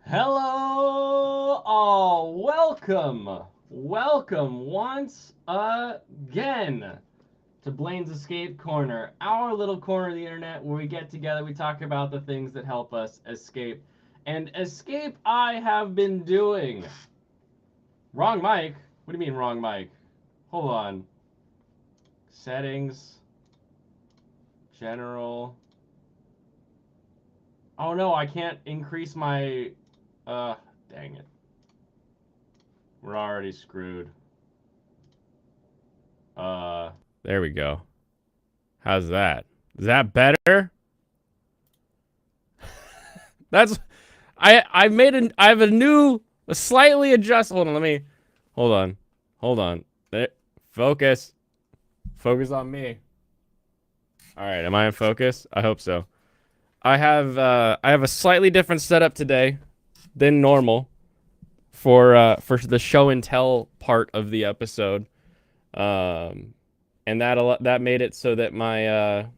Hello, all. Welcome once again to Blaine's Escape Corner, our little corner of the internet where we get together, we talk about the things that help us escape. And escape I have been doing. Wrong mic? What do you mean wrong mic? Hold on. Settings. General. Oh no, I can't increase my... dang it. We're already screwed. There we go. How's that? Is that better? That's I have a slightly adjust. Hold on, hold on. There, focus. Focus on me. All right, am I in focus? I hope so. I have a slightly different setup today than normal for the show and tell part of the episode. And that made it so that my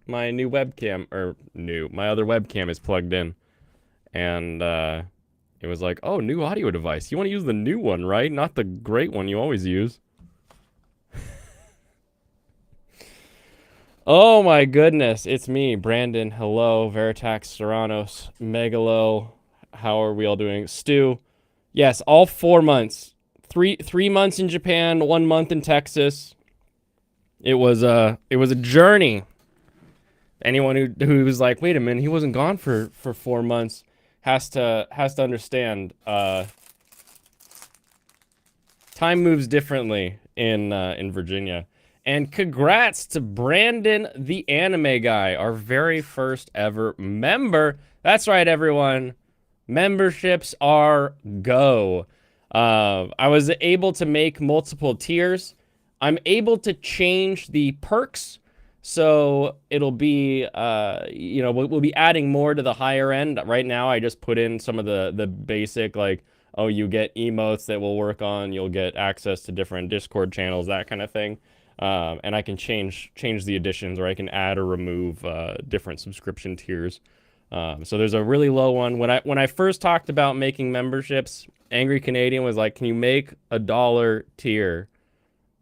new webcam my other webcam is plugged in, and it was like, oh, new audio device. You want to use the new one, right? Not the great one you always use. Oh my goodness, it's me, Brandon. Hello, Veritax, Serranos, Megalo. How are we all doing? Stu. Yes, all 4 months. Three months in Japan, 1 month in Texas. It was a journey. Anyone who was like, wait a minute, he wasn't gone for 4 months has to understand. Time moves differently in Virginia. And congrats to Brandon, the anime guy, our very first ever member. That's right, everyone. Memberships are go. I was able to make multiple tiers. I'm able to change the perks, so it'll be, we'll be adding more to the higher end. Right now, I just put in some of the basic, like, oh, you get emotes that we'll work on, you'll get access to different Discord channels, that kind of thing. And I can change the additions, or I can add or remove different subscription tiers. So there's a really low one. When I first talked about making memberships, Angry Canadian was like, can you make $1 tier?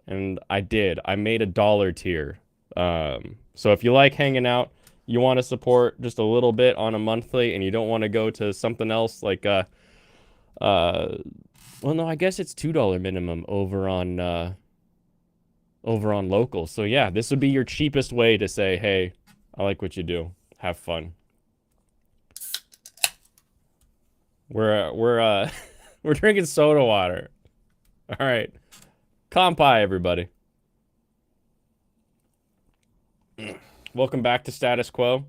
And I did. I made $1 tier. So if you like hanging out, you want to support just a little bit on a monthly, and you don't want to go to something else like well, no, I guess it's $2 minimum over on local. So yeah, this would be your cheapest way to say, hey, I like what you do. Have fun. We're we're drinking soda water. All right. Kampai, everybody. Welcome back to Status Quo.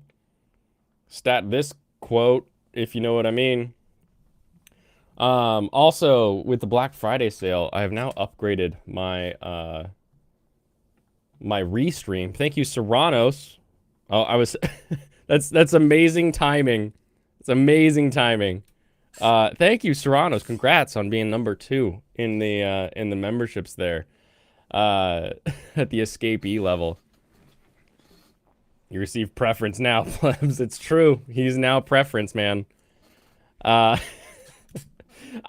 This quote, if you know what I mean. Also, with the Black Friday sale, I have now upgraded my my restream. Thank you, Serranos. Oh, I was that's amazing timing. It's amazing timing. Thank you, Serranos. Congrats on being number 2 in the memberships there. At the escapee level. You receive preference now, plebs. It's true. He's now preference, man. I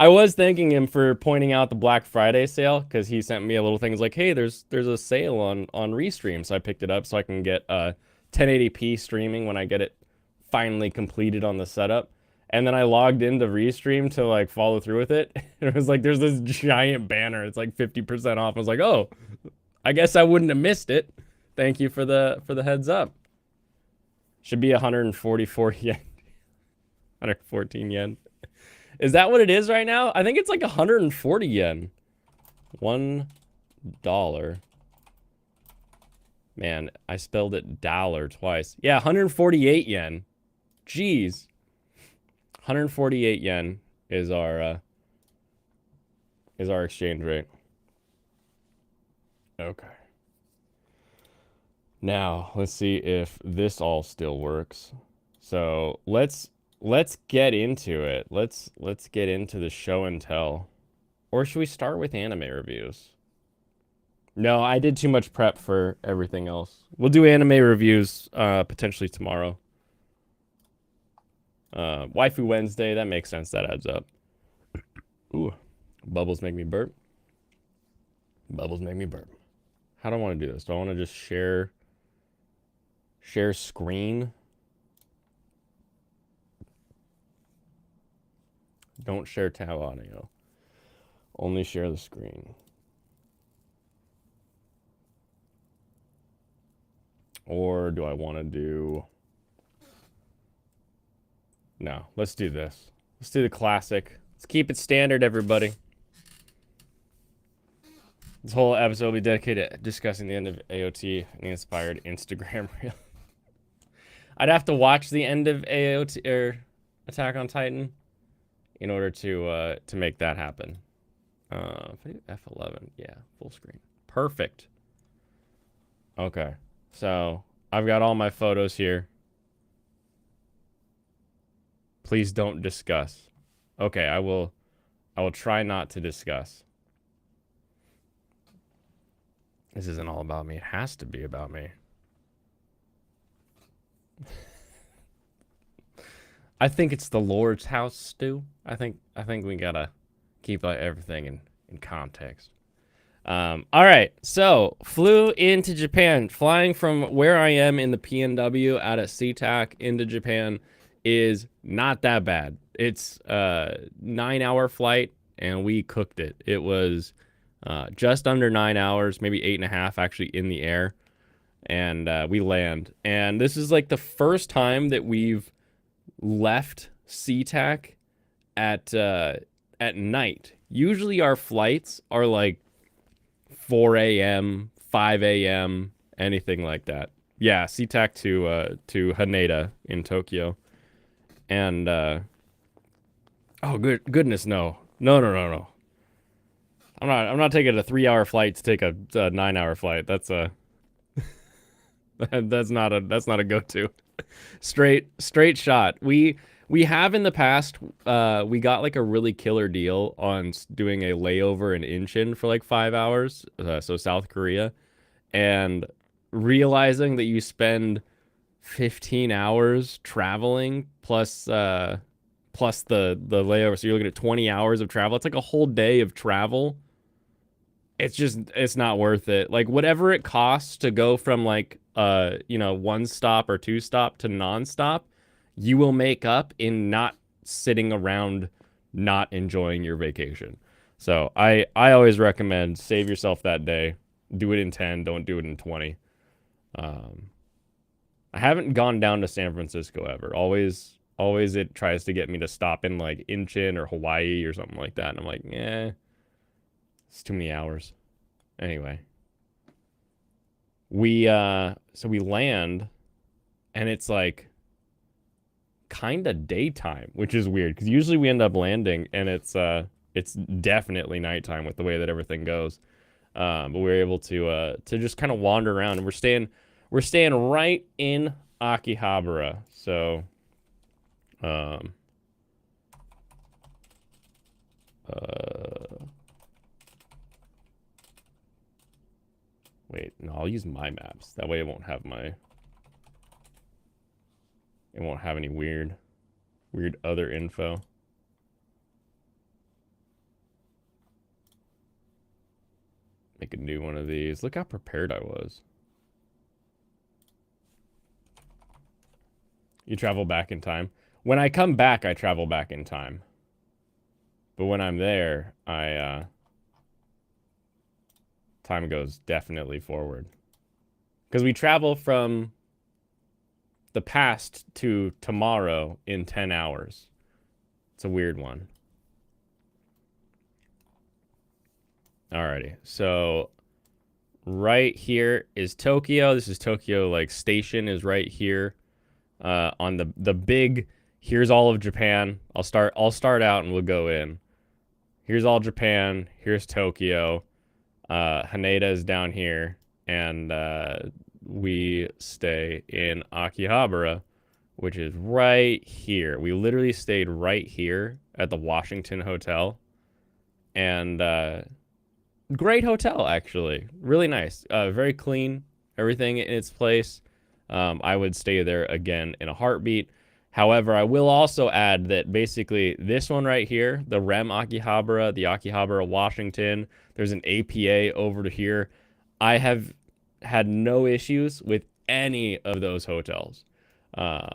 was thanking him for pointing out the Black Friday sale, because he sent me a little thing. It's like, hey, there's a sale on Restream. So I picked it up so I can get 1080p streaming when I get it finally completed on the setup. And then I logged into Restream to like follow through with it. It was like, there's this giant banner. It's like 50% off. I was like, oh, I guess I wouldn't have missed it. Thank you for the heads up. Should be 144 yen. 114 yen. Is that what it is right now? I think it's like 140 yen. $1. Man, I spelled it dollar twice. Yeah, 148 yen. Jeez. 148 yen is our exchange rate. Okay. Now, let's see if this all still works. So, let's get into it. Let's get into the show and tell. Or should we start with anime reviews? No, I did too much prep for everything else. We'll do anime reviews potentially tomorrow. Waifu Wednesday, that makes sense. That adds up. Ooh, bubbles make me burp. Bubbles make me burp. How do I want to do this? Do I want to just share screen? Don't share tab audio. Only share the screen. Or do I want to do... No, let's do this. Let's do the classic. Let's keep it standard, everybody. This whole episode will be dedicated to discussing the end of AOT and the inspired Instagram reel. I'd have to watch the end of AOT or Attack on Titan in order to make that happen. F11, yeah, full screen. Perfect. Okay, so I've got all my photos here. Please don't discuss. Okay, I will try not to discuss. This isn't all about me. It has to be about me. I think it's the Lord's house, Stu. I think we gotta keep everything in context. All right, so flew into Japan. Flying from where I am in the PNW out at SeaTac into Japan is not that bad. It's a 9-hour flight, and we cooked it. It was just under 9 hours, maybe 8.5 actually in the air, and we land. And this is like the first time that we've left SeaTac at night. Usually our flights are like 4 a.m., 5 a.m., anything like that. Yeah, SeaTac to Haneda in Tokyo. And oh goodness, no. I'm not taking a 3-hour flight to take a 9-hour flight. That's that's not a go-to. Straight shot. We have in the past, we got like a really killer deal on doing a layover in Incheon for like 5 hours, so South Korea, and realizing that you spend 15 hours traveling plus the layover, so you're looking at 20 hours of travel. It's like a whole day of travel. It's not worth it. Like whatever it costs to go from like 1 stop or 2 stop to non-stop, you will make up in not sitting around not enjoying your vacation. So I always recommend save yourself that day. Do it in 10, don't do it in 20. I haven't gone down to San Francisco ever. Always it tries to get me to stop in like Incheon or Hawaii or something like that. And I'm like, it's too many hours. Anyway. So we land and it's like kind of daytime, which is weird because usually we end up landing and it's definitely nighttime with the way that everything goes. But we were able to just kind of wander around, and we're staying right in Akihabara. So wait, no, I'll use my maps. That way it won't have any weird other info. Make a new one of these. Look how prepared I was. You travel back in time. When I come back, I travel back in time. But when I'm there, time goes definitely forward. Because we travel from the past to tomorrow in 10 hours. It's a weird one. Alrighty, so right here is Tokyo. This is Tokyo, like, station is right here. On the big, here's all of Japan. I'll start out and we'll go in. Here's all Japan. Here's Tokyo. Haneda is down here, and we stay in Akihabara, which is right here. We literally stayed right here at the Washington Hotel, and great hotel, actually. Really nice. Very clean. Everything in its place. I would stay there again in a heartbeat. However, I will also add that basically this one right here, the REM Akihabara, the Akihabara Washington, there's an APA over to here. I have had no issues with any of those hotels. Uh,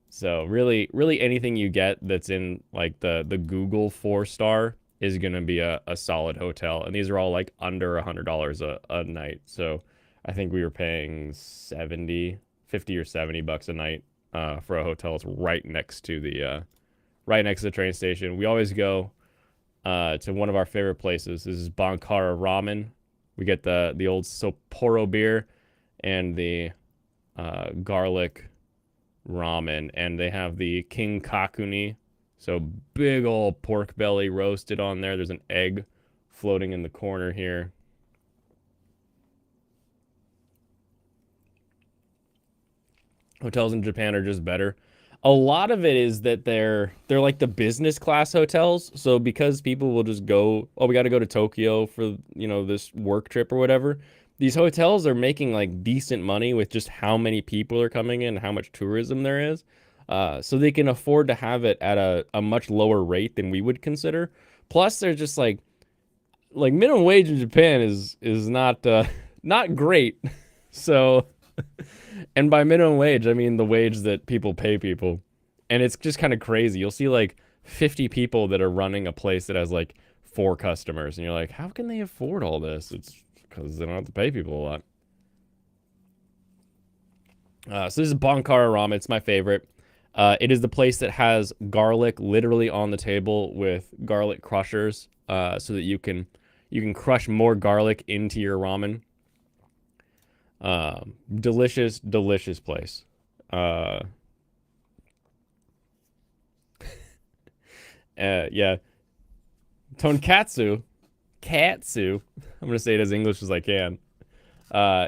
so really anything you get that's in like the Google 4-star is gonna be a solid hotel, and these are all like under $100 a night. So I think we were paying 50 or $70 a night for a hotel. It's right next to the train station. We always go to one of our favorite places. This is Bankara Ramen. We get the old Sapporo beer and the garlic ramen, and they have the king kakuni, so big old pork belly roasted on there. There's an egg floating in the corner here. Hotels in Japan are just better. A lot of it is that they're like the business class hotels. So because people will just go, oh, we got to go to Tokyo for, this work trip or whatever. These hotels are making like decent money with just how many people are coming in, how much tourism there is. So they can afford to have it at a much lower rate than we would consider. Plus, they're just like minimum wage in Japan is not not great. So, and by minimum wage, I mean the wage that people pay people. And it's just kind of crazy. You'll see like 50 people that are running a place that has like 4 customers. And you're like, how can they afford all this? It's because they don't have to pay people a lot. So this is Bankara Ramen. It's my favorite. It is the place that has garlic literally on the table with garlic crushers, so that you can crush more garlic into your ramen. Delicious, delicious place. Yeah. Tonkatsu, katsu, I'm going to say it as English as I can,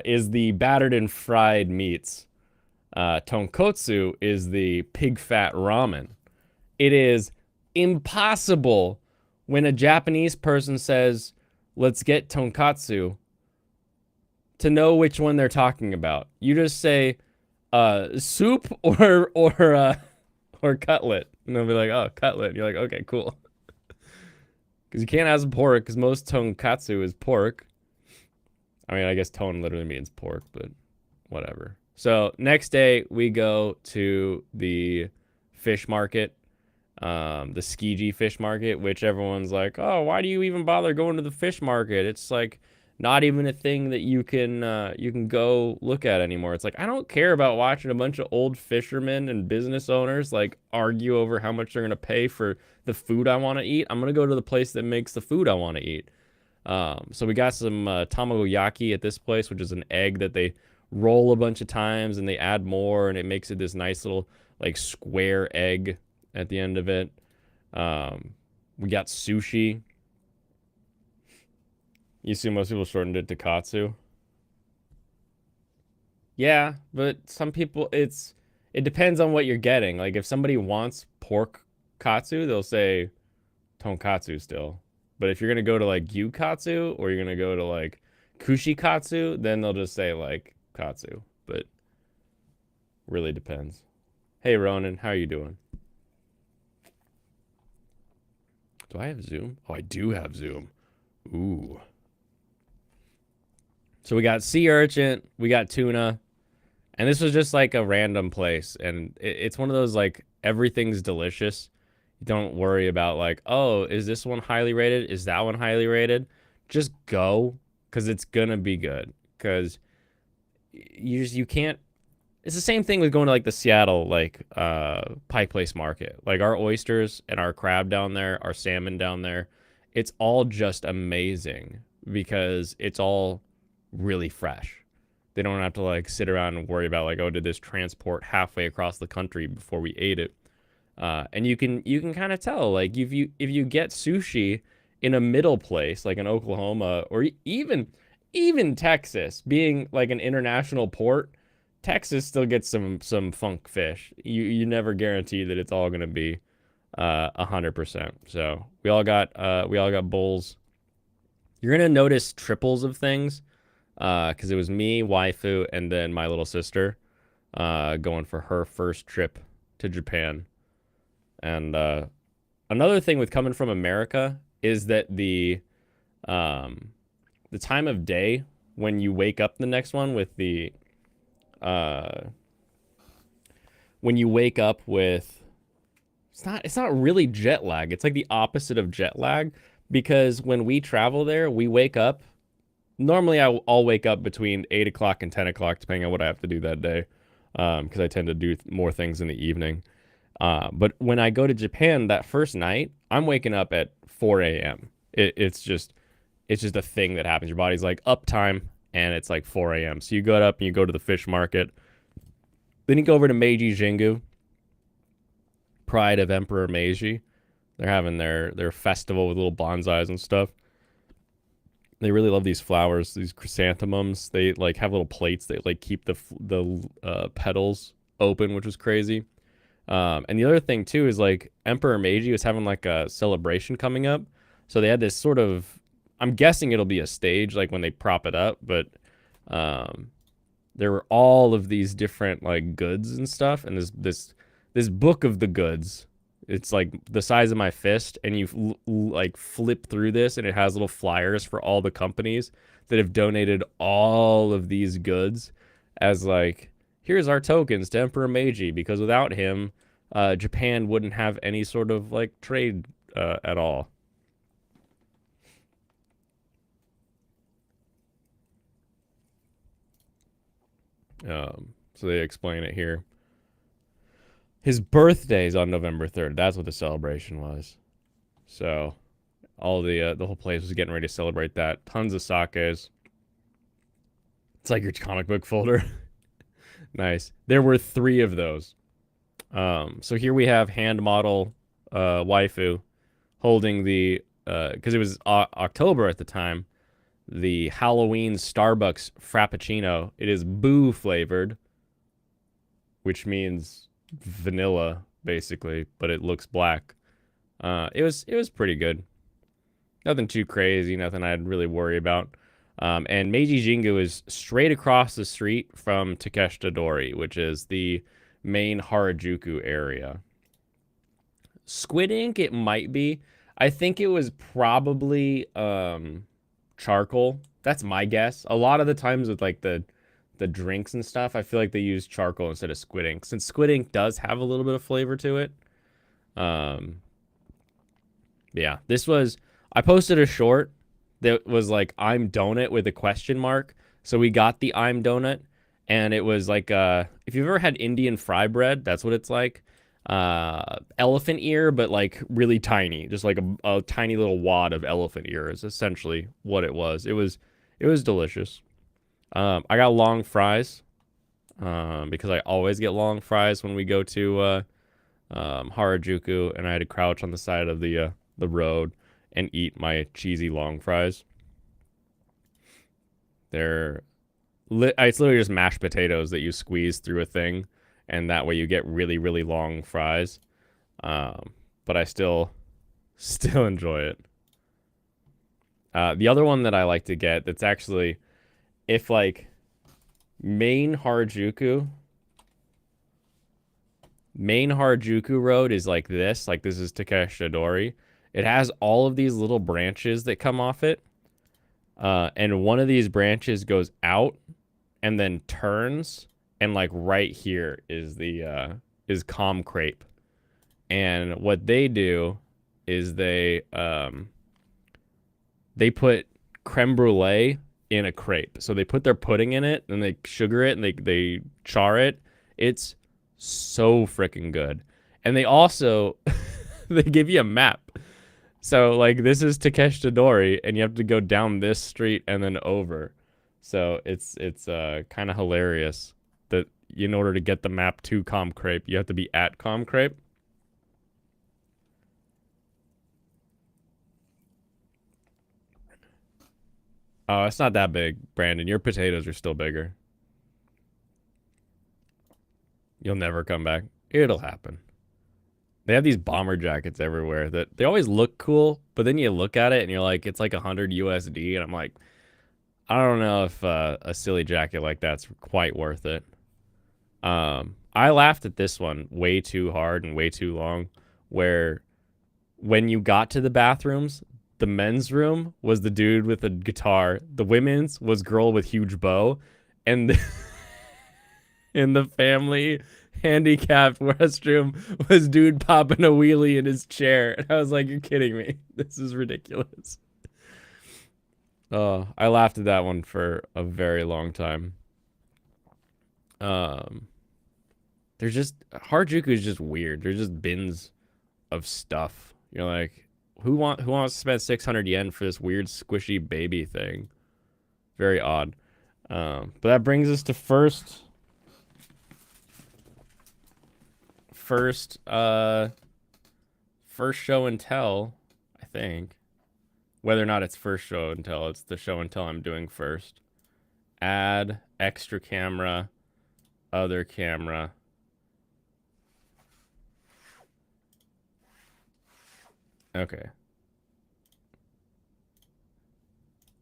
is the battered and fried meats. Tonkotsu is the pig fat ramen. It is impossible when a Japanese person says, let's get tonkatsu, to know which one they're talking about. You just say soup or cutlet. And they'll be like, oh, cutlet. And you're like, okay, cool. Because you can't have pork, because most tonkatsu is pork. I mean, I guess ton literally means pork, but whatever. So next day, we go to the fish market, the Tsukiji fish market, which everyone's like, oh, why do you even bother going to the fish market? It's like not even a thing that you can go look at anymore. It's like, I don't care about watching a bunch of old fishermen and business owners like argue over how much they're going to pay for the food I want to eat. I'm going to go to the place that makes the food I want to eat. So we got some tamagoyaki at this place, which is an egg that they roll a bunch of times and they add more, and it makes it this nice little like square egg at the end of it. We got sushi. You see most people shortened it to katsu. Yeah, but some people, it depends on what you're getting. Like if somebody wants pork katsu, they'll say tonkatsu still. But if you're going to go to like gyukatsu or you're going to go to like kushikatsu, then they'll just say like katsu. But really depends. Hey Ronan, how are you doing? Do I have Zoom? Oh, I do have Zoom. Ooh. So we got sea urchin, we got tuna, and this was just like a random place. And it's one of those like everything's delicious. You don't worry about like, oh, is this one highly rated? Is that one highly rated? Just go, because it's gonna be good. Because you can't. It's the same thing with going to like the Seattle like Pike Place Market. Like our oysters and our crab down there, our salmon down there, it's all just amazing because it's all really fresh. They don't have to like sit around and worry about like, oh, did this transport halfway across the country before we ate it? And you can kind of tell like if you get sushi in a middle place like in Oklahoma or even Texas, being like an international port, Texas still gets some funk fish. You never guarantee that it's all gonna be 100%. So we all got bowls. You're gonna notice triples of things, because it was me, waifu, and then my little sister, going for her first trip to Japan. And another thing with coming from America is that the time of day when you wake up the next one with the uh, when you wake up with it's not really jet lag. It's like the opposite of jet lag because when we travel there, we wake up. Normally, I'll wake up between 8 o'clock and 10 o'clock, depending on what I have to do that day, because I tend to do more things in the evening. But when I go to Japan that first night, I'm waking up at 4 a.m. It's just a thing that happens. Your body's like uptime, and it's like 4 a.m. So you go up and you go to the fish market. Then you go over to Meiji Jingu, Pride of Emperor Meiji. They're having their festival with little bonsais and stuff. They really love these flowers, these chrysanthemums. They like have little plates that like keep the petals open, which is crazy. And the other thing too is like Emperor Meiji was having like a celebration coming up, so they had this sort of. I'm guessing it'll be a stage like when they prop it up, but um, there were all of these different like goods and stuff, and this book of the goods. It's like the size of my fist, and you like flip through this, and it has little flyers for all the companies that have donated all of these goods as like, here's our tokens to Emperor Meiji, because without him, Japan wouldn't have any sort of like trade at all. So they explain it here. His birthday's on November 3rd. That's what the celebration was. So all the whole place was getting ready to celebrate that. Tons of sakes. It's like your comic book folder. Nice. There were 3 of those. So here we have hand model waifu holding the because it was October at the time, the Halloween Starbucks Frappuccino. It is boo flavored, which means vanilla basically, but it looks black. It was pretty good. Nothing too crazy, nothing I'd really worry about. And Meiji Jingu is straight across the street from Takeshita Dori, which is the main Harajuku area. Squid ink, it might be. I think it was probably charcoal. That's my guess. A lot of the times with like the drinks and stuff, I feel like they use charcoal instead of squid ink, since squid ink does have a little bit of flavor to it. Yeah, I posted a short that was like I'm donut with a question mark. So we got the I'm donut, and it was like if you've ever had Indian fry bread, that's what it's like. Elephant ear, but like really tiny, just like a tiny little wad of elephant ear is essentially what it was. It was delicious. I got long fries because I always get long fries when we go to Harajuku, and I had to crouch on the side of the road and eat my cheesy long fries. It's literally just mashed potatoes that you squeeze through a thing, and that way you get really, really long fries. But I still enjoy it. The other one that I like to get that's actually, if like main Harajuku Road is like this is Takeshita Dori. It has all of these little branches that come off it. And one of these branches goes out and then turns, and like right here is is Com Crepe. And what they do is they put creme brulee in a crepe. So they put their pudding in it, and they sugar it, and they char it. It's so freaking good. And they also they give you a map. So like this is Takeshita Dori, and you have to go down this street and then over. So it's kind of hilarious that in order to get the map to Com Crepe, you have to be at Com Crepe. Oh, it's not that big, Brandon. Your potatoes are still bigger. You'll never come back. It'll happen. They have these bomber jackets everywhere that they always look cool, but then you look at it and you're like, it's like 100 USD, and I'm like, I don't know if a silly jacket like that's quite worth it. I laughed at this one way too hard and way too long where when you got to the bathrooms, the men's room was the dude with a guitar, the women's was girl with huge bow, and in the family handicapped restroom was dude popping a wheelie in his chair. And I was like, you're kidding me. This is ridiculous. Oh, I laughed at that one for a very long time. Um, there's just Harajuku is just weird. There's just bins of stuff. You're like, who wants to spend 600 yen for this weird squishy baby thing? Very odd. But that brings us to first show and tell, I think. Whether or not it's first show and tell, it's the show and tell I'm doing first. Add extra camera, other camera. Okay.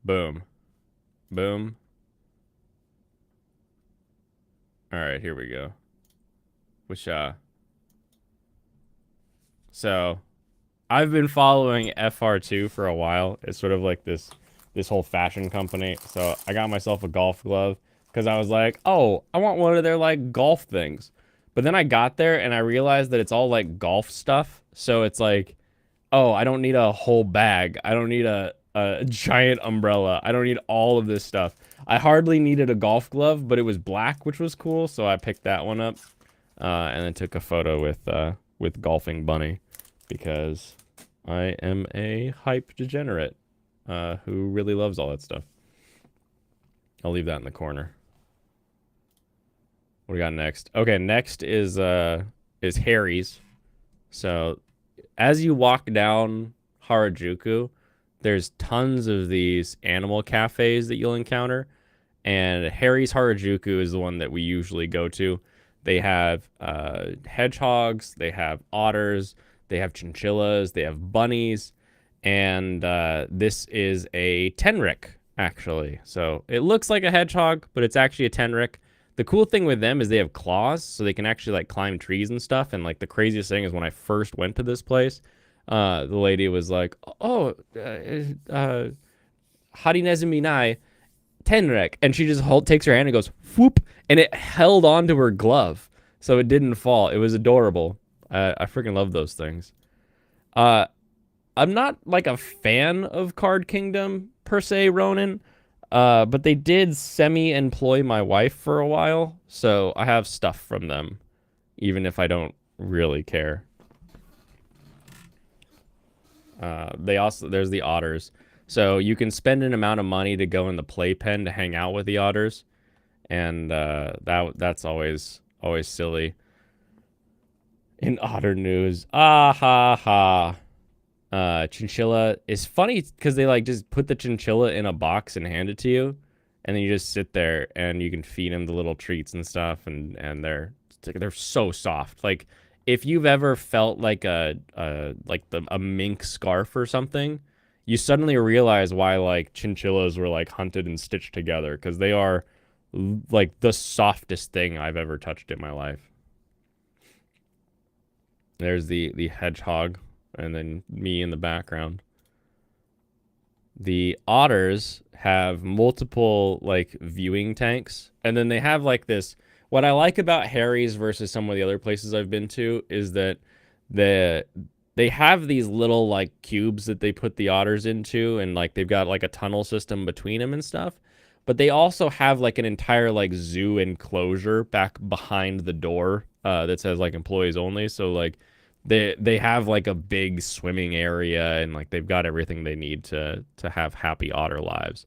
Boom. Boom. All right, here we go. Which so I've been following FR2 for a while. It's sort of like this whole fashion company. So I got myself a golf glove because I was like, oh, I want one of their like golf things. But then I got there and I realized that it's all like golf stuff. So it's like, oh, I don't need a whole bag. I don't need a giant umbrella. I don't need all of this stuff. I hardly needed a golf glove, but it was black, which was cool. So I picked that one up and then took a photo with Golfing Bunny because I am a hype degenerate who really loves all that stuff. I'll leave that in the corner. What do we got next? Okay, next is Harry's. So as you walk down Harajuku, there's tons of these animal cafes that you'll encounter. And Harry's Harajuku is the one that we usually go to. They have hedgehogs, they have otters, they have chinchillas, they have bunnies, and this is a tenrik, actually. So it looks like a hedgehog, but it's actually a tenrik. The cool thing with them is they have claws, so they can actually like climb trees and stuff. And like the craziest thing is when I first went to this place, the lady was like, "Oh, Harinezumi nai tenrek," and she just takes her hand and goes whoop, and it held onto her glove, so it didn't fall. It was adorable. I freaking love those things. I'm not like a fan of Card Kingdom per se, Ronan, but they did semi-employ my wife for a while, so I have stuff from them, even if I don't really care. There's the otters. So you can spend an amount of money to go in the playpen to hang out with the otters, and that's always silly. In otter news, ah ha ha. Chinchilla is funny because they like just put the chinchilla in a box and hand it to you, and then you just sit there and you can feed them the little treats and stuff, and they're so soft. Like if you've ever felt like a mink scarf or something, you suddenly realize why like chinchillas were like hunted and stitched together, because they are like the softest thing I've ever touched in my life. There's the hedgehog, and then me in the background. The otters have multiple like viewing tanks, and then they have like this. What I like about Harry's versus some of the other places I've been to is that they have these little like cubes that they put the otters into, and like they've got like a tunnel system between them and stuff. But they also have like an entire like zoo enclosure back behind the door that says like employees only. So like they have like a big swimming area, and like they've got everything they need to have happy otter lives.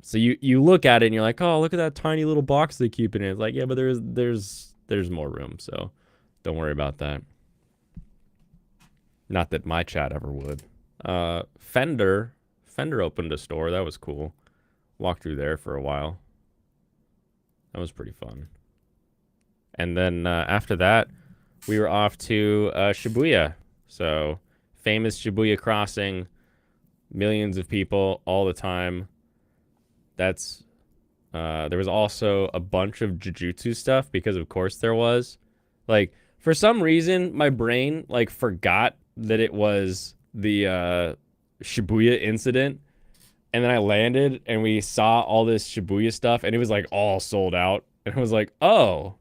So you look at it and you're like, oh, look at that tiny little box they keep in it. It's like, yeah, but there's more room, so don't worry about that. Not that my chat ever would. Fender opened a store. That was cool. Walked through there for a while. That was pretty fun. And then after that, we were off to Shibuya. So famous Shibuya crossing. Millions of people all the time. That's there was also a bunch of Jujutsu stuff, because of course there was. Like, For some reason, my brain like forgot that it was the Shibuya incident. And then I landed and we saw all this Shibuya stuff and it was like all sold out. And I was like, oh,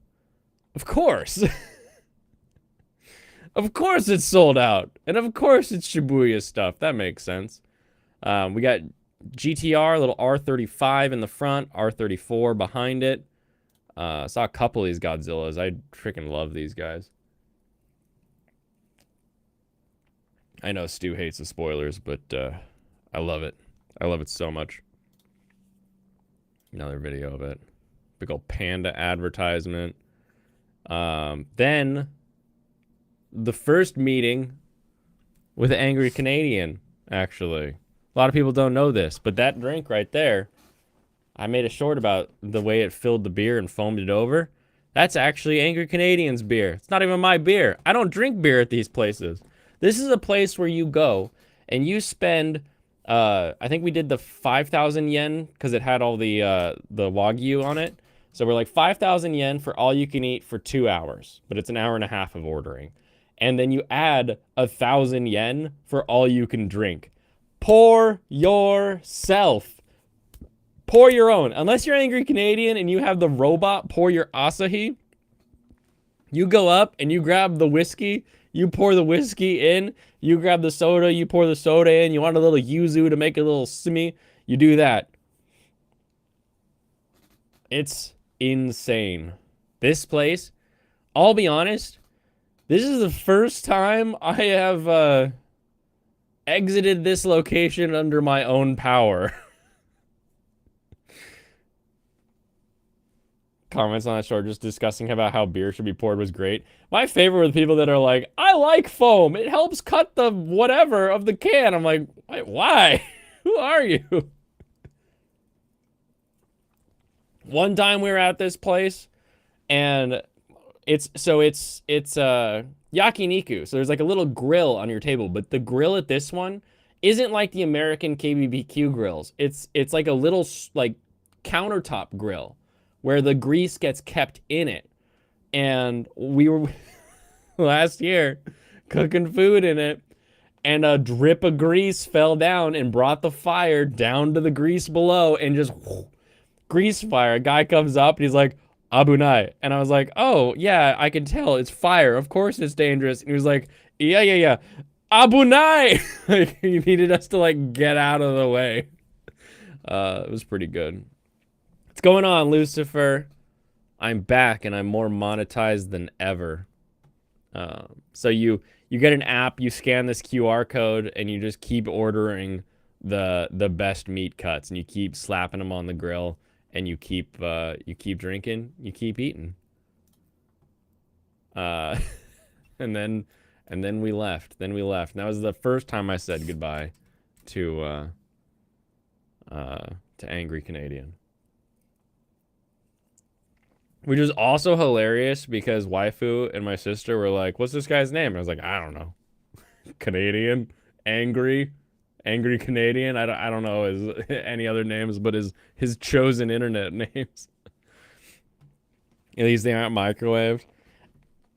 of course. Of course it's sold out. And of course it's Shibuya stuff. That makes sense. We got GTR, little R35 in the front, R34 behind it. Saw a couple of these Godzillas. I freaking love these guys. I know Stu hates the spoilers, but I love it. I love it so much. Another video of it. Big old panda advertisement. Then the first meeting with an angry Canadian, actually. A lot of people don't know this, but that drink right there, I made a short about the way it filled the beer and foamed it over. That's actually Angry Canadian's beer. It's not even my beer. I don't drink beer at these places. This is a place where you go and you spend, I think we did the 5,000 yen because it had all the Wagyu on it. So we're like 5,000 yen for all you can eat for 2 hours, but it's an hour and a half of ordering. And then you add 1,000 yen for all you can drink. Pour yourself. Pour your own. Unless you're Angry Canadian and you have the robot pour your Asahi, you go up and you grab the whiskey, you pour the whiskey in, you grab the soda, you pour the soda in, you want a little yuzu to make a little simi, you do that. It's insane. This place, I'll be honest, this is the first time I have exited this location under my own power. Comments on that short just discussing about how beer should be poured was great. My favorite were the people that are like, I like foam. It helps cut the whatever of the can. I'm like, why? Who are you? One time we were at this place and it's yakiniku. So there's like a little grill on your table, but the grill at this one isn't like the American KBBQ grills. It's like a little like countertop grill where the grease gets kept in it. And we were last year cooking food in it and a drip of grease fell down and brought the fire down to the grease below and just grease fire. A guy comes up and he's like, Abunai. And I was like, oh, yeah, I can tell. It's fire. Of course it's dangerous. And he was like, yeah. Abunai! Like, he needed us to, like, get out of the way. It was pretty good. What's going on, Lucifer? I'm back, and I'm more monetized than ever. So you get an app, you scan this QR code, and you just keep ordering the best meat cuts, and you keep slapping them on the grill. And you keep drinking, you keep eating. And then we left. And that was the first time I said goodbye to Angry Canadian. Which is also hilarious because waifu and my sister were like, "What's this guy's name?" And I was like, "I don't know." Canadian, angry Canadian. I don't know his any other names, but his chosen internet names. At least they aren't microwaved.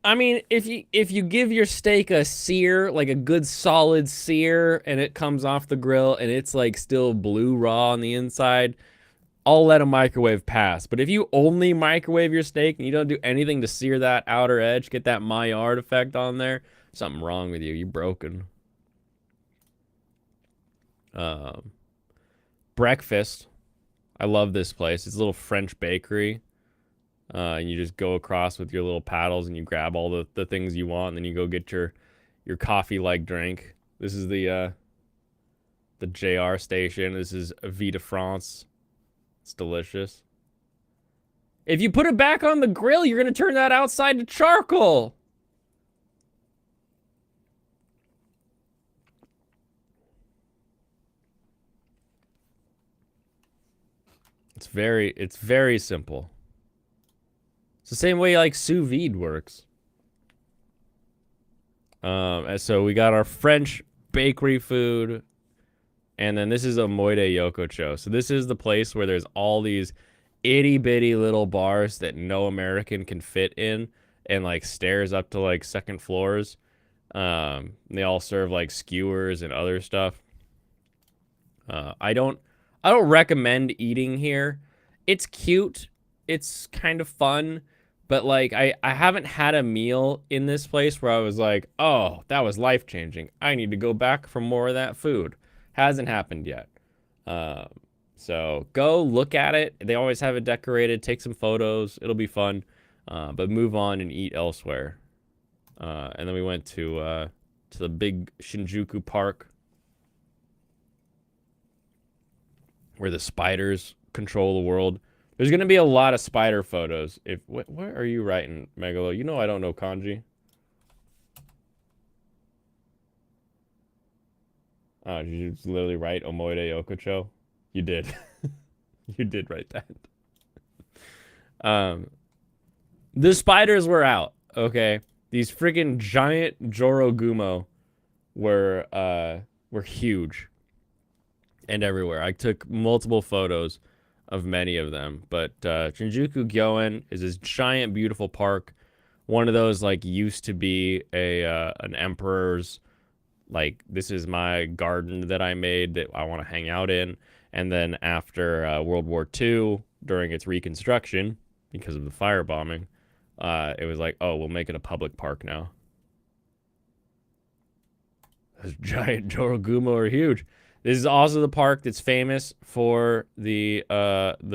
I mean, if you give your steak a sear, like a good solid sear, and it comes off the grill and it's like still blue raw on the inside, I'll let a microwave pass. But if you only microwave your steak and you don't do anything to sear that outer edge, get that Maillard effect on there, something wrong with you. You're broken. Breakfast. I love this place. It's a little French bakery. And you just go across with your little paddles and you grab all the things you want, and then you go get your coffee-like drink. This is the JR station. This is Vie de France. It's delicious. If you put it back on the grill, you're going to turn that outside to charcoal. It's very simple. It's the same way like sous vide works. And so we got our French bakery food. And then this is a Moide Yokocho. So this is the place where there's all these itty bitty little bars that no American can fit in. and like stairs up to like second floors. They all serve like skewers and other stuff. I don't recommend eating here. It's cute. It's kind of fun, but like I haven't had a meal in this place where I was like, "Oh, that was life-changing. I need to go back for more of that food." Hasn't happened yet. So go look at it. They always have it decorated. Take some photos. It'll be fun. But move on and eat elsewhere. And then we went to the big Shinjuku Park, where the spiders control the world. There's gonna be a lot of spider photos. What are you writing, Megalo? You know I don't know kanji. Oh, did you literally write Omoide Yokocho? You did. You did write that. The spiders were out, okay? These freaking giant Jorogumo were huge and everywhere. I took multiple photos of many of them, but Shinjuku Gyoen is this giant, beautiful park. One of those like used to be an emperor's, like, this is my garden that I made that I want to hang out in. And then after World War II, during its reconstruction, because of the firebombing, it was like, oh, we'll make it a public park now. Those giant Jorogumo are huge. This is also the park that's famous for the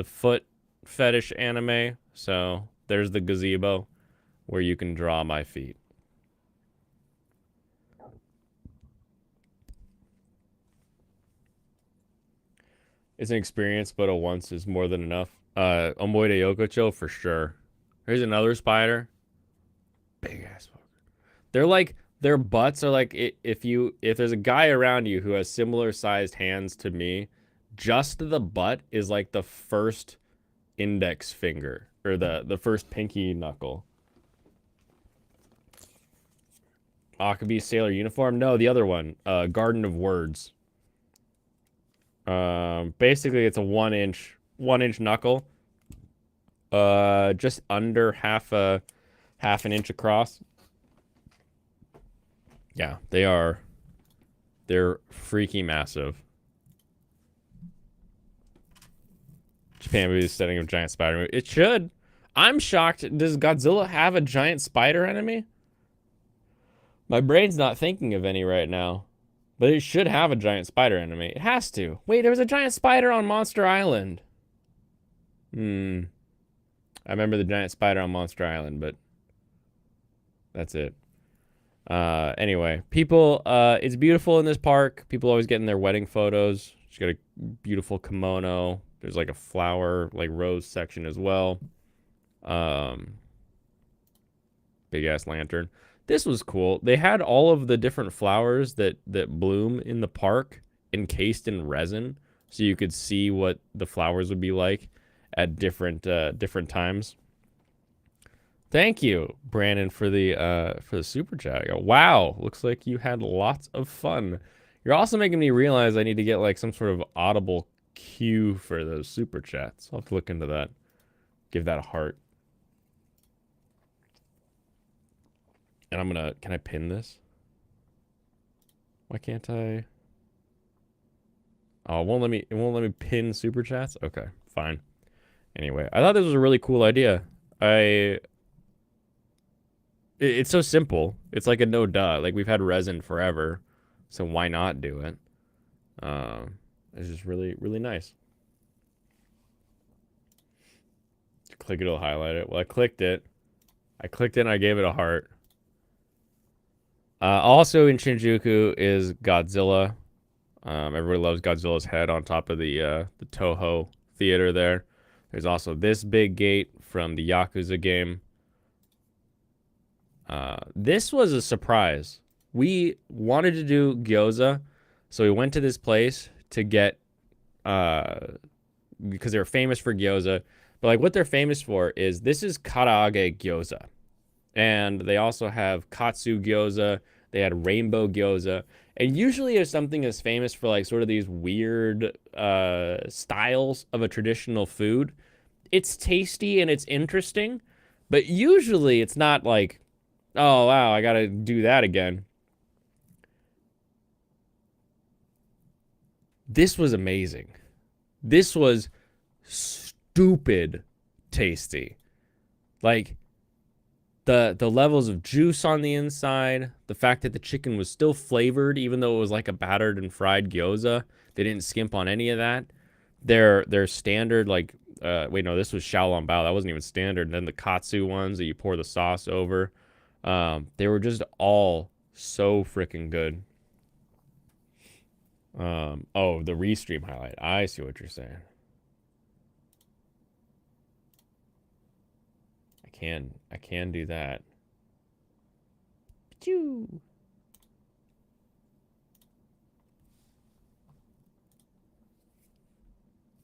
foot fetish anime. So there's the gazebo where you can draw my feet. It's an experience, but a once is more than enough. Omoide Yokocho for sure. Here's another spider. Big ass fucker. They're like, their butts are like, if there's a guy around you who has similar sized hands to me, just the butt is like the first index finger, or the first pinky knuckle. Akabe Sailor Uniform? No, the other one. Garden of Words. Basically it's a 1-inch knuckle. Just under half an inch across. Yeah, they're freaky massive. Japan movie is setting a giant spider movie. It should. I'm shocked. Does Godzilla have a giant spider enemy? My brain's not thinking of any right now. But it should have a giant spider enemy. It has to. Wait, there was a giant spider on Monster Island. I remember the giant spider on Monster Island, but that's it. Anyway, people, it's beautiful in this park. People always getting their wedding photos. She's got a beautiful kimono. There's like a flower, like rose section as well. Big ass lantern. This was cool. They had all of the different flowers that bloom in the park encased in resin, so you could see what the flowers would be like at different times. Thank you, Brandon, for the super chat. Wow, looks like you had lots of fun. You're also making me realize I need to get like some sort of audible cue for those super chats. I'll have to look into that. Give that a heart. And I'm gonna, can I pin this? Why can't I? Oh, it won't let me pin super chats? Okay, fine. Anyway, I thought this was a really cool idea. It's so simple. It's like a no duh. Like, we've had resin forever, so why not do it? It's just really, really nice. Click it, it'll highlight it. Well, I clicked it and I gave it a heart. Also in Shinjuku is Godzilla. Everybody loves Godzilla's head on top of the Toho theater there. There's also this big gate from the Yakuza game. This was a surprise. We wanted to do gyoza, so we went to this place to get, because they're famous for gyoza. But like, what they're famous for is, this is karaage gyoza. And they also have katsu gyoza. They had rainbow gyoza. And usually if something is famous for like sort of these weird styles of a traditional food, it's tasty and it's interesting, But usually it's not like, oh, wow, I gotta do that again. This was amazing. This was stupid tasty. Like, the levels of juice on the inside, the fact that the chicken was still flavored, even though it was like a battered and fried gyoza. They didn't skimp on any of that. Their standard, like, wait, no, this was xiaolongbao. That wasn't even standard. And then the katsu ones that you pour the sauce over. They were just all so freaking good. Oh, the restream highlight. I see what you're saying. I can do that. Choo.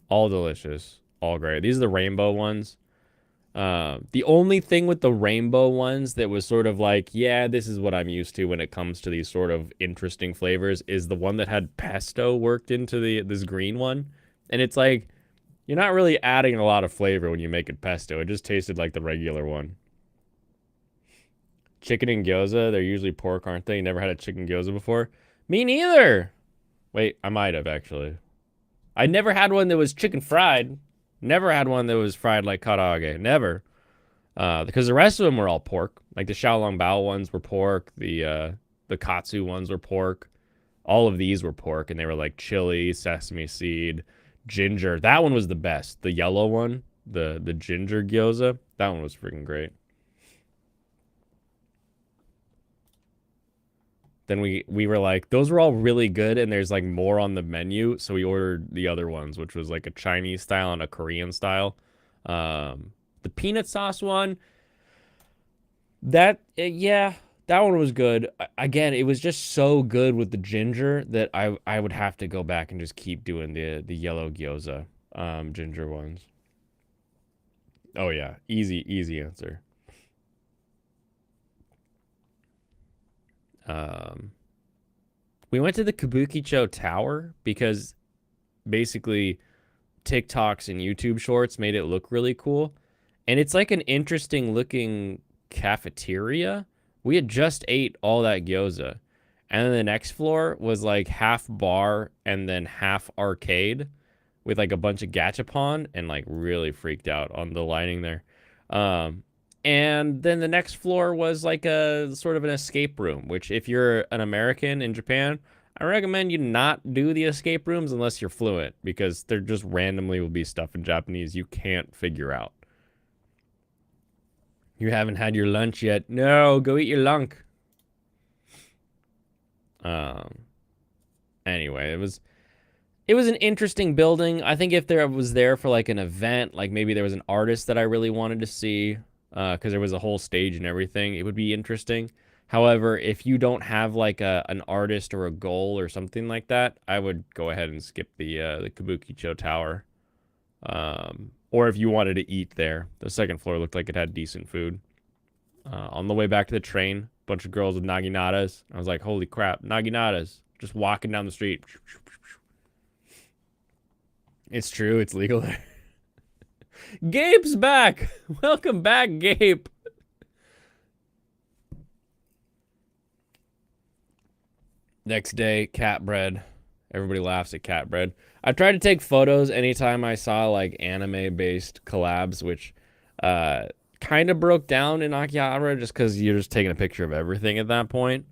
All delicious. All great. These are the rainbow ones. The only thing with the rainbow ones that was sort of like, yeah, this is what I'm used to when it comes to these sort of interesting flavors is the one that had pesto worked into this green one. And it's like, you're not really adding a lot of flavor when you make it pesto. It just tasted like the regular one. Chicken and gyoza, they're usually pork, aren't they? You never had a chicken gyoza before? Me neither. Wait, I might have actually. I never had one that was chicken fried. Never had one that was fried like karaage. Never. Because the rest of them were all pork. Like the xiaolongbao ones were pork. The katsu ones were pork. All of these were pork, and they were like chili, sesame seed, ginger. That one was the best. The yellow one, the ginger gyoza. That one was freaking great. Then we were like, those were all really good, and there's like more on the menu, so we ordered the other ones, which was like a Chinese style and a Korean style. The peanut sauce one, yeah, that one was good. Again, it was just so good with the ginger that I would have to go back and just keep doing the yellow gyoza ginger ones. Oh yeah, easy answer. We went to the Kabukicho Tower because basically TikToks and YouTube shorts made it look really cool. And it's like an interesting looking cafeteria. We had just ate all that gyoza. And then the next floor was like half bar and then half arcade with like a bunch of gachapon, and like really freaked out on the lighting there. And then the next floor was like a sort of an escape room, which if you're an American in Japan, I recommend you not do the escape rooms unless you're fluent, because there just randomly will be stuff in Japanese you can't figure out. You haven't had your lunch yet. No, go eat your lunch. Anyway, it was an interesting building. I think if there was there for like an event, like maybe there was an artist that I really wanted to see, because there was a whole stage and everything, it would be interesting. However, if you don't have like an artist or a goal or something like that, I would go ahead and skip the Kabukicho Tower. Or if you wanted to eat there, the second floor looked like it had decent food. On the way back to the train, a bunch of girls with naginatas. I was like, holy crap, naginatas. Just walking down the street. It's true, it's legal there. Gabe's back! Welcome back, Gabe. Next day, cat bread. Everybody laughs at cat bread. I tried to take photos anytime I saw like anime-based collabs, which kind of broke down in Akihabara just because you're just taking a picture of everything at that point.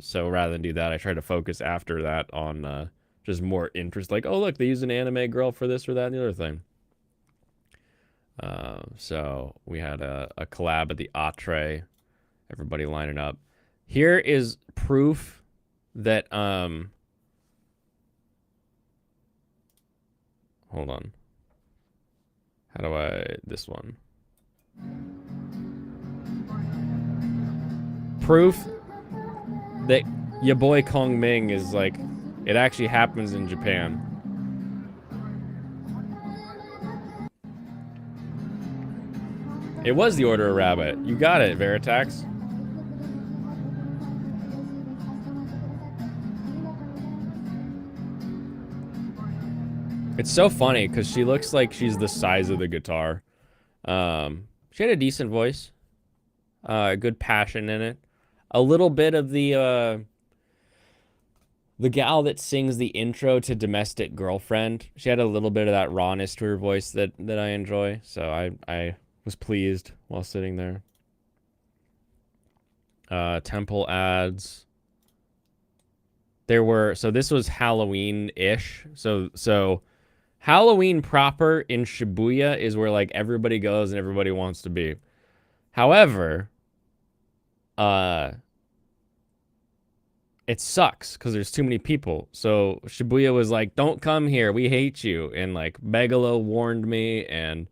So rather than do that, I tried to focus after that on just more interest. Like, oh, look, they use an anime girl for this or that and the other thing. So we had a collab at the Atre. Everybody lining up. Here is proof that hold on. How do I this one? Proof that your boy Kong Ming is like, it actually happens in Japan. It was the Order of Rabbit. You got it, Veritax. It's so funny because she looks like she's the size of the guitar. She had a decent voice, good passion in it. A little bit of the gal that sings the intro to Domestic Girlfriend. She had a little bit of that rawness to her voice that I enjoy. So I was pleased while sitting there. Temple ads. So this was Halloween-ish. So Halloween proper in Shibuya is where like everybody goes and everybody wants to be. However, it sucks because there's too many people. So Shibuya was like, don't come here. We hate you. And like Megalo warned me and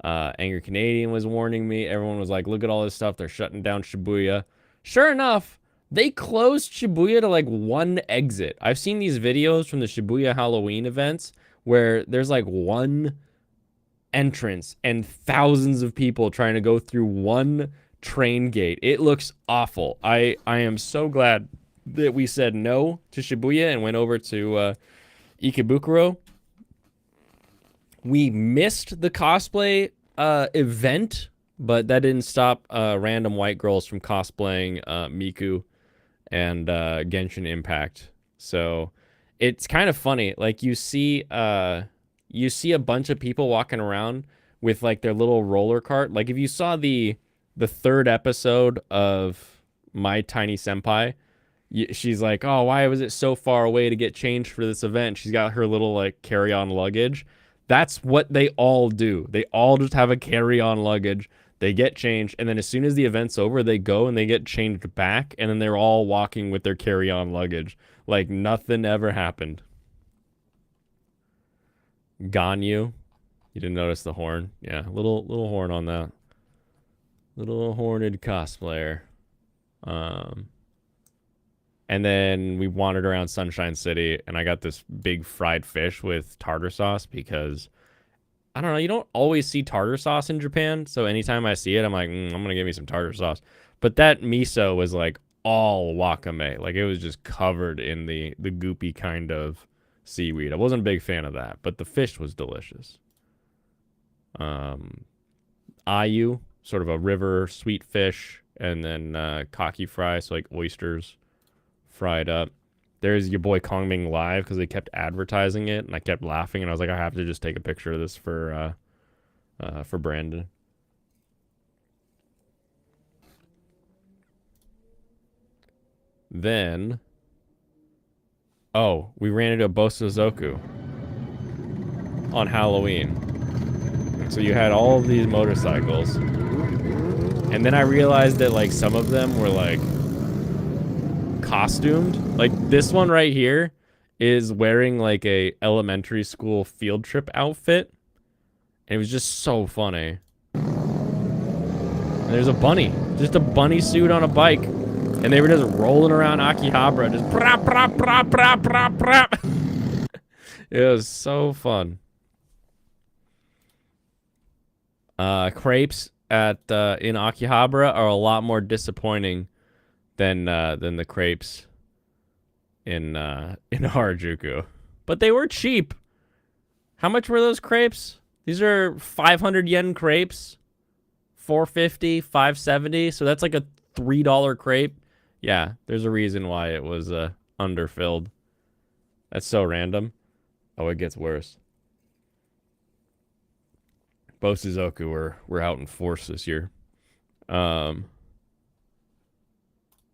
Angry Canadian was warning me. Everyone was like, look at all this stuff. They're shutting down Shibuya. Sure enough, they closed Shibuya to like one exit. I've seen these videos from the Shibuya Halloween events where there's like one entrance and thousands of people trying to go through one train gate. It looks awful. I am so glad that we said no to Shibuya and went over to Ikebukuro. We missed the cosplay event, but that didn't stop random white girls from cosplaying Miku and Genshin Impact. So it's kind of funny. Like you see a bunch of people walking around with like their little roller cart. Like if you saw the third episode of My Tiny Senpai, she's like, oh, why was it so far away to get changed for this event? She's got her little like carry-on luggage. That's what they all do. They all just have a carry-on luggage. They get changed, and then as soon as the event's over, they go and they get changed back, and then they're all walking with their carry-on luggage. Like nothing ever happened. Ganyu. You didn't notice the horn? Yeah, little horn on that. Little horned cosplayer. And then we wandered around Sunshine City, and I got this big fried fish with tartar sauce because, I don't know, you don't always see tartar sauce in Japan. So anytime I see it, I'm like, I'm going to give me some tartar sauce. But that miso was like all wakame. Like it was just covered in the goopy kind of seaweed. I wasn't a big fan of that, but the fish was delicious. Ayu, sort of a river sweet fish, and then kaki fry, so like oysters fried up. There's your boy Kongming live because they kept advertising it, and I kept laughing, and I was like, I have to just take a picture of this for Brandon. Then, we ran into a Bosozoku on Halloween. So you had all of these motorcycles, and then I realized that like some of them were like costumed. Like this one right here is wearing like a elementary school field trip outfit, and it was just so funny. And there's a bunny, just a bunny suit on a bike, and they were just rolling around Akihabara, just prap prap prap prap prap prap. It was so fun. Crepes at in Akihabara are a lot more disappointing than the crepes in Harajuku, but they were cheap. How much were those crepes? These are 500 yen crepes, 450, 570. So that's like a $3 crepe. Yeah, there's a reason why it was underfilled. That's so random. Oh, it gets worse. Bosuzoku were out in force this year.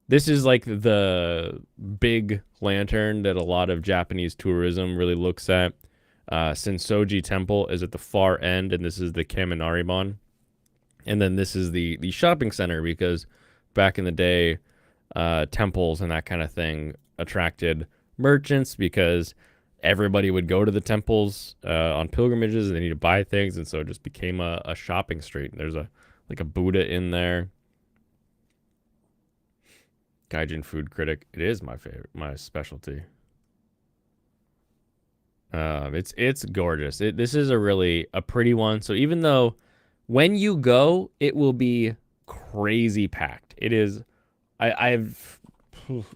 This is like the big lantern that a lot of Japanese tourism really looks at. Sensoji Temple is at the far end, and this is the Kaminari-mon. And then this is the shopping center, because back in the day, temples and that kind of thing attracted merchants because everybody would go to the temples on pilgrimages, and they need to buy things, and so it just became a shopping street. There's a Buddha in there. Gaijin food critic. It is my favorite, my specialty. It's gorgeous. This is a pretty one. So even though when you go, it will be crazy packed. It is. I've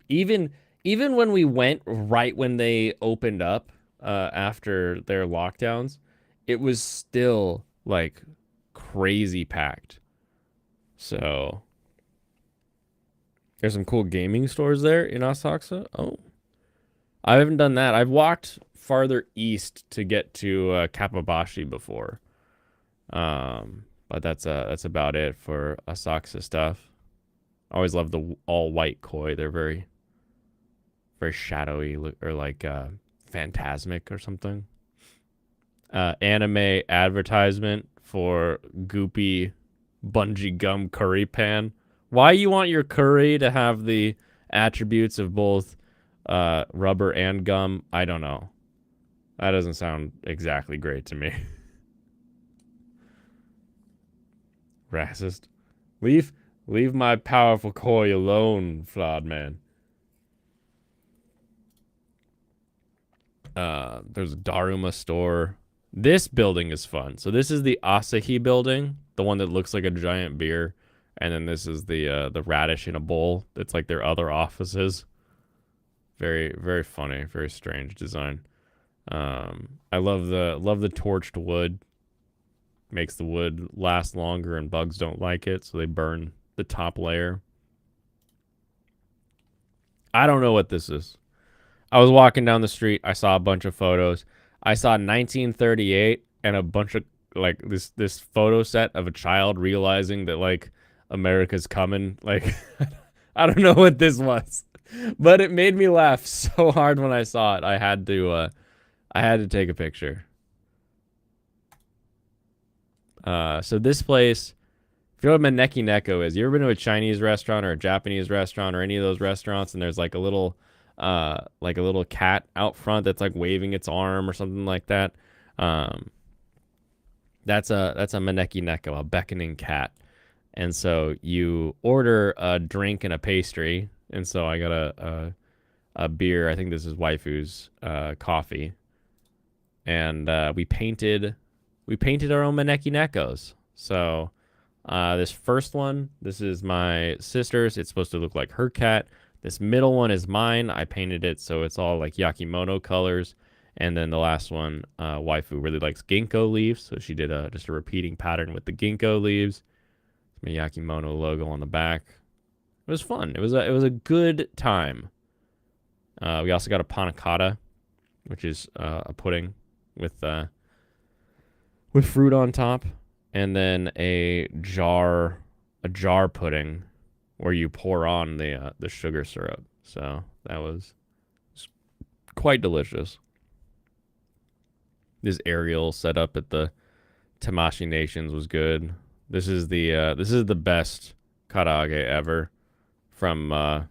even when we went right when they opened up after their lockdowns, it was still like crazy packed. So there's some cool gaming stores there in Asakusa. Oh, I haven't done that. I've walked farther east to get to Kappabashi before. But that's about it for Asakusa stuff. I always love the all white koi. They're very very shadowy or like phantasmic or something. Anime advertisement for goopy bungee gum curry pan. Why you want your curry to have the attributes of both rubber and gum? I don't know. That doesn't sound exactly great to me. Racist. Leave my powerful koi alone, flawed man. There's a Daruma store. This building is fun. So this is the Asahi building, the one that looks like a giant beer, and then this is the radish in a bowl. That's like their other offices. Very very funny, very strange design. I love the torched wood. Makes the wood last longer and bugs don't like it, so they burn the top layer. I don't know what this is. I was walking down the street. I saw a bunch of photos. I saw 1938 and a bunch of like this photo set of a child realizing that like America's coming. Like I don't know what this was, but it made me laugh so hard when I saw it. I had to take a picture. So this place, if you know what Maneki Neko is, you ever been to a Chinese restaurant or a Japanese restaurant or any of those restaurants, and there's like a little cat out front that's like waving its arm or something like that. That's a Maneki Neko, a beckoning cat. And so you order a drink and a pastry. And so I got a beer. I think this is Waifu's coffee. And we painted our own Maneki Nekos. So this first one, this is my sister's. It's supposed to look like her cat. This middle one is mine. I painted it so it's all like yakimono colors. And then the last one, Waifu really likes ginkgo leaves, so she did just a repeating pattern with the ginkgo leaves. My yakimono logo on the back. It was fun. It was a good time. We also got a panna cotta, which is a pudding with fruit on top, and then a jar pudding where you pour on the sugar syrup. So that was quite delicious. This aerial set up at the Tamashi Nations was good. This is the best karaage ever from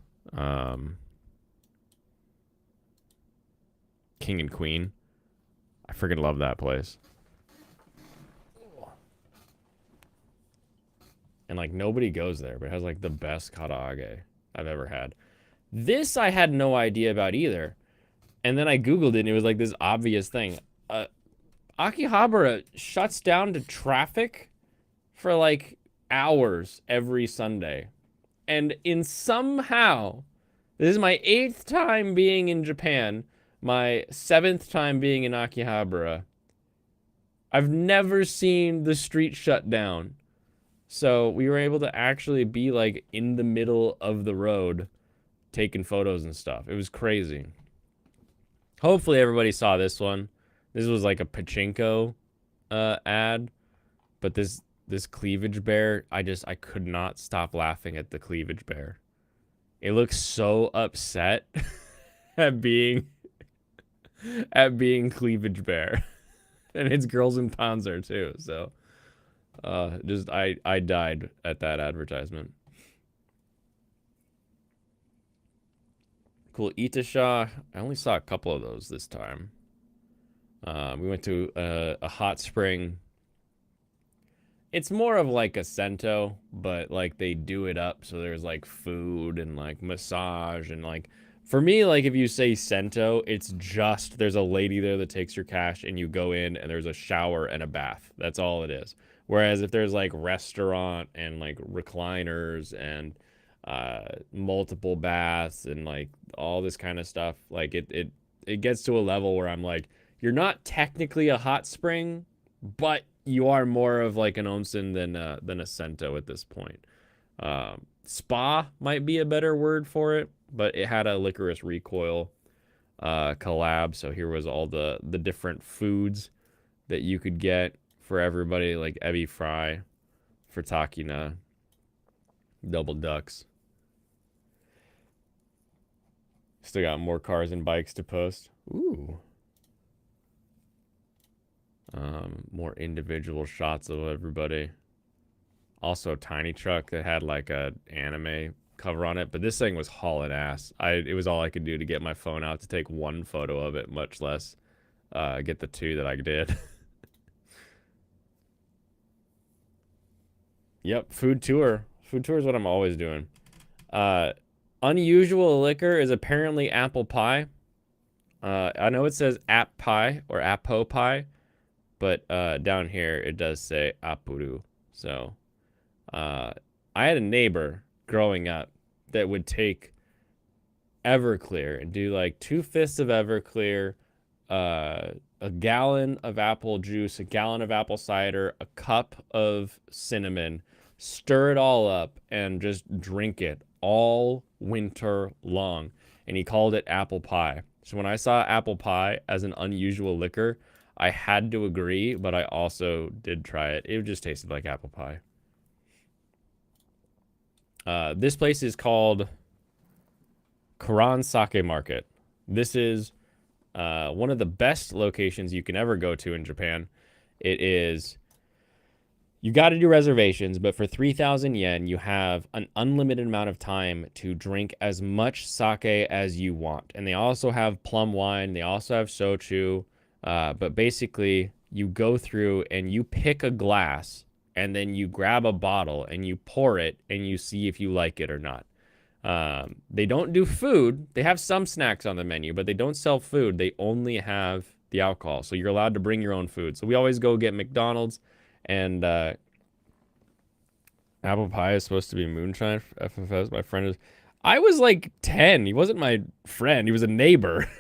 King and Queen. I freaking love that place. And like nobody goes there, but it has like the best karaage I've ever had. This I had no idea about either. And then I Googled it and it was like this obvious thing. Akihabara shuts down to traffic for like hours every Sunday. And somehow, this is my 8th time being in Japan, my 7th time being in Akihabara. I've never seen the street shut down. So we were able to actually be like in the middle of the road taking photos and stuff. It was crazy. Hopefully everybody saw this one. This was like a pachinko ad, but this cleavage bear, I could not stop laughing at the cleavage bear. It looks so upset at being cleavage bear, and it's girls in Panzer too. So, I died at that advertisement. Cool, Itasha. I only saw a couple of those this time. We went to a hot spring. It's more of like a sento, but like they do it up so there's like food and like massage and like for me, like if you say sento, it's just there's a lady there that takes your cash and you go in and there's a shower and a bath. That's all it is. Whereas if there's like restaurant and like recliners and multiple baths and like all this kind of stuff, like it gets to a level where I'm like, you're not technically a hot spring, but you are more of like an onsen than a sento at this point. Spa might be a better word for it, but it had a licorice recoil collab. So here was all the different foods that you could get for everybody, like ebi fry for Takina, double ducks. Still got more cars and bikes to post. Ooh. More individual shots of everybody. Also, a tiny truck that had like a anime cover on it, but this thing was hauling ass. It was all I could do to get my phone out to take one photo of it, much less get the two that I did. Yep, food tour. Food tour is what I'm always doing. Unusual liquor is apparently apple pie. I know it says app pie or appo pie, but down here it does say apuru. So I had a neighbor growing up that would take Everclear and do like 2 fists of Everclear, a gallon of apple juice, a gallon of apple cider, a cup of cinnamon, stir it all up, and just drink it all winter long. And he called it apple pie. So when I saw apple pie as an unusual liquor, I had to agree, but I also did try it. It just tasted like apple pie. This place is called Karan Sake Market. This is one of the best locations you can ever go to in Japan. It is, you got to do reservations, but for 3,000 yen, you have an unlimited amount of time to drink as much sake as you want. And they also have plum wine. They also have shochu. But basically, you go through and you pick a glass, and then you grab a bottle and you pour it and you see if you like it or not. They don't do food. They have some snacks on the menu, but they don't sell food. They only have the alcohol. So you're allowed to bring your own food. So we always go get McDonald's, and apple pie is supposed to be moonshine for FFS. My friend is, I was like 10. He wasn't my friend. He was a neighbor.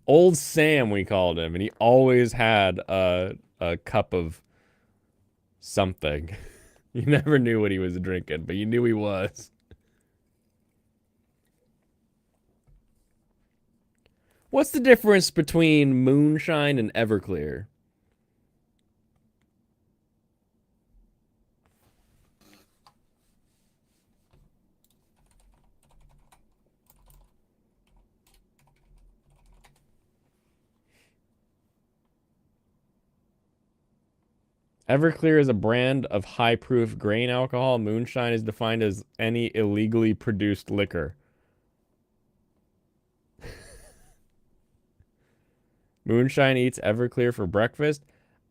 Old Sam, we called him, and he always had a cup of something. You never knew what he was drinking, but you knew he was. What's the difference between moonshine and Everclear? Everclear is a brand of high-proof grain alcohol. Moonshine is defined as any illegally produced liquor. Moonshine eats Everclear for breakfast.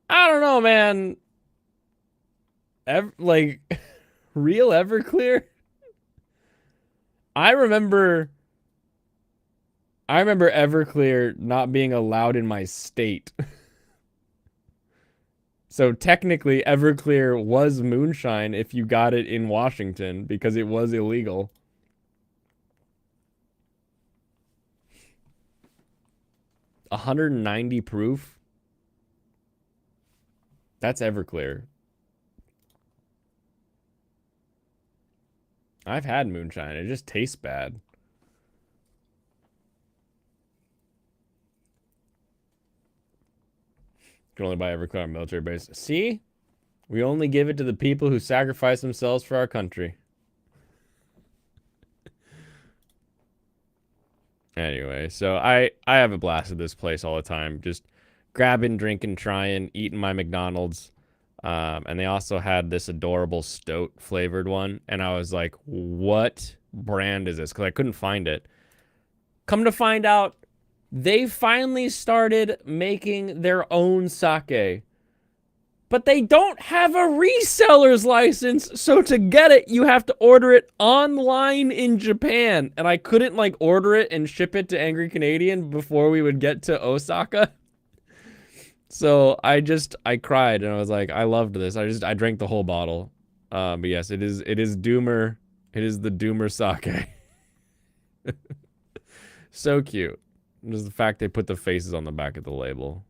I don't know, man. Like, real Everclear? I remember Everclear not being allowed in my state. So technically, Everclear was moonshine if you got it in Washington because it was illegal. $190 proof? That's Everclear. I've had moonshine. It just tastes bad. You can only buy Everclear on military base. See? We only give it to the people who sacrifice themselves for our country. Anyway, so I have a blast at this place all the time. Just grabbing, drinking, trying, eating my McDonald's. And they also had this adorable stoat flavored one. And I was like, what brand is this? Because I couldn't find it. Come to find out, they finally started making their own sake. But they don't have a reseller's license, so to get it, you have to order it online in Japan. And I couldn't, like, order it and ship it to Angry Canadian before we would get to Osaka. So I cried, and I was like, I loved this. I drank the whole bottle. But yes, it is Doomer. It is the Doomer sake. So cute. Just the fact they put the faces on the back of the label.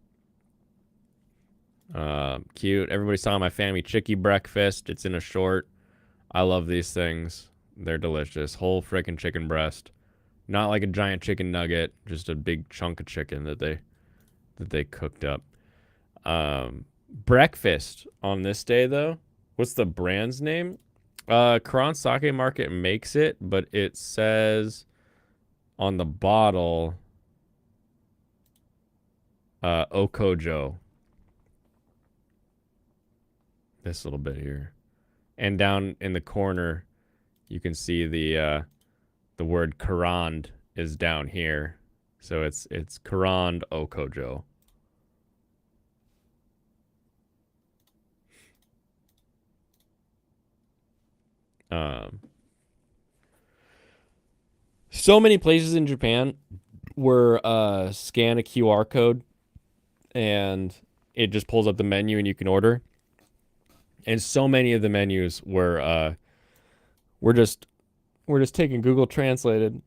Cute. Everybody saw my family chicky breakfast. It's in a short. I love these things. They're delicious. Whole freaking chicken breast. Not like a giant chicken nugget, just a big chunk of chicken that they cooked up. Breakfast on this day though. What's the brand's name? Karan Sake Market makes it, but it says on the bottle Okojo. This little bit here. And down in the corner, you can see the word Karan is down here. So it's Karan Okojo. So many places in Japan where scan a QR code and it just pulls up the menu and you can order. And so many of the menus were just taking Google Translated.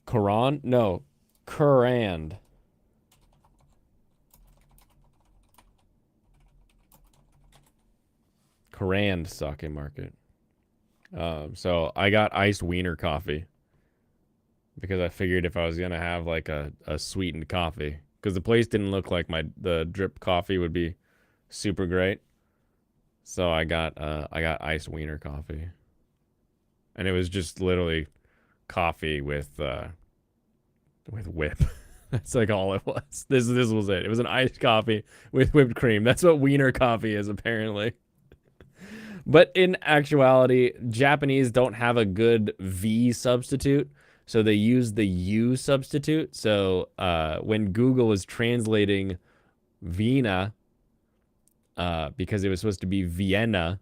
Quran? No, Quran. Quran Sake Market. So I got iced wiener coffee because I figured if I was gonna have like a sweetened coffee, because the place didn't look like the drip coffee would be super great. So I got iced wiener coffee, and it was just literally coffee with whip. That's like all it was. This was it. It was an iced coffee with whipped cream. That's what wiener coffee is apparently. But in actuality, Japanese don't have a good V substitute, so they use the U substitute. So when Google is translating Vienna, because it was supposed to be Vienna,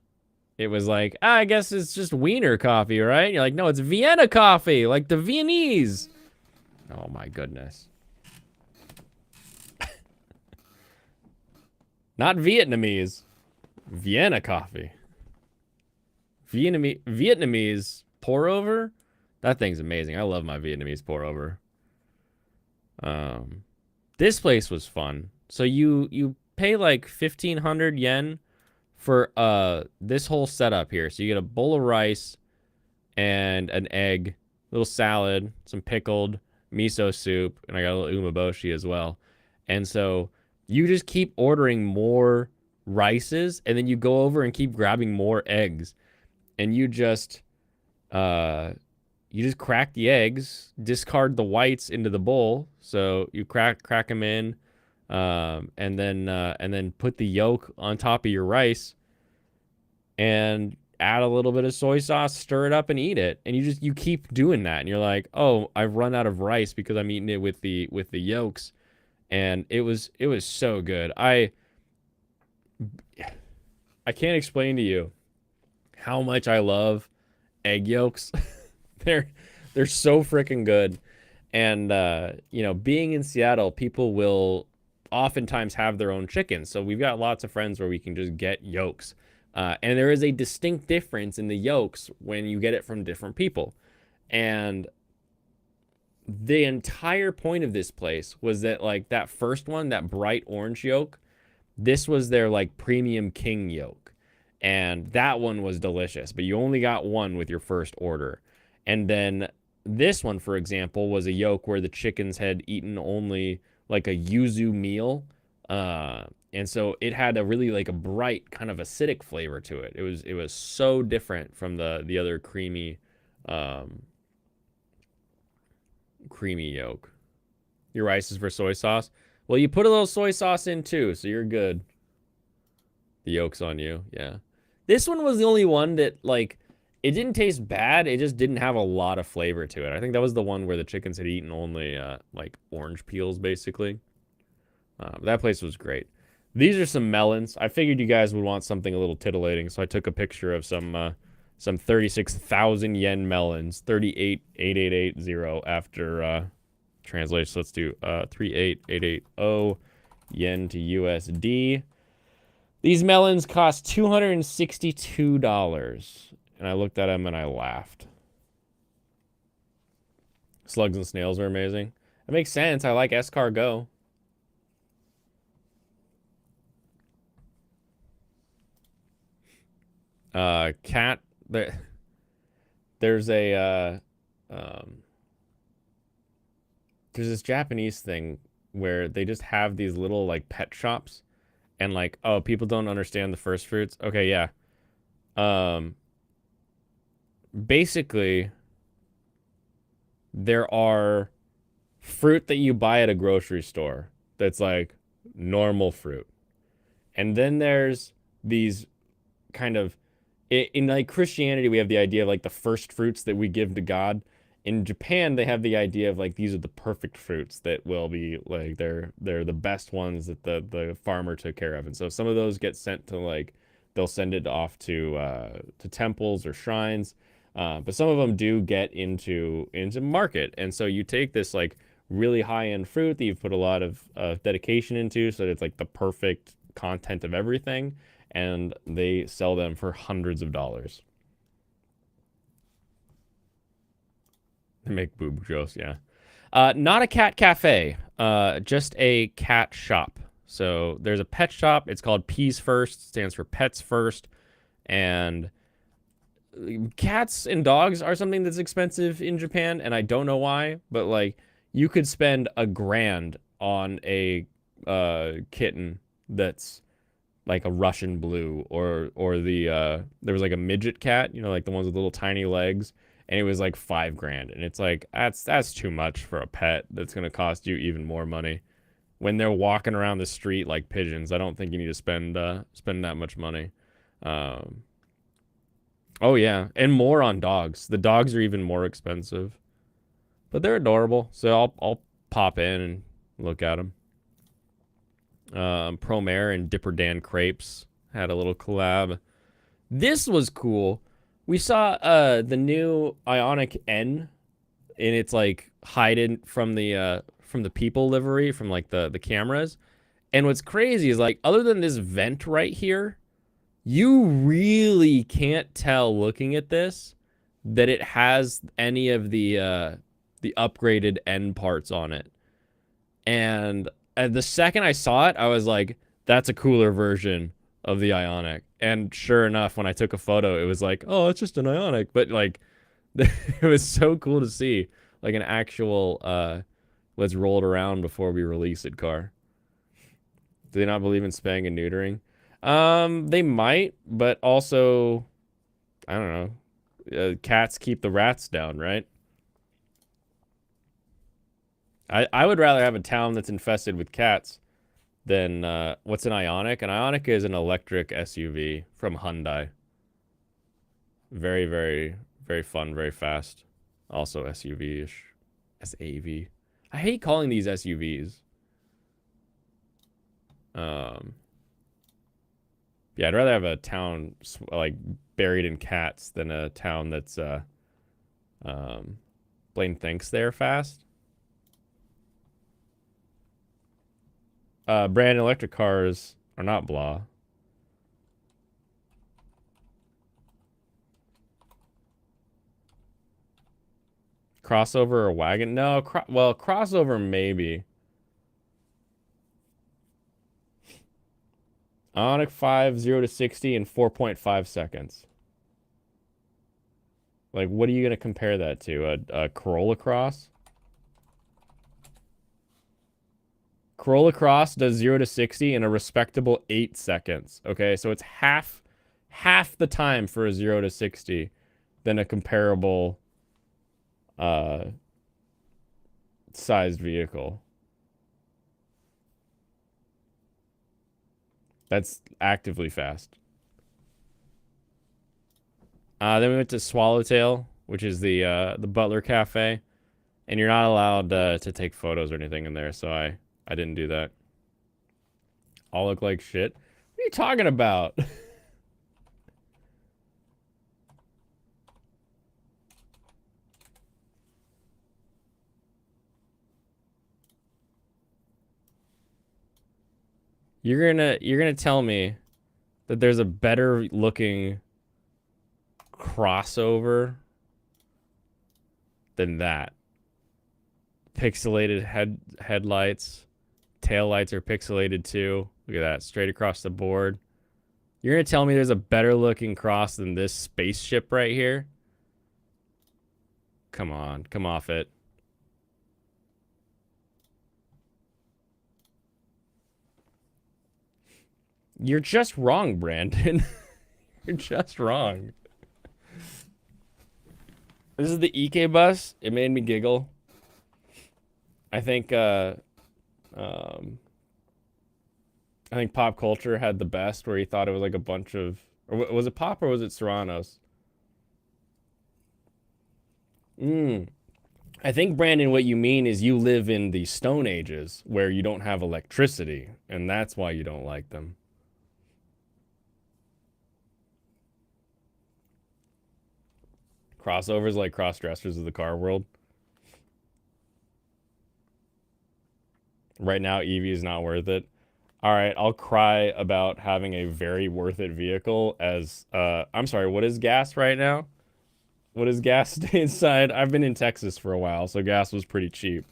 it was like, I guess it's just wiener coffee, right? And you're like, no, it's Vienna coffee, like the Viennese. Oh my goodness. Not Vietnamese. Vienna coffee. Vietnamese pour over? That thing's amazing. I love my Vietnamese pour over. This place was fun. So you pay like 1,500 yen for this whole setup here. So you get a bowl of rice and an egg, little salad, some pickled miso soup, and I got a little umeboshi as well. And so you just keep ordering more rices, and then you go over and keep grabbing more eggs. And you just crack the eggs, discard the whites into the bowl. So you crack them in, and then put the yolk on top of your rice, and add a little bit of soy sauce, stir it up, and eat it. And you keep doing that, and you're like, oh, I've run out of rice because I'm eating it with the yolks, and it was so good. I can't explain to you how much I love egg yolks. they're so freaking good. And being in Seattle, people will oftentimes have their own chickens. So we've got lots of friends where we can just get yolks. And there is a distinct difference in the yolks when you get it from different people. And the entire point of this place was that, like, that first one, that bright orange yolk, this was their like premium king yolk. And that one was delicious, but you only got one with your first order. And then this one, for example, was a yolk where the chickens had eaten only like a yuzu meal. And so it had a really like a bright kind of acidic flavor to it. It was so different from the other creamy yolk. Your rice is for soy sauce. Well, you put a little soy sauce in too, so you're good. The yolk's on you, yeah. This one was the only one that, like, it didn't taste bad. It just didn't have a lot of flavor to it. I think that was the one where the chickens had eaten only, like, orange peels, basically. That place was great. These are some melons. I figured you guys would want something a little titillating, so I took a picture of some 36,000 yen melons. 38,880 after translation. So let's do 38,880 yen to USD. These melons cost $262. And I looked at them and I laughed. Slugs and snails are amazing. That makes sense. I like escargot. Cat. There's a um, there's this Japanese thing where they just have these little like pet shops and like, oh, people don't understand the first fruits. Okay, yeah. Um, basically, there are fruit that you buy at a grocery store that's like normal fruit. And then there's these kind of in like Christianity, we have the idea of like the first fruits that we give to God. In Japan, they have the idea of like these are the perfect fruits that will be like they're the best ones that the farmer took care of. And so some of those get sent to like they'll send it off to temples or shrines. But some of them do get into market. And so you take this like really high end fruit that you've put a lot of dedication into, so that it's like the perfect content of everything, and they sell them for hundreds of dollars. They make boob jokes, yeah. Not a cat cafe, just a cat shop. So there's a pet shop. It's called Peas First, stands for Pets First. And cats and dogs are something that's expensive in Japan, and I don't know why, but like you could spend $1,000 on a kitten that's like a Russian blue, or there was like a midget cat, you know, like the ones with little tiny legs, and it was like $5,000, and it's like that's too much for a pet. That's gonna cost you even more money when they're walking around the street like pigeons. I don't think you need to spend that much money. Um, oh yeah, and more on dogs. The dogs are even more expensive, but they're adorable. So I'll pop in and look at them. Promare and Dipper Dan Crepes had a little collab. This was cool. We saw the new Ionic N, and it's like hidden from the people livery from like the cameras. And what's crazy is like other than this vent right here, you really can't tell looking at this that it has any of the upgraded end parts on it. And the second I saw it, I was like, that's a cooler version of the Ionic. And sure enough, when I took a photo, it was like, oh, it's just an Ionic. But like, it was so cool to see like an actual let's roll it around before we release it car. Do they not believe in spaying and neutering? They might, but also, I don't know. Cats keep the rats down, right? I would rather have a town that's infested with cats than what's an Ionic? An Ionic is an electric SUV from Hyundai. Very, very, very fun, very fast. Also SUV-ish. SAV. I hate calling these SUVs. Yeah, I'd rather have a town like buried in cats than a town that's Blaine thinks they're fast. Brand electric cars are not blah. Crossover or wagon? No, well, crossover maybe. Ioniq 5, 0 to 60 in 4.5 seconds. Like, what are you going to compare that to? A Corolla Cross? Corolla Cross does 0 to 60 in a respectable 8 seconds. Okay, so it's half the time for a 0 to 60 than a comparable sized vehicle. That's actively fast. Then we went to Swallowtail, which is the Butler Cafe, and you're not allowed to take photos or anything in there, so I didn't do that. All look like shit. What are you talking about? You're gonna tell me that there's a better looking crossover than that. Pixelated headlights. Tail lights are pixelated too. Look at that, straight across the board. You're gonna tell me there's a better looking cross than this spaceship right here? Come on, come off it. You're just wrong, Brandon. You're just wrong. This is the EK bus. It made me giggle. I think Pop Culture had the best, where he thought it was like a bunch of, or was it Pop or was it Serranos? I think, Brandon, what you mean is you live in the Stone Ages where you don't have electricity, and that's why you don't like them. Crossovers like cross-dressers of the car world. Right now, Eevee is not worth it. All right, I'll cry about having a very worth it vehicle as, I'm sorry, what is gas right now? What is gas stateside? I've been in Texas for a while, so gas was pretty cheap.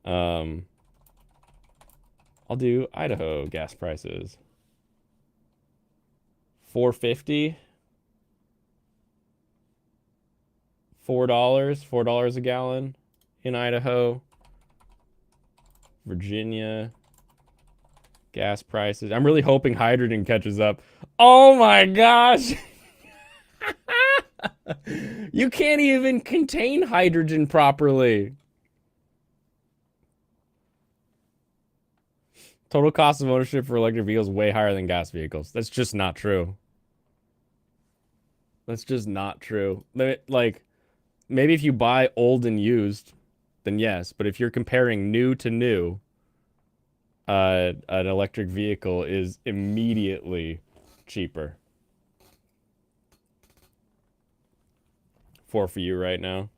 I'll do Idaho gas prices. $4.50. $4 a gallon in Idaho. Virginia. Gas prices. I'm really hoping hydrogen catches up. Oh my gosh! You can't even contain hydrogen properly. Total cost of ownership for electric vehicles way higher than gas vehicles. That's just not true. That's just not true. Like, maybe if you buy old and used, then yes. But if you're comparing new to new, an electric vehicle is immediately cheaper. 4 for you right now.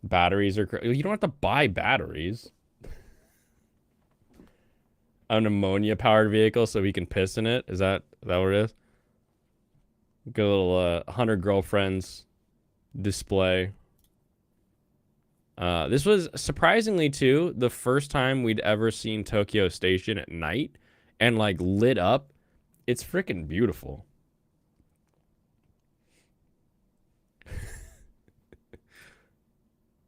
Batteries are... You don't have to buy batteries. An ammonia-powered vehicle so we can piss in it? Is that what it is? Good little 100 girlfriends display. This was surprisingly, too, the first time we'd ever seen Tokyo Station at night and, like, lit up. It's freaking beautiful.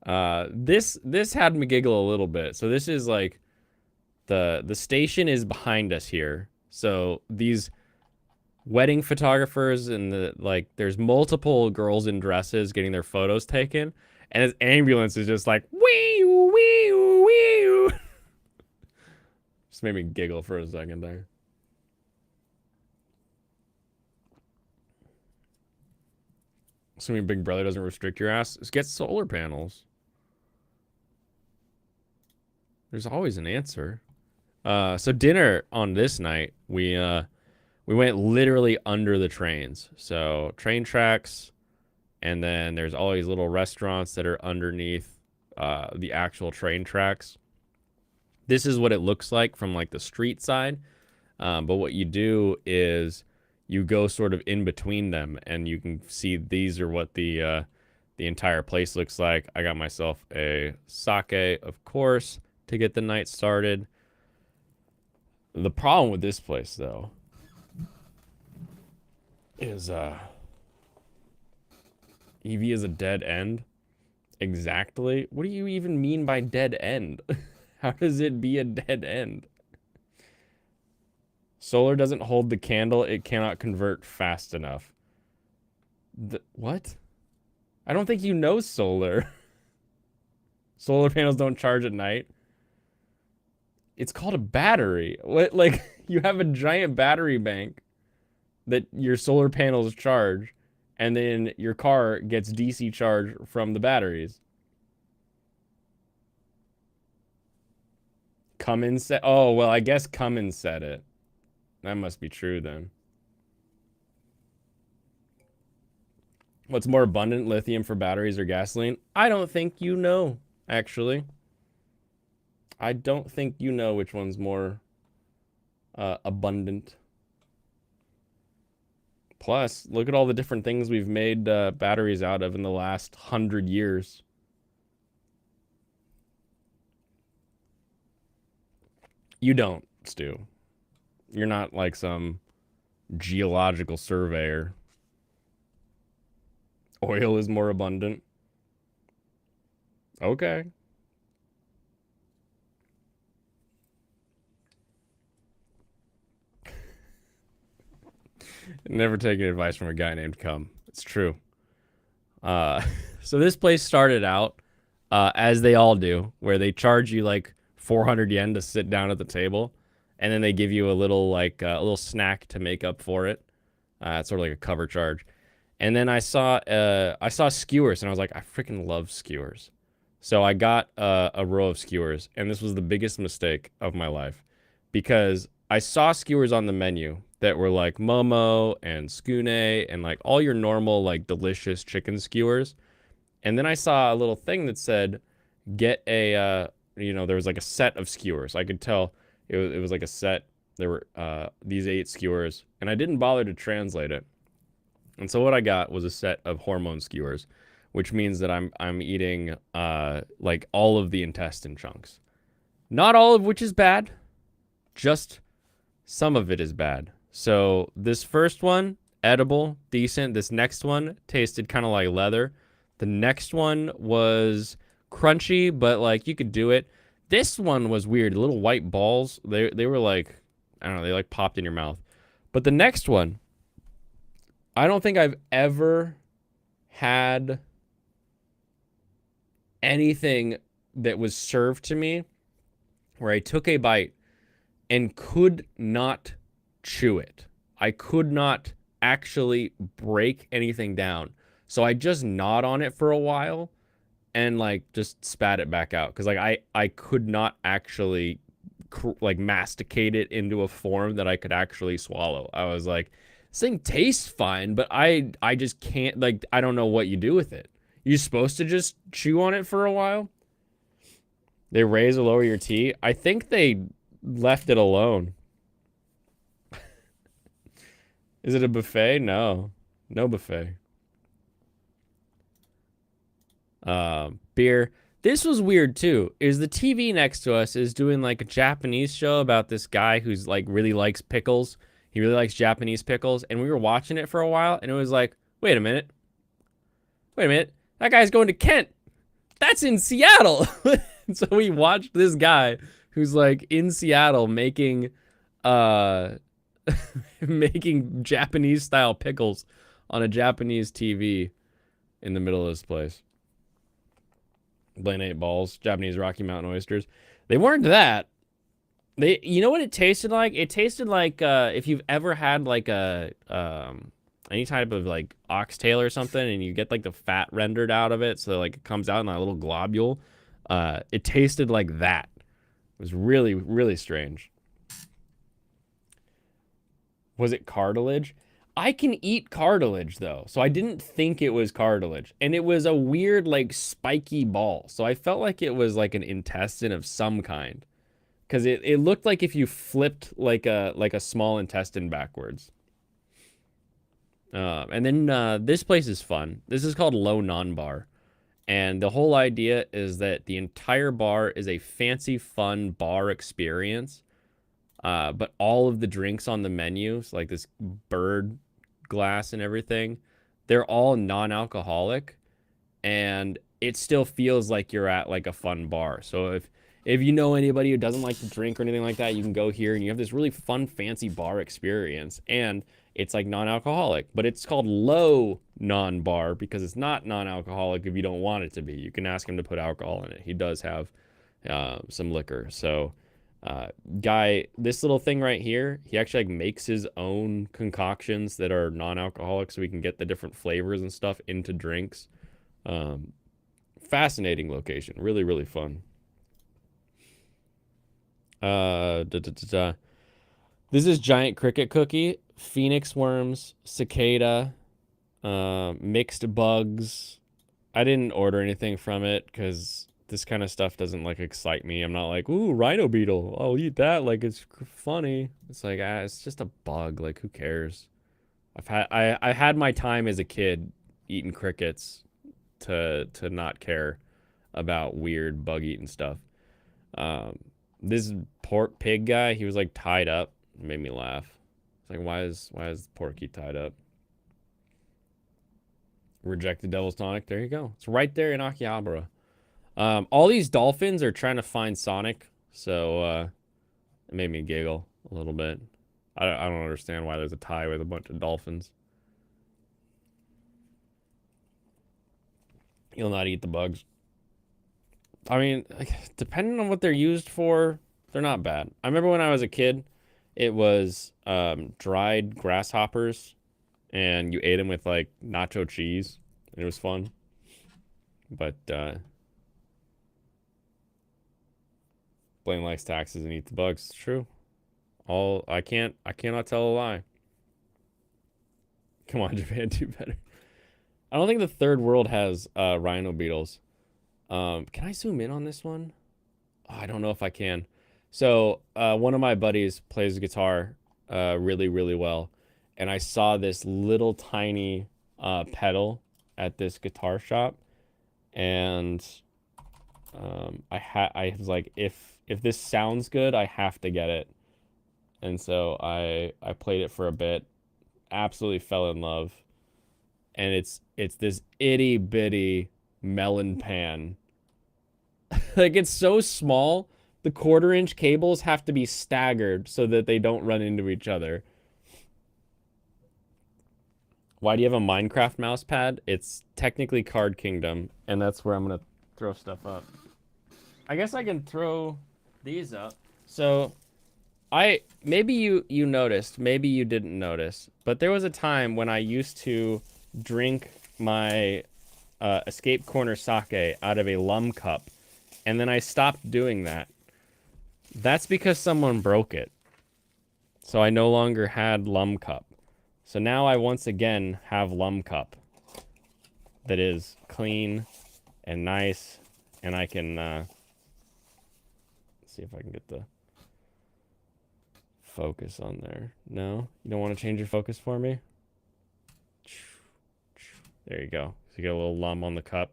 This had me giggle a little bit. So this is, like, the station is behind us here. So these wedding photographers and there's multiple girls in dresses getting their photos taken. And his ambulance is just like, wee wee wee. Just made me giggle for a second there. Assuming Big Brother doesn't restrict your ass, just get solar panels. There's always an answer. So dinner on this night, we went literally under the trains. So train tracks, and then there's all these little restaurants that are underneath the actual train tracks. This is what it looks like from like the street side. But what you do is you go sort of in between them, and you can see these are what the entire place looks like. I got myself a sake, of course, to get the night started. The problem with this place, though, is EV is a dead end. Exactly. What do you even mean by dead end? How does it be a dead end? Solar doesn't hold the candle. It cannot convert fast enough. What? I don't think you know solar. Solar panels don't charge at night. It's called a battery. What? Like, you have a giant battery bank that your solar panels charge, and then your car gets DC charge from the batteries. Cummins said... Oh, well, I guess Cummins said it. That must be true, then. What's more abundant, lithium for batteries or gasoline? I don't think you know, actually. I don't think you know which one's more abundant. Plus, look at all the different things we've made batteries out of in the last 100 years. You don't, Stu. You're not like some geological surveyor. Oil is more abundant. Okay. Never taking advice from a guy named Cum. It's true. Uh, so this place started out as they all do, where they charge you like 400 yen to sit down at the table, and then they give you a little like a little snack to make up for it. It's sort of like a cover charge. And then I saw skewers, and I was like, I freaking love skewers. So I got a row of skewers, and this was the biggest mistake of my life because I saw skewers on the menu that were like momo and skune and like all your normal like delicious chicken skewers. And then I saw a little thing that said, get a, there was like a set of skewers. I could tell it was like a set. There were these 8 skewers, and I didn't bother to translate it. And so what I got was a set of hormone skewers, which means that I'm eating like all of the intestine chunks. Not all of which is bad, just some of it is bad. So this first one, edible, decent. This next one tasted kind of like leather. The next one was crunchy, but like you could do it. This one was weird. Little white balls. They were like, I don't know, they like popped in your mouth. But the next one, I don't think I've ever had anything that was served to me where I took a bite and could not chew it. I could not actually break anything down. So I just gnawed on it for a while and like just spat it back out. Cause like I could not actually like masticate it into a form that I could actually swallow. I was like, this thing tastes fine, but I just can't, like, I don't know what you do with it. You're supposed to just chew on it for a while? They raise or lower your tea? I think they left it alone. Is it a buffet? No. No buffet. Beer. This was weird too. Is the TV next to us is doing like a Japanese show about this guy who's like really likes pickles. He really likes Japanese pickles, and we were watching it for a while, and it was like, wait a minute. That guy's going to Kent. That's in Seattle. So we watched this guy who's like in Seattle making making Japanese style pickles on a Japanese TV in the middle of this place. Blaine 8 balls, Japanese Rocky Mountain oysters. They weren't that. You know what it tasted like? It tasted like if you've ever had like a any type of like oxtail or something, and you get like the fat rendered out of it, so like it comes out in that little globule. It tasted like that. It was really, really strange. Was it cartilage? I can eat cartilage though, so I didn't think it was cartilage, and it was a weird like spiky ball. So I felt like it was like an intestine of some kind. Because it looked like if you flipped like a small intestine backwards. And then this place is fun. This is called Low Non Bar. And the whole idea is that the entire bar is a fancy, fun bar experience. But all of the drinks on the menu, so like this bird glass and everything, they're all non-alcoholic. And it still feels like you're at like a fun bar. So if you know anybody who doesn't like to drink or anything like that, you can go here and you have this really fun, fancy bar experience. And it's like non-alcoholic, but it's called Low Non-Bar because it's not non-alcoholic if you don't want it to be. You can ask him to put alcohol in it. He does have some liquor. So guy, this little thing right here, he actually like makes his own concoctions that are non-alcoholic so we can get the different flavors and stuff into drinks. Fascinating location. Really, really fun. This is giant cricket cookie, phoenix worms, cicada, mixed bugs. I didn't order anything from it because this kind of stuff doesn't like excite me. I'm not like, ooh, rhino beetle, I'll eat that. Like it's funny. It's like it's just a bug. Like who cares? I had my time as a kid eating crickets to not care about weird bug eating stuff. This pork pig guy, he was like tied up. It made me laugh. It's like, why is Porky tied up? Reject the Devil's Tonic. There you go. It's right there in Akihabara. All these dolphins are trying to find Sonic, so it made me giggle a little bit. I don't understand why there's a tie with a bunch of dolphins. You'll not eat the bugs. I mean, like, depending on what they're used for, they're not bad. I remember when I was a kid, it was dried grasshoppers, and you ate them with like nacho cheese, and it was fun. But Blaine likes taxes and eat the bugs. It's true. I cannot tell a lie. Come on, Japan, do better. I don't think the third world has rhino beetles. Can I zoom in on this one? Oh, I don't know if I can. So one of my buddies plays guitar really, really well. And I saw this little tiny pedal at this guitar shop. And I was like, if this sounds good, I have to get it. And so I played it for a bit. Absolutely fell in love. And it's this itty bitty melon pan. Like, it's so small, the 1/4-inch cables have to be staggered so that they don't run into each other. Why do you have a Minecraft mouse pad? It's technically Card Kingdom, and that's where I'm gonna throw stuff up. I guess I can throw these up. So maybe you noticed, maybe you didn't notice, but there was a time when I used to drink my Escape Corner sake out of a lum cup, and then I stopped doing that. That's because someone broke it. So I no longer had lum cup. So now I once again have lum cup that is clean and nice, and I can see if I can get the focus on there. No? You don't want to change your focus for me? There you go. So you get a little lum on the cup.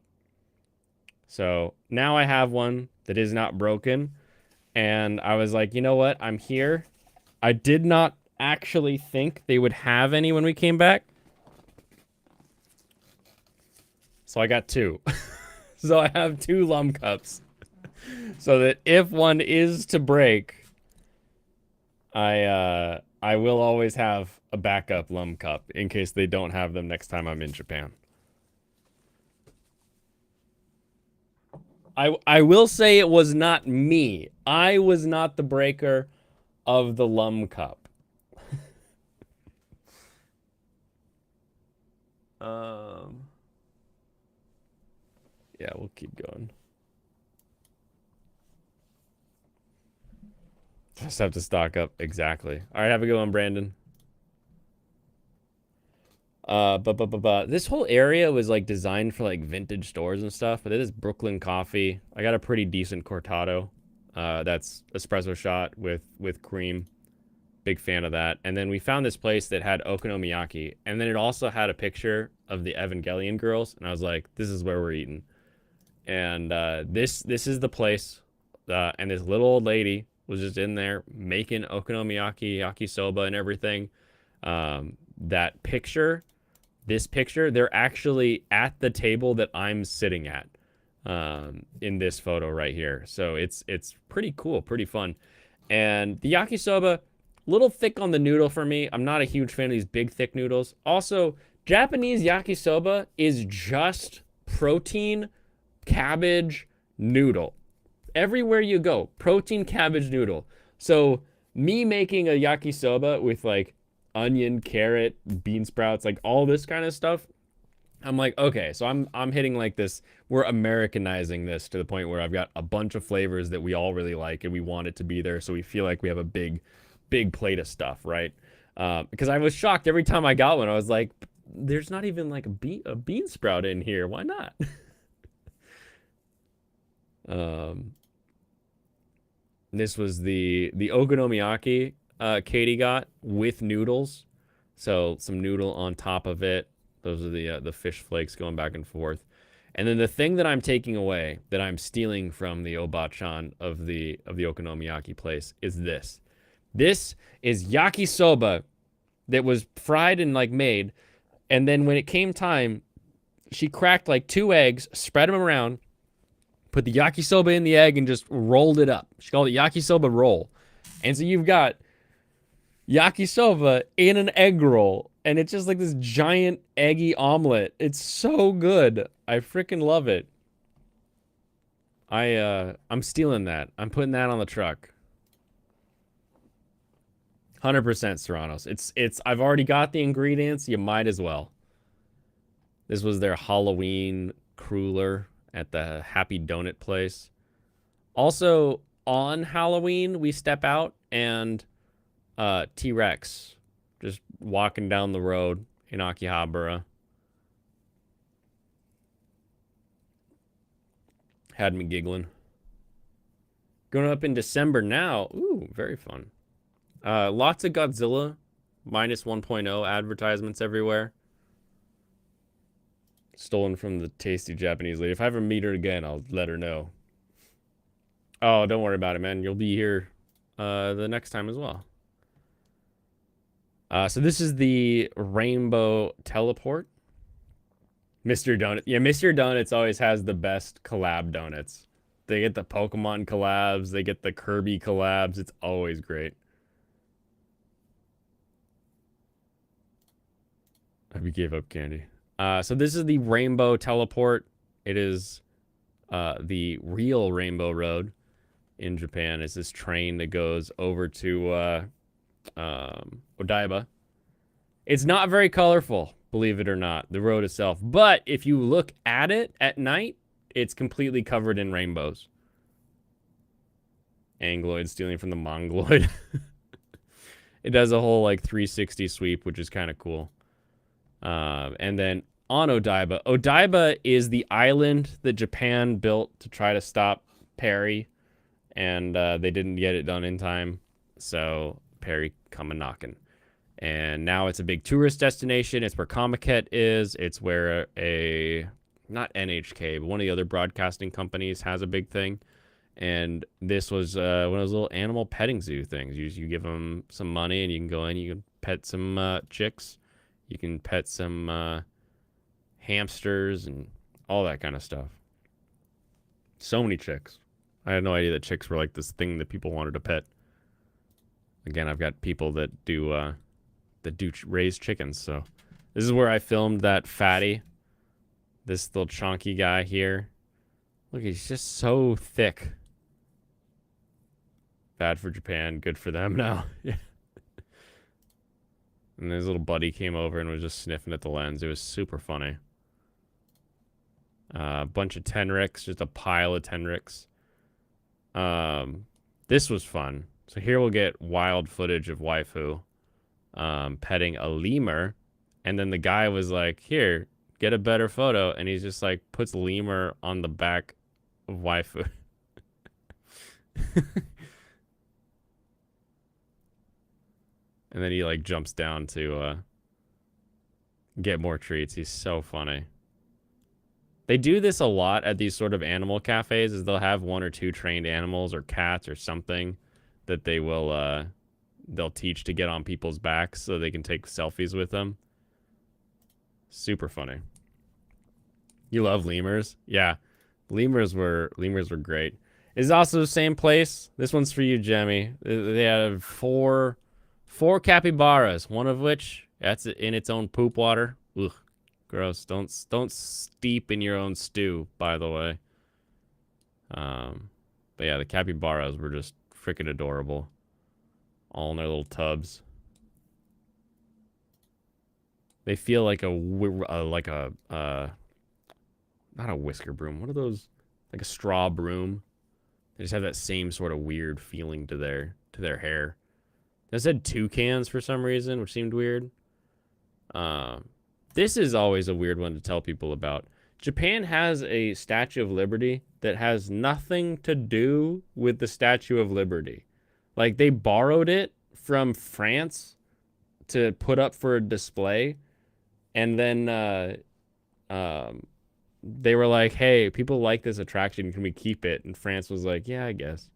So now I have one that is not broken. And I was like, you know what? I'm here. I did not actually think they would have any when we came back. So I got 2. So I have 2 lum cups. So that if one is to break, I will always have a backup lum cup in case they don't have them next time I'm in Japan. I will say it was not me. I was not the breaker of the lum cup. Yeah, we'll keep going. Just have to stock up. Exactly. All right, have a good one, Brandon. But this whole area was like designed for like vintage stores and stuff. But it is Brooklyn coffee. I got a pretty decent cortado. That's espresso shot with cream. Big fan of that. And then we found this place that had okonomiyaki, and then it also had a picture of the Evangelion girls, and I was like, this is where we're eating. And this is the place. And this little old lady was just in there making okonomiyaki, yakisoba, and everything. That picture. This picture, they're actually at the table that I'm sitting at in this photo right here. So it's pretty cool, pretty fun. And the yakisoba, a little thick on the noodle for me. I'm not a huge fan of these big, thick noodles. Also, Japanese yakisoba is just protein, cabbage, noodle. Everywhere you go, protein, cabbage, noodle. So me making a yakisoba with like onion, carrot, bean sprouts, like all this kind of stuff, I'm like, okay, so I'm hitting like this, we're Americanizing this to the point where I've got a bunch of flavors that we all really like and we want it to be there, so we feel like we have a big plate of stuff, right? Because I was shocked every time I got one. I was like, there's not even like a bean sprout in here. Why not? This was the okonomiyaki Katie got with noodles, so some noodle on top of it. Those are the fish flakes going back and forth, And then the thing that I'm taking away, that I'm stealing from the obachan of the okonomiyaki place, is this. This is yakisoba that was fried and like made, and then when it came time, she cracked like 2 eggs, spread them around, put the yakisoba in the egg, and just rolled it up. She called it yakisoba roll. And so you've got yakisoba in an egg roll, and it's just like this giant eggy omelet. It's so good. I freaking love it. I'm stealing that. I'm putting that on the truck. 100% Serranos. It's I've already got the ingredients. You might as well. This was their Halloween cruller at the Happy Donut place. Also, on Halloween, we step out and T-Rex just walking down the road in Akihabara. Had me giggling. Going up in December now. Ooh, very fun. Lots of Godzilla minus 1.0 advertisements everywhere. Stolen from the tasty Japanese lady. If I ever meet her again, I'll let her know. Oh, don't worry about it, man. You'll be here the next time as well. So this is the Rainbow Teleport. Mr. Donut. Yeah, Mr. Donuts always has the best collab donuts. They get the Pokemon collabs. They get the Kirby collabs. It's always great. We gave up candy. So this is the Rainbow Teleport. It is the real Rainbow Road in Japan. It's this train that goes over to Odaiba. It's not very colorful, believe it or not, the road itself. But if you look at it at night, it's completely covered in rainbows. Angloid stealing from the Mongoloid. It does a whole like 360 sweep, which is kind of cool. And then on Odaiba. Odaiba is the island that Japan built to try to stop Perry. And they didn't get it done in time. So Perry come a knocking. And now it's a big tourist destination. It's where Comiket is. It's where not NHK, but one of the other broadcasting companies has a big thing. And this was one of those little animal petting zoo things. You give them some money and you can go in, you can pet some chicks. You can pet some hamsters and all that kind of stuff. So many chicks. I had no idea that chicks were like this thing that people wanted to pet. Again, I've got people that do raise chickens. So this is where I filmed that fatty. This little chunky guy here. Look, he's just so thick. Bad for Japan, good for them now. And his little buddy came over and was just sniffing at the lens. It was super funny. A bunch of Tenrics, just a pile of Tenrics. This was fun. So here we'll get wild footage of waifu petting a lemur. And then the guy was like, here, get a better photo. And he's just like, puts lemur on the back of waifu. And then he like jumps down to get more treats. He's so funny. They do this a lot at these sort of animal cafes, is they'll have 1 or 2 trained animals or cats or something that they will they'll teach to get on people's backs so they can take selfies with them. Super funny. You love lemurs? Yeah. Lemurs were great. It's also the same place. This one's for you, Jemmy. They have four capybaras, one of which that's in its own poop water. Ugh, gross. Don't steep in your own stew, by the way. But yeah, the capybaras were just freaking adorable. All in their little tubs. They feel like not a whisker broom. What are those? Like a straw broom. They just have that same sort of weird feeling to their hair. They said toucans for some reason, which seemed weird. This is always a weird one to tell people about. Japan has a Statue of Liberty that has nothing to do with the Statue of Liberty. Like, they borrowed it from France to put up for a display. And then they were like, hey, people like this attraction. Can we keep it? And France was like, yeah, I guess.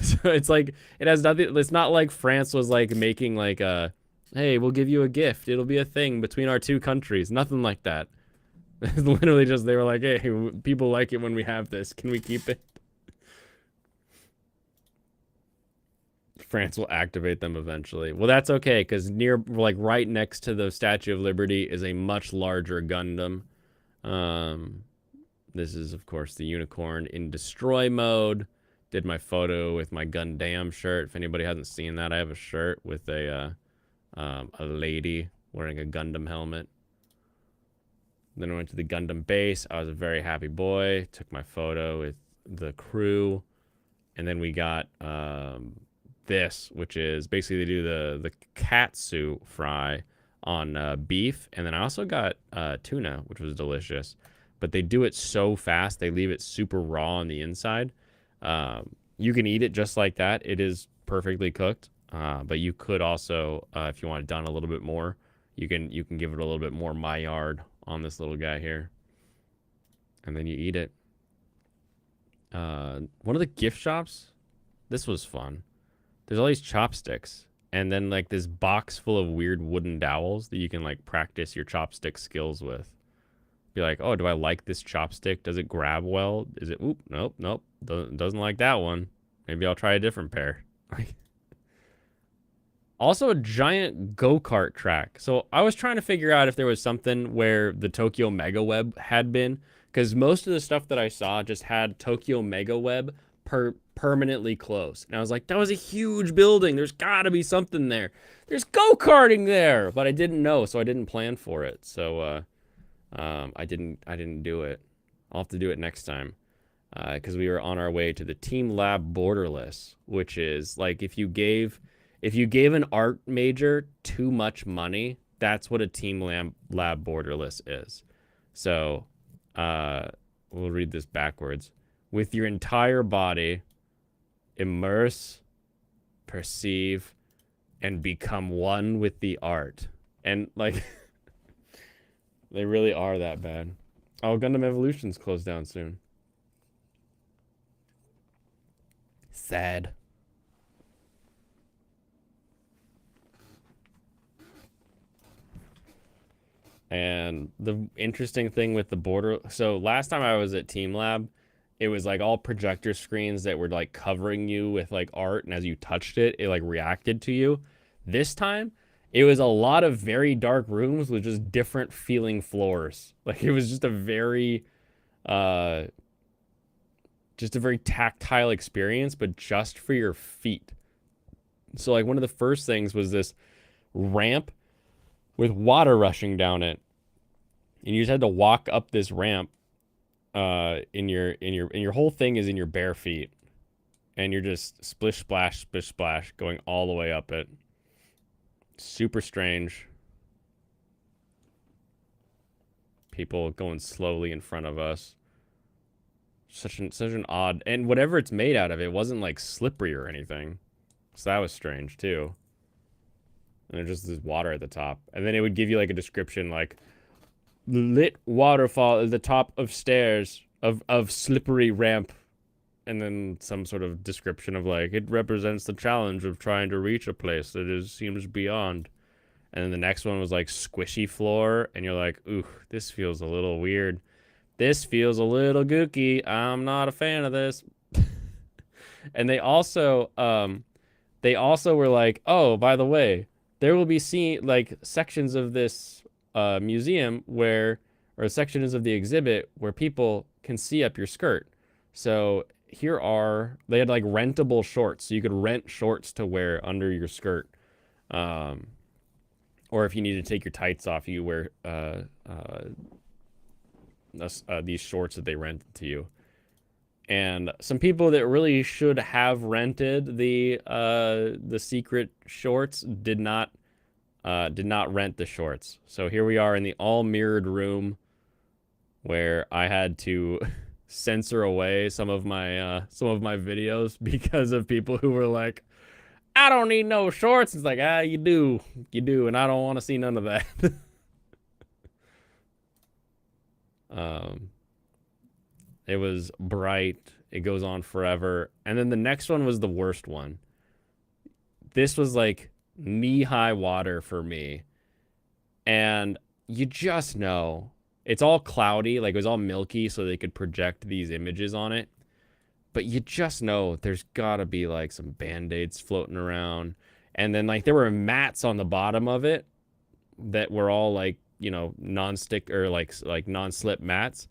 So it's like, it has nothing. It's not like France was like making like a, hey, we'll give you a gift. It'll be a thing between our two countries. Nothing like that. It's literally just, they were like, hey, people like it when we have this. Can we keep it? France will activate them eventually. Well, that's okay, because near, like, right next to the Statue of Liberty is a much larger Gundam. This is, of course, the unicorn in destroy mode. Did my photo with my Gundam shirt. If anybody hasn't seen that, I have a shirt with a lady wearing a Gundam helmet. Then I went to the Gundam base. I was a very happy boy. Took my photo with the crew. And then we got this, which is basically they do the katsu fry on beef. And then I also got tuna, which was delicious. But they do it so fast. They leave it super raw on the inside. You can eat it just like that. It is perfectly cooked. But you could also, if you want it done a little bit more, you can give it a little bit more Maillard on this little guy here. And then you eat it. One of the gift shops, this was fun. There's all these chopsticks. And then like this box full of weird wooden dowels that you can like practice your chopstick skills with. Be like, oh, do I like this chopstick? Does it grab well? Is it, oop, nope. Doesn't like that one. Maybe I'll try a different pair. Also a giant go-kart track. So I was trying to figure out if there was something where the Tokyo Mega Web had been, because most of the stuff that I saw just had Tokyo Mega Web permanently closed. And I was like, that was a huge building. There's got to be something there. There's go-karting there, but I didn't know, so I didn't plan for it. So I didn't do it. I'll have to do it next time. Because we were on our way to the Team Lab Borderless, which is like if you gave an art major too much money, that's what a Team Lab Borderless is. So, we'll read this backwards. With your entire body, immerse, perceive, and become one with the art. And, like, they really are that bad. Oh, Gundam Evolution's closed down soon. Sad. And the interesting thing with the border, so last time I was at Team Lab, it was like all projector screens that were like covering you with like art, and as you touched it, it like reacted to you. This time, it was a lot of very dark rooms with just different feeling floors. Like it was just a very tactile experience, but just for your feet. So like one of the first things was this ramp with water rushing down it, and you just had to walk up this ramp. In your whole thing is in your bare feet, and you're just splish splash going all the way up it. Super strange. People going slowly in front of us. Such an odd, and whatever it's made out of, it wasn't like slippery or anything, so that was strange too. And there's just this water at the top. And then it would give you like a description like, lit waterfall at the top of stairs of slippery ramp. And then some sort of description of like, it represents the challenge of trying to reach a place that seems beyond. And then the next one was like squishy floor. And you're like, ooh, this feels a little weird. This feels a little gooky. I'm not a fan of this. And they also were like, oh, by the way, there will be sections of this museum or sections of the exhibit where people can see up your skirt. So they had like rentable shorts. So you could rent shorts to wear under your skirt. Or if you need to take your tights off, you wear these shorts that they rented to you. And some people that really should have rented the secret shorts did not rent the shorts. So here we are in the all mirrored room where I had to censor away some of my videos because of people who were like, I don't need no shorts. It's like, you do, and I don't want to see none of that. Um, it was bright. It goes on forever. And then the next one was the worst one. This was like knee-high water for me. And you just know. It's all cloudy. Like, it was all milky so they could project these images on it. But you just know there's gotta be like some band-aids floating around. And then like there were mats on the bottom of it that were all like, you know, non-stick or like non-slip mats.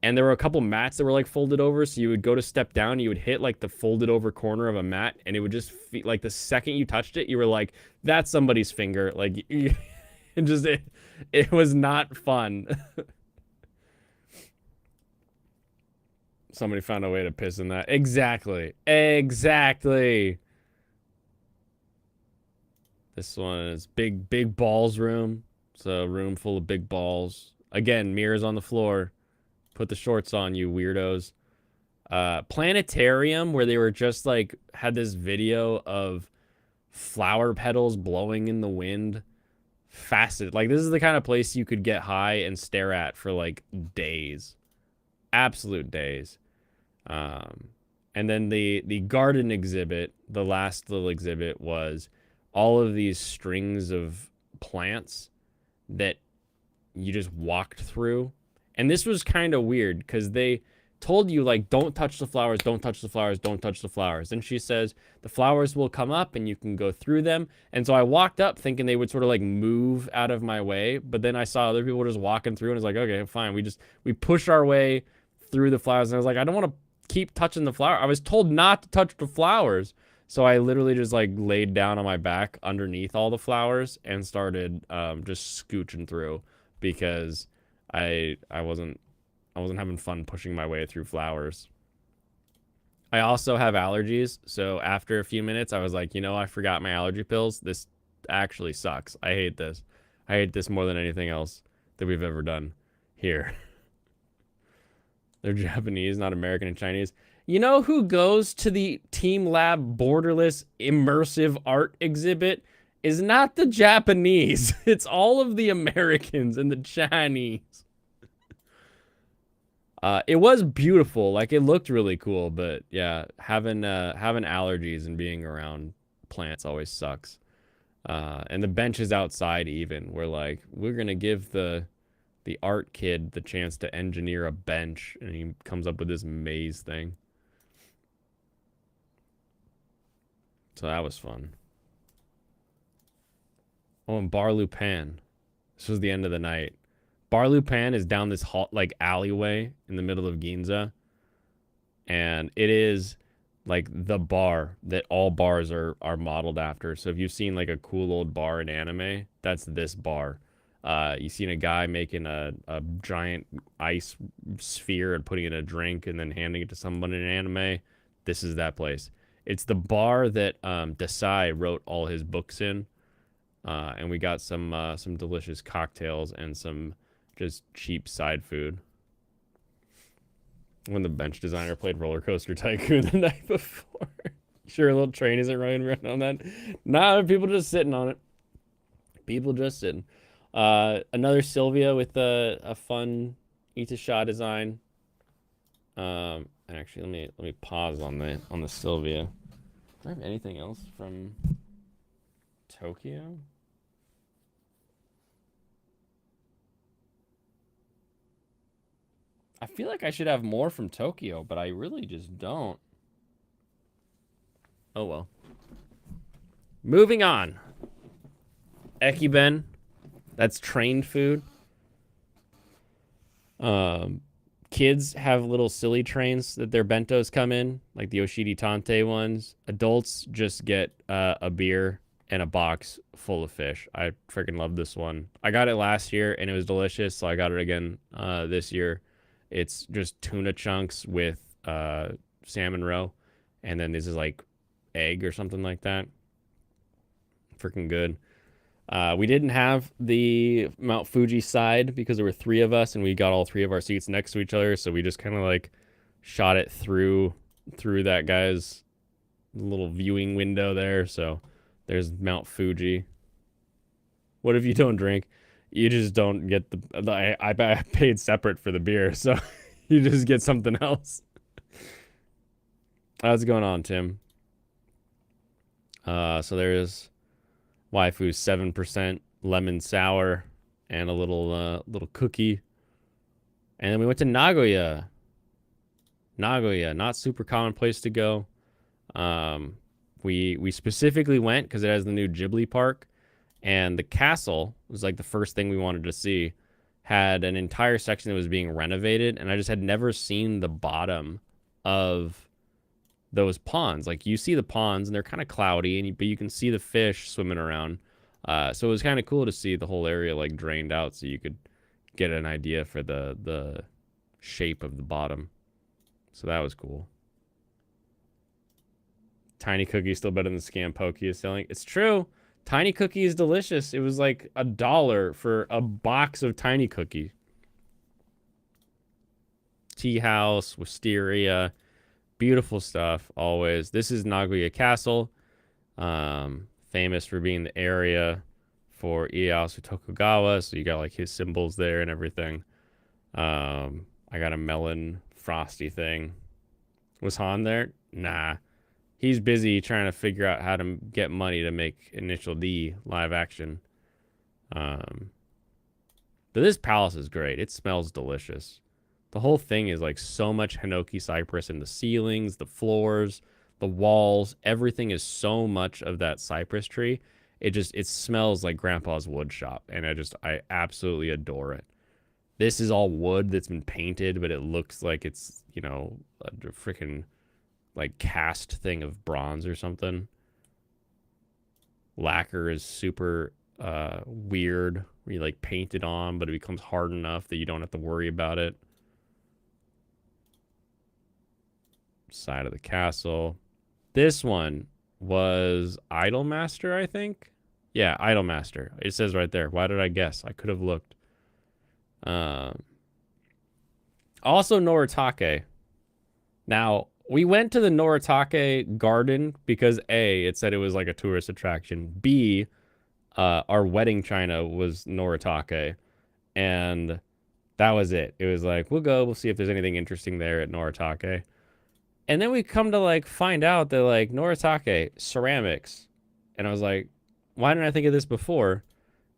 And there were a couple mats that were like folded over, so you would go to step down, you would hit like the folded over corner of a mat, and it would just feel like the second you touched it, you were like, that's somebody's finger. Like it was not fun. Somebody found a way to piss in that. Exactly. Exactly. This one is big balls room. It's a room full of big balls. Again, mirrors on the floor. Put the shorts on, you weirdos. Planetarium, where they were just like, had this video of flower petals blowing in the wind. Fascinating. Like, this is the kind of place you could get high and stare at for like days. Absolute days. And then the garden exhibit, the last little exhibit, was all of these strings of plants that you just walked through. And this was kind of weird because they told you, like, don't touch the flowers, don't touch the flowers, don't touch the flowers. And she says the flowers will come up and you can go through them. And so I walked up thinking they would sort of like move out of my way, but then I saw other people just walking through and it's like, okay, fine. We push our way through the flowers. And I was like, I don't want to keep touching the flower. I was told not to touch the flowers. So I literally just like laid down on my back underneath all the flowers and started just scooching through because I wasn't having fun pushing my way through flowers. I also have allergies, so after a few minutes I was like, you know, I forgot my allergy pills. This actually sucks. I hate this. I hate this more than anything else that we've ever done here. They're Japanese, not American and Chinese. You know who goes to the Team Lab Borderless Immersive Art exhibit is not the Japanese. It's all of the Americans and the Chinese. It was beautiful. Like, it looked really cool, but yeah, having allergies and being around plants always sucks. And the benches outside even were like, we're gonna give the art kid the chance to engineer a bench, and he comes up with this maze thing. So that was fun. Oh, and Bar Lupin. This was the end of the night. Bar Lupin is down this like alleyway in the middle of Ginza, and it is like the bar that all bars are modeled after. So if you've seen like a cool old bar in anime, that's this bar. You've seen a guy making a giant ice sphere and putting it in a drink and then handing it to someone in anime. This is that place. It's the bar that Desai wrote all his books in, and we got some delicious cocktails and some just cheap side food. When the bench designer played Roller Coaster Tycoon the night before. Sure, a little train isn't running around on that. Nah, people just sitting on it. People just sitting. Another Sylvia with a fun Itasha design. Actually, let me pause on the Sylvia. Do I have anything else from Tokyo? I feel like I should have more from Tokyo, but I really just don't. Oh well. Moving on. Ekiben. That's trained food. Kids have little silly trains that their bentos come in, like the Oshiri Tante ones. Adults just get a beer and a box full of fish. I freaking love this one. I got it last year and it was delicious, so I got it again this year. It's just tuna chunks with salmon roe, and then this is like egg or something like that. Freaking good. We didn't have the Mount Fuji side because there were 3 of us and we got all 3 of our seats next to each other, so we just kind of like shot it through that guy's little viewing window there. So there's Mount Fuji. What if you don't drink? You just don't get I paid separate for the beer, so you just get something else. How's it going on, Tim? So there's waifu's 7% lemon sour and a little cookie. And then we went to Nagoya. Nagoya, not super common place to go. We specifically went because it has the new Ghibli park, and the castle was like the first thing we wanted to see. Had an entire section that was being renovated, and I just had never seen the bottom of those ponds. Like, you see the ponds, and they're kind of cloudy, but you can see the fish swimming around. So it was kind of cool to see the whole area like drained out, so you could get an idea for the shape of the bottom. So that was cool. Tiny Cookie still better than Scam Pokey is selling. It's true. Tiny Cookie is delicious. It was like $1 for a box of Tiny Cookie. Tea House, Wisteria, beautiful stuff always. This is Nagoya Castle, famous for being the area for Ieyasu Tokugawa. So you got like his symbols there and everything. I got a melon frosty thing. Was Han there? Nah. He's busy trying to figure out how to get money to make Initial D live action. But this palace is great. It smells delicious. The whole thing is like so much Hinoki cypress in the ceilings, the floors, the walls. Everything is so much of that cypress tree. It smells like Grandpa's wood shop, and I absolutely adore it. This is all wood that's been painted, but it looks like it's, you know, a freaking like cast thing of bronze or something. Lacquer is super weird, where you like paint it on, but it becomes hard enough that you don't have to worry about it. Side of the castle. This one was Idolmaster, I think. Yeah, Idolmaster. It says right there. Why did I guess? I could have looked. Also Noritake. Now, we went to the Noritake garden because A, it said it was like a tourist attraction. B, our wedding china was Noritake. And that was it. It was like, we'll see if there's anything interesting there at Noritake. And then we come to like find out that like Noritake, ceramics. And I was like, why didn't I think of this before?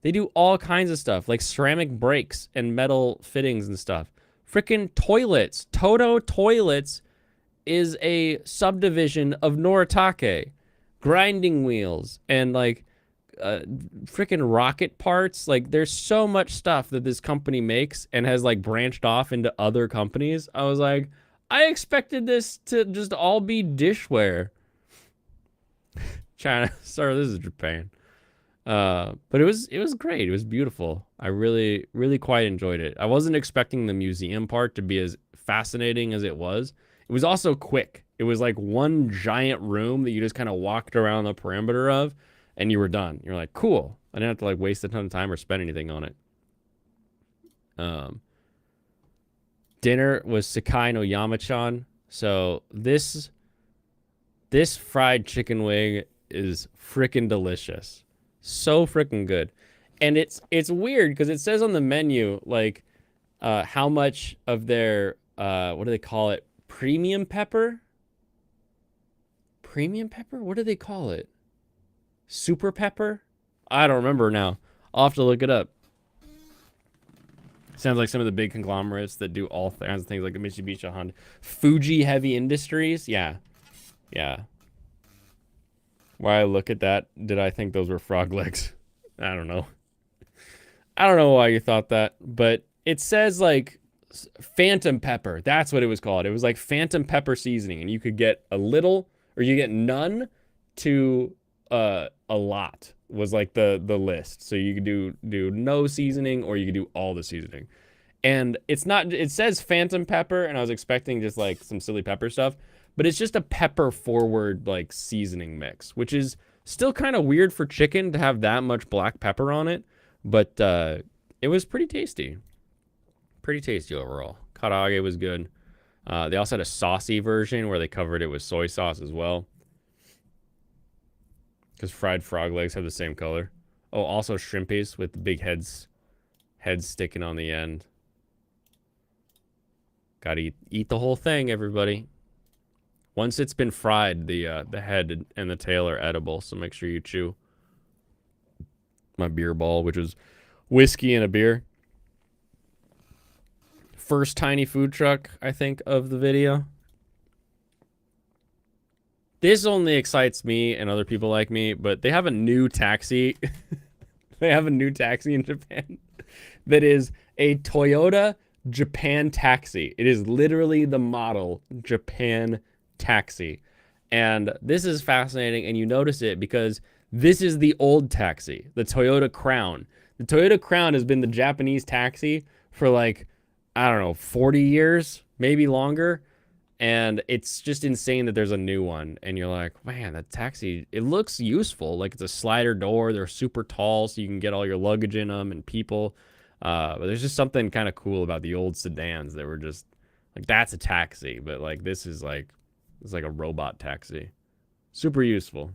They do all kinds of stuff, like ceramic brakes and metal fittings and stuff. Freaking toilets. Toto Toilets is a subdivision of Noritake. Grinding wheels and like freaking rocket parts. Like, there's so much stuff that this company makes and has like branched off into other companies. I was like, I expected this to just all be dishware. China. Sorry, this is Japan. But it was great. It was beautiful. I really, really quite enjoyed it. I wasn't expecting the museum part to be as fascinating as it was. It was also quick. It was like one giant room that you just kind of walked around the perimeter of, and you were done. You're like, cool. I didn't have to like waste a ton of time or spend anything on it. Dinner was Sakai no Yamachan. So this fried chicken wing is freaking delicious. So freaking good. And it's weird because it says on the menu like how much of their what do they call it? Premium pepper? Premium pepper? What do they call it? Super pepper? I don't remember now. I'll have to look it up. Sounds like some of the big conglomerates that do all kinds of things, like the Mitsubishi, Honda, Fuji Heavy Industries. Yeah. Yeah. Why I look at that, did I think those were frog legs? I don't know. I don't know why you thought that, but it says like phantom pepper. That's what it was called. It was like phantom pepper seasoning, and you could get a little, or you get none to a lot was like the list. So you could do no seasoning, or you could do all the seasoning. And it's not, it says phantom pepper, and I was expecting just like some silly pepper stuff, but it's just a pepper forward like seasoning mix, which is still kind of weird for chicken to have that much black pepper on it, but it was pretty tasty. Pretty tasty overall. Karaage was good. They also had a saucy version where they covered it with soy sauce as well, because fried frog legs have the same color. Oh, also shrimpies with the big heads Head sticking on the end. Gotta eat the whole thing, everybody. Once it's been fried, the head and the tail are edible, so make sure you chew. My beer ball, which is whiskey and a beer. First tiny food truck, I think, of the video. This only excites me and other people like me, but they have a new taxi. They have a new taxi in Japan that is a Toyota Japan taxi. It is literally the model Japan taxi. And this is fascinating, and you notice it because this is the old taxi, the Toyota Crown. The Toyota Crown has been the Japanese taxi for like, I don't know, 40 years, maybe longer. And it's just insane that there's a new one. And you're like, man, that taxi, it looks useful. Like it's a slider door. They're super tall, so you can get all your luggage in them and people. But there's just something kind of cool about the old sedans that were just like, that's a taxi. But like, this is like, it's like a robot taxi. Super useful.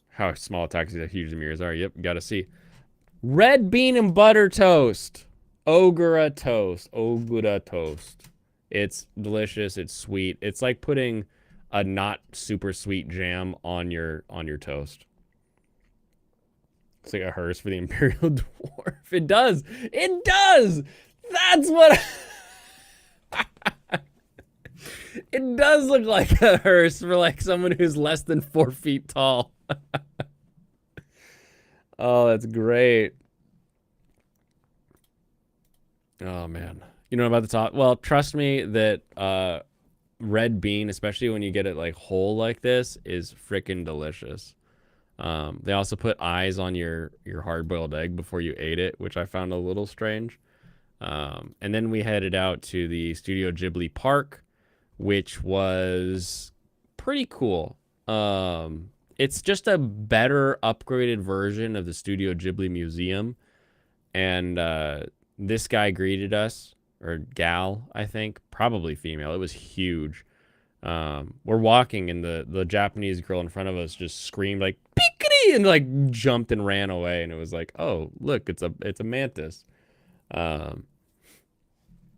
How small taxis, how huge the mirrors are. Yep, got to see. Red bean and butter toast. Ogura toast. Ogura toast. It's delicious. It's sweet. It's like putting a not super sweet jam on your toast. It's like a hearse for the Imperial Dwarf. It does. It does. That's what. It does look like a hearse for like someone who's less than 4 feet tall. Oh, that's great. Oh, man. You know about the top? Well, trust me that red bean, especially when you get it like whole like this, is freaking delicious. They also put eyes on your hard-boiled egg before you ate it, which I found a little strange. And then we headed out to the Studio Ghibli Park, which was pretty cool. It's just a better upgraded version of the Studio Ghibli Museum. And this guy greeted us, or gal, I think, probably female. It was huge. We're walking, and the Japanese girl in front of us just screamed like "Pikiri!" and like jumped and ran away. And it was like, oh, look, it's a mantis.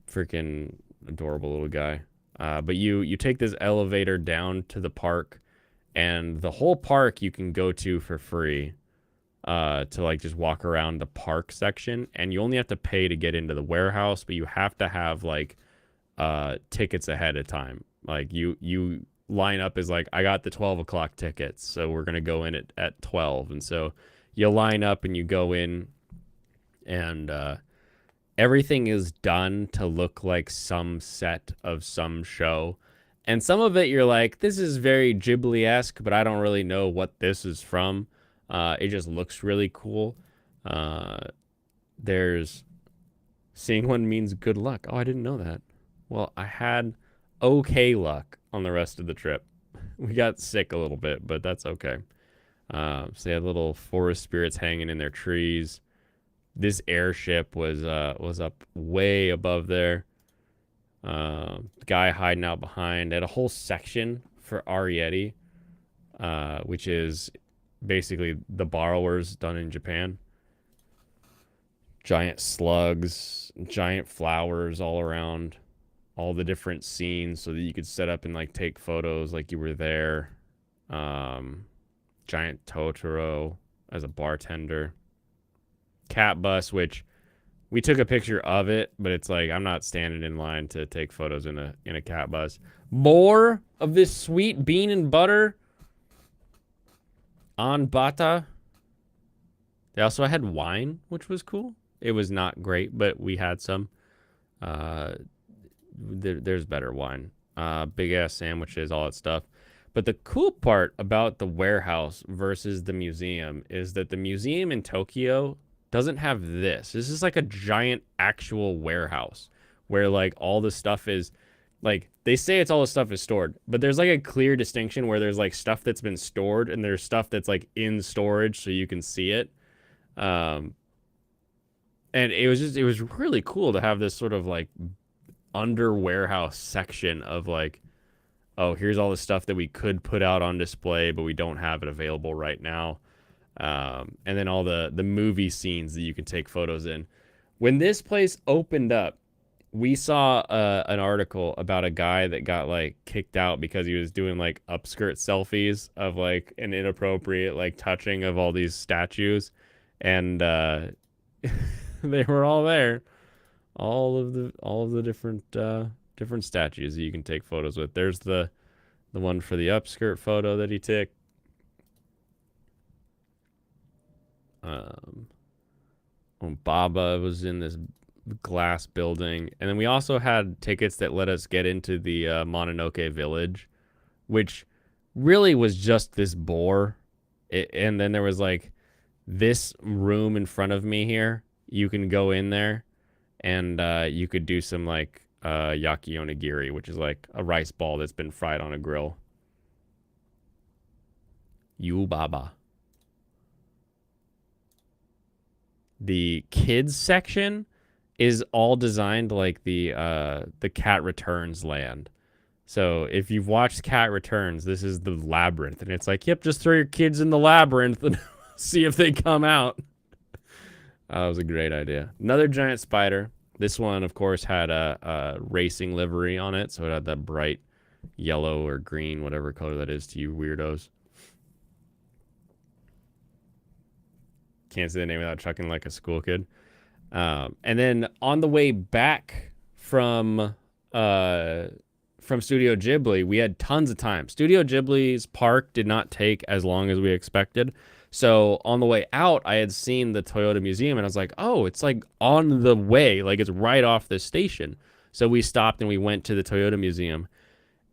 Freaking adorable little guy. But you take this elevator down to the park, and the whole park you can go to for free. To like just walk around the park section, and you only have to pay to get into the warehouse, but you have to have like tickets ahead of time. Like you line up as like, I got the 12 o'clock tickets, so we're gonna go in at 12, and so you line up and you go in, and everything is done to look like some set of some show. And some of it you're like, this is very Ghibli-esque, but I don't really know what this is from. It just looks really cool. There's seeing one means good luck. Oh, I didn't know that. Well, I had okay luck on the rest of the trip. We got sick a little bit, but that's okay. So they had little forest spirits hanging in their trees. This airship was up way above there. Guy hiding out behind. They had a whole section for Arietti, which is basically the borrowers done in Japan. Giant slugs, giant flowers all around, all the different scenes so that you could set up and like take photos like you were there. Giant Totoro as a bartender. Cat bus, which we took a picture of it, but it's like I'm not standing in line to take photos in a cat bus. More of this sweet bean and butter on bata. They also had wine, which was cool. It was not great, but we had some. There's better wine. Big ass sandwiches, all that stuff. But the cool part about the warehouse versus the museum is that the museum in Tokyo doesn't have this. This is like a giant actual warehouse where like all the stuff is like, they say it's all the stuff is stored, but there's like a clear distinction where there's like stuff that's been stored and there's stuff that's like in storage so you can see it. And it was really cool to have this sort of like under warehouse section of like, oh, here's all the stuff that we could put out on display, but we don't have it available right now. And then all the movie scenes that you can take photos in. When this place opened up, we saw an article about a guy that got like kicked out because he was doing like upskirt selfies of like an inappropriate like touching of all these statues, and they were all there, all of the different statues that you can take photos with. There's the one for the upskirt photo that he took. When Baba was in this glass building, and then we also had tickets that let us get into the Mononoke Village, which really was just this bore. And then there was like this room in front of me here. You can go in there, and you could do some like yaki onigiri, which is like a rice ball that's been fried on a grill. Yu Baba. The kids section is all designed like the Cat Returns land. So if you've watched Cat Returns, this is the labyrinth, and it's like, yep, just throw your kids in the labyrinth and see if they come out. That was a great idea. Another giant spider. This one, of course, had a racing livery on it, so it had that bright yellow or green, whatever color that is to you weirdos. Can't say the name without chucking like a school kid. And then on the way back from Studio Ghibli, we had tons of time. Studio Ghibli's park did not take as long as we expected. So on the way out, I had seen the Toyota Museum, and I was like, oh, it's like on the way. Like, it's right off the station. So we stopped and we went to the Toyota Museum.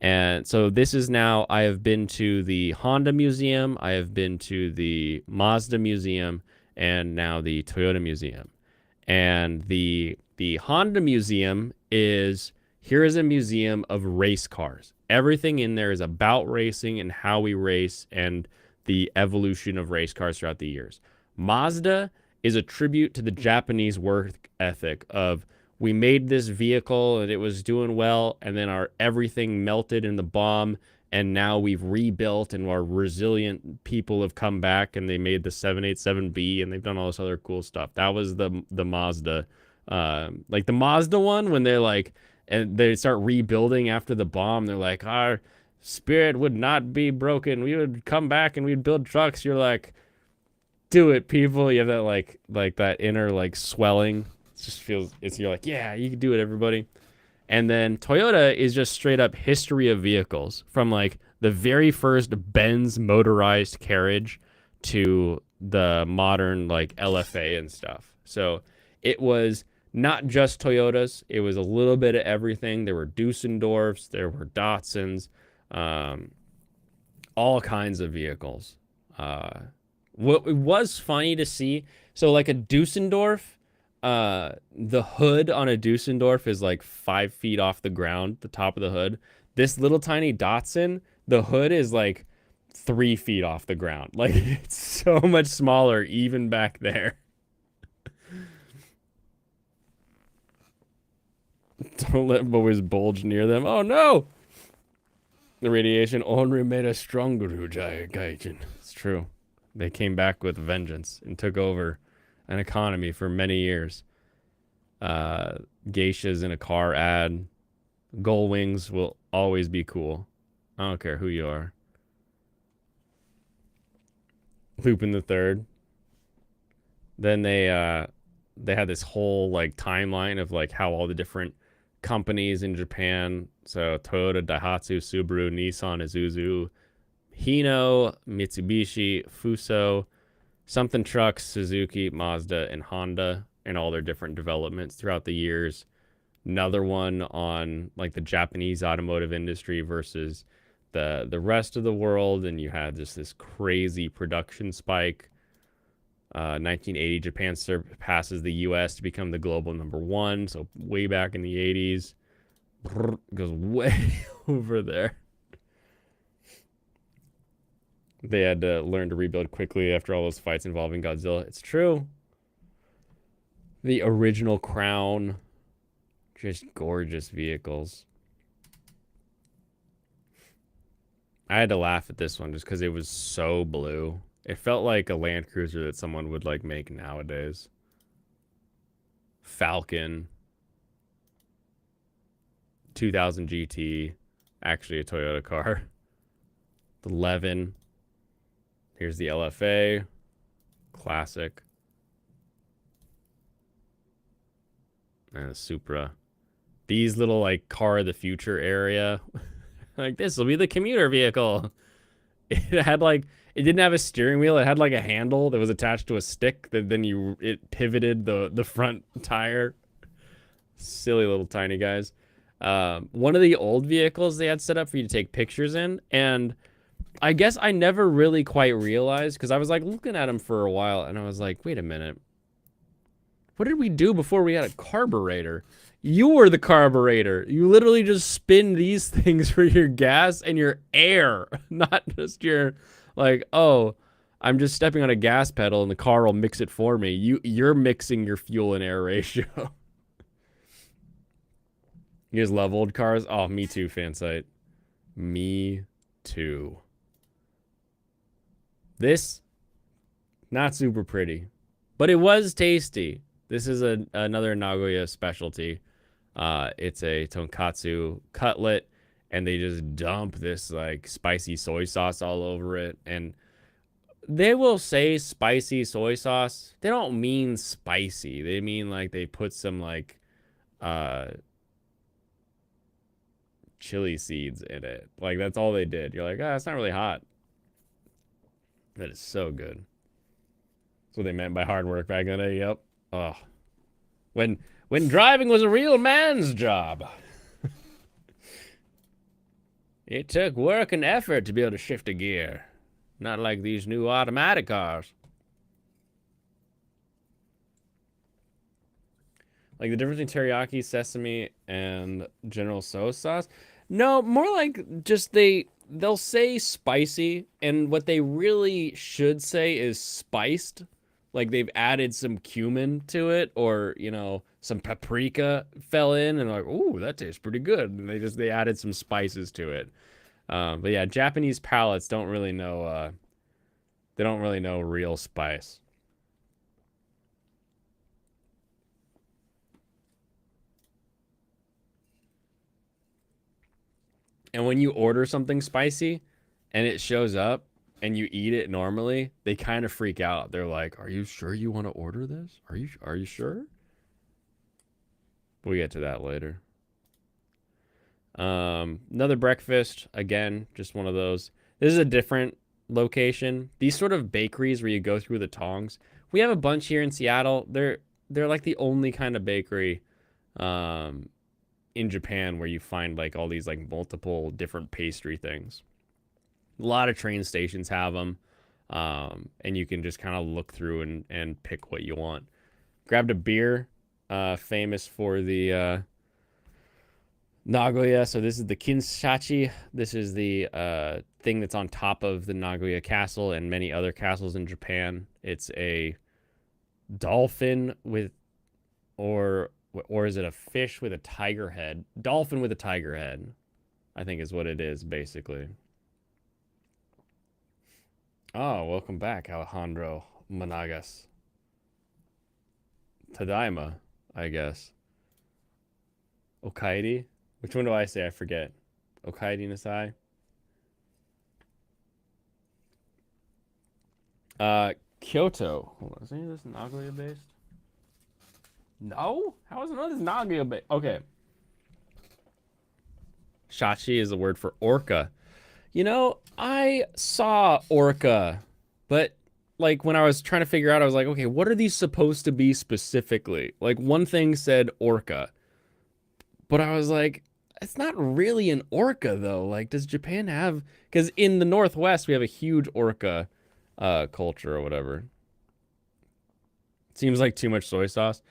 And so this is now, I have been to the Honda Museum, I have been to the Mazda Museum, and now the Toyota Museum. And the Honda Museum is, here is a museum of race cars. Everything in there is about racing and how we race and the evolution of race cars throughout the years. Mazda is a tribute to the Japanese work ethic of, we made this vehicle and it was doing well, and then our everything melted in the bomb, and now we've rebuilt, and our resilient people have come back, and they made the 787B, and they've done all this other cool stuff. That was the Mazda, like the Mazda one, when they're like, and they start rebuilding after the bomb. They're like, our spirit would not be broken. We would come back and we'd build trucks. You're like, do it, people. You have that like that inner like swelling. It just feels, you're like, yeah, you can do it, everybody. And then Toyota is just straight up history of vehicles, from like the very first Benz motorized carriage to the modern like LFA and stuff. So it was not just Toyotas. It was a little bit of everything. There were Dusseldorfs, there were Datsuns, all kinds of vehicles. What was funny to see, so like a Dusseldorf, the hood on a Dusseldorf is like 5 feet off the ground, the top of the hood. This little tiny Datsun, the hood is like 3 feet off the ground. Like, it's so much smaller even back there. Don't let boys bulge near them. Oh no! The radiation only made us stronger, Gaijin. It's true. They came back with vengeance and took over an economy for many years. Geishas in a car ad. Gull wings will always be cool. I don't care who you are. Lupin the Third. Then they had this whole like timeline of like how all the different companies in Japan, so Toyota, Daihatsu, Subaru, Nissan, Isuzu, Hino, Mitsubishi, Fuso, something trucks, Suzuki, Mazda, and Honda, and all their different developments throughout the years. Another one on like the Japanese automotive industry versus the rest of the world, and you had just this crazy production spike. 1980, Japan surpasses the U.S. to become the global #1. So way back in the 80s, goes way over there. They had to learn to rebuild quickly after all those fights involving Godzilla. It's true. The original Crown, just gorgeous vehicles. I had to laugh at this one just because it was so blue. It felt like a Land Cruiser that someone would like make nowadays. Falcon. 2000 GT. Actually a Toyota car. The Levin. Here's the LFA. Classic. And a Supra. These little like car of the future area. Like this will be the commuter vehicle. It had like, it didn't have a steering wheel. It had like a handle that was attached to a stick that then it pivoted the front tire. Silly little tiny guys. One of the old vehicles they had set up for you to take pictures in, and I guess I never really quite realized, because I was like looking at them for a while and I was like, wait a minute. What did we do before we had a carburetor? You were the carburetor. You literally just spin these things for your gas and your air, not just your, like, oh, I'm just stepping on a gas pedal and the car will mix it for me. You're mixing your fuel and air ratio. You guys love old cars? Oh, me too, Fansite. Me too. This, not super pretty, but it was tasty. This is another Nagoya specialty. It's a tonkatsu cutlet, and they just dump this like spicy soy sauce all over it. And they will say spicy soy sauce. They don't mean spicy. They mean like they put some like chili seeds in it. Like that's all they did. You're like, ah, it's not really hot. That is so good. That's what they meant by hard work back in the day. Yep. Oh. When driving was a real man's job. It took work and effort to be able to shift a gear. Not like these new automatic cars. Like the difference between teriyaki, sesame, and General Tso sauce? No, more like just they'll say spicy, and what they really should say is spiced. Like they've added some cumin to it, or, you know, some paprika fell in and like, ooh, that tastes pretty good. And they added some spices to it. But yeah, Japanese palates don't really know, they don't really know real spice. And when you order something spicy and it shows up and you eat it normally, they kind of freak out. They're like, "Are you sure you want to order this? Are you sure?" We'll get to that later. Another breakfast, again, just one of those. This is a different location. These sort of bakeries where you go through the tongs. We have a bunch here in Seattle. They're like the only kind of bakery in Japan where you find like all these like multiple different pastry things. A lot of train stations have them, and you can just kind of look through and pick what you want. Grabbed a beer, famous for the Nagoya. So this is the Kinshachi. This is the thing that's on top of the Nagoya Castle and many other castles in Japan. It's a dolphin with, or is it a fish with a tiger head? Dolphin with a tiger head, I think is what it is, basically. Oh, welcome back, Alejandro Managas. Tadaima, I guess. Okaidi? Which one do I say? I forget. Okaidi Nasai? Kyoto. Hold on, is any of this Nagoya based? No? How is none of this Nagoya based? Okay. Shachi is the word for orca. You know, I saw orca, but like when I was trying to figure out, I was like, okay, what are these supposed to be specifically? Like one thing said orca, but I was like, it's not really an orca though. Like, does Japan have, because in the Northwest, we have a huge orca culture or whatever. Seems like too much soy sauce.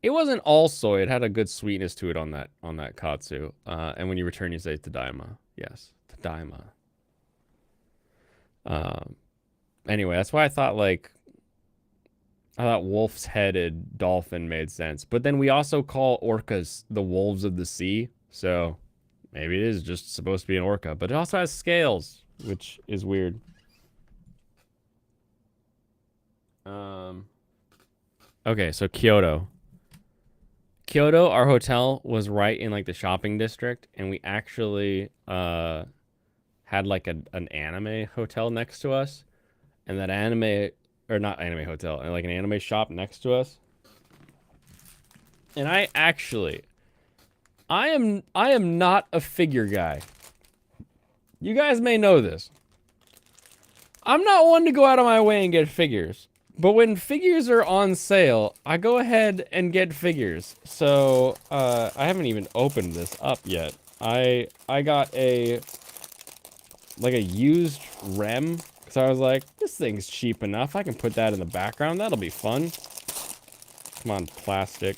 It wasn't all soy. It had a good sweetness to it on that katsu. And when you return, you say tadaima. Yes, tadaima. Anyway, that's why I thought wolf's headed dolphin made sense. But then we also call orcas the wolves of the sea. So maybe it is just supposed to be an orca. But it also has scales, which is weird. Okay, so Kyoto. Kyoto, our hotel was right in like the shopping district, and we actually had like an anime hotel next to us, and that anime or not anime hotel, and like an anime shop next to us. And I am not a figure guy. You guys may know this. I'm not one to go out of my way and get figures. But when figures are on sale, I go ahead and get figures. So, I haven't even opened this up yet. I got a used REM, because I was like, this thing's cheap enough. I can put that in the background. That'll be fun. Come on, plastic.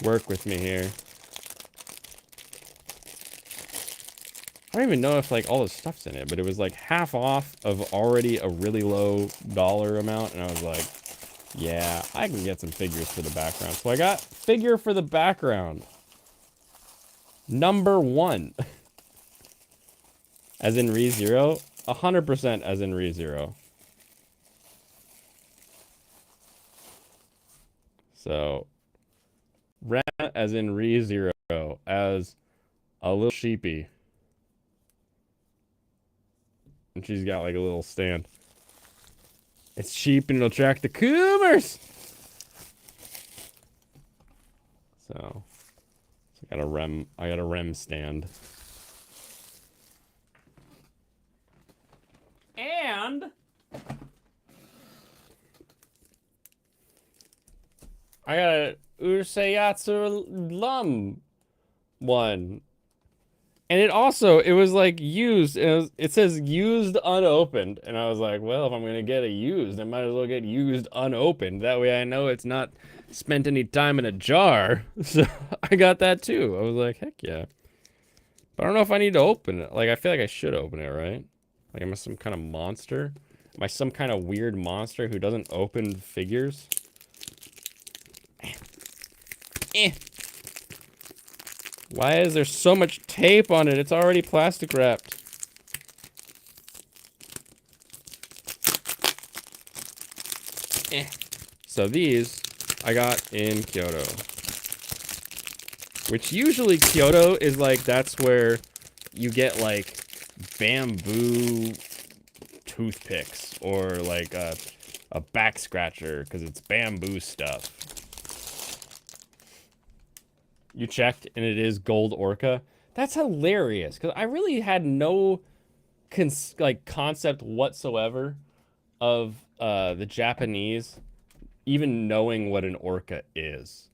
Work with me here. I don't even know if like all the stuff's in it, but it was like half off of already a really low dollar amount, and I was like, yeah, I can get some figures for the background. So I got figure for the background. Number 1. As in ReZero? 100% as in ReZero. So, Ren as in ReZero as a little sheepy. And she's got like a little stand. It's cheap and it'll attract the coomers. So I got a REM stand. And I got a Ursayatsu Lum one. And it was like used. It says used unopened. And I was like, well, if I'm going to get a used, I might as well get used unopened. That way I know it's not spent any time in a jar. So I got that too. I was like, heck yeah. But I don't know if I need to open it. Like, I feel like I should open it, right? Like, am I some kind of monster? Am I some kind of weird monster who doesn't open figures? Why is there so much tape on it? It's already plastic wrapped. So these I got in Kyoto. Which usually Kyoto is like, that's where you get like bamboo toothpicks or like a back scratcher because it's bamboo stuff. You checked and it is gold orca. That's hilarious because I really had no concept whatsoever of the Japanese even knowing what an orca is.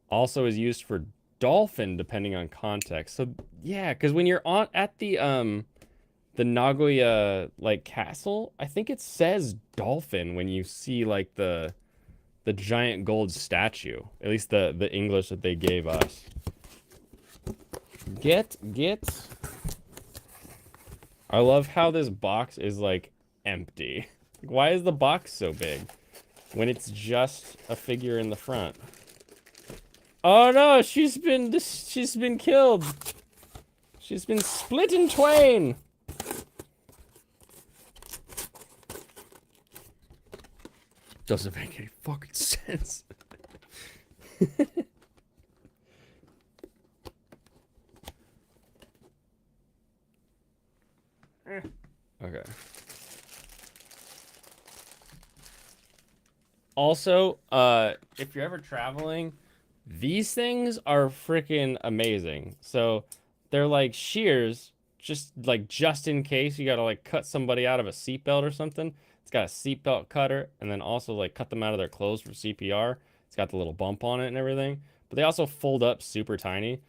Also is used for dolphin depending on context. So yeah, because when you're at the Nagoya like castle, I think it says dolphin when you see like the giant gold statue. At least the English that they gave us. Get. I love how this box is like empty. Why is the box so big when it's just a figure in the front? Oh no, she's been killed. She's been split in twain. Doesn't make any fucking sense. Okay. Also, if you're ever traveling, these things are freaking amazing. So they're like shears, just in case you gotta like cut somebody out of a seatbelt or something. It's got a seatbelt cutter, and then also like cut them out of their clothes for CPR. It's got the little bump on it and everything. But they also fold up super tiny.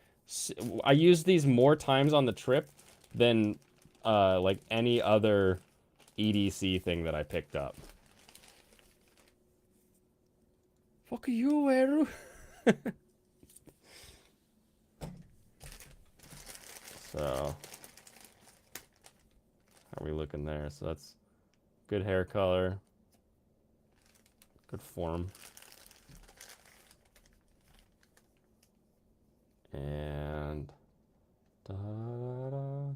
I used these more times on the trip than like any other EDC thing that I picked up. Fuck you, Eru. So, how are we looking there? So that's good hair color, good form. And Da, da.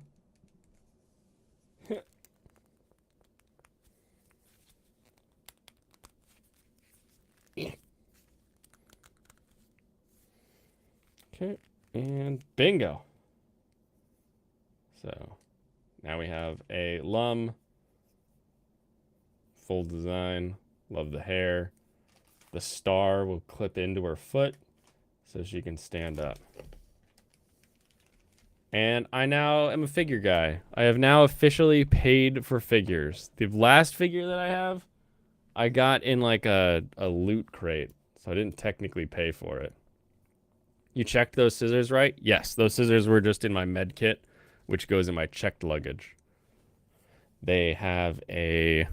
Okay, and bingo. So now we have a Lum, full design. Love the hair. The star will clip into her foot so she can stand up. And I now am a figure guy. I have now officially paid for figures. The last figure that I have, I got in like a loot crate, so I didn't technically pay for it. You checked those scissors right? Yes, those scissors were just in my med kit, which goes in my checked luggage. They have a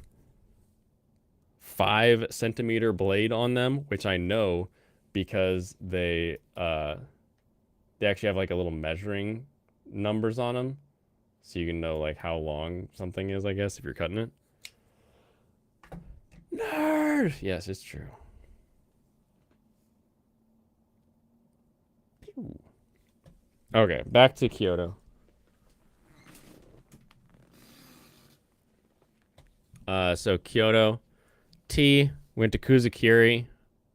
5-centimeter blade on them, which I know because they actually have like a little measuring numbers on them, so you can know like how long something is, I guess, if you're cutting it. Nerd! Yes, it's true. Okay, back to Kyoto. So Kyoto, tea, went to Kuzukiri.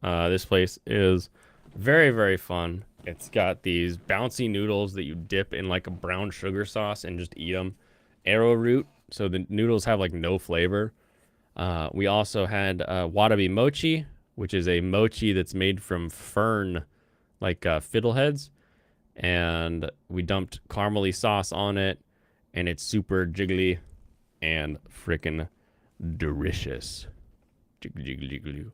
This place is very, very fun. It's got these bouncy noodles that you dip in like a brown sugar sauce and just eat them. Arrowroot, so the noodles have like no flavor. We also had watabi mochi, which is a mochi that's made from fern, like fiddleheads. And we dumped caramely sauce on it, and it's super jiggly and freaking delicious. Jiggly.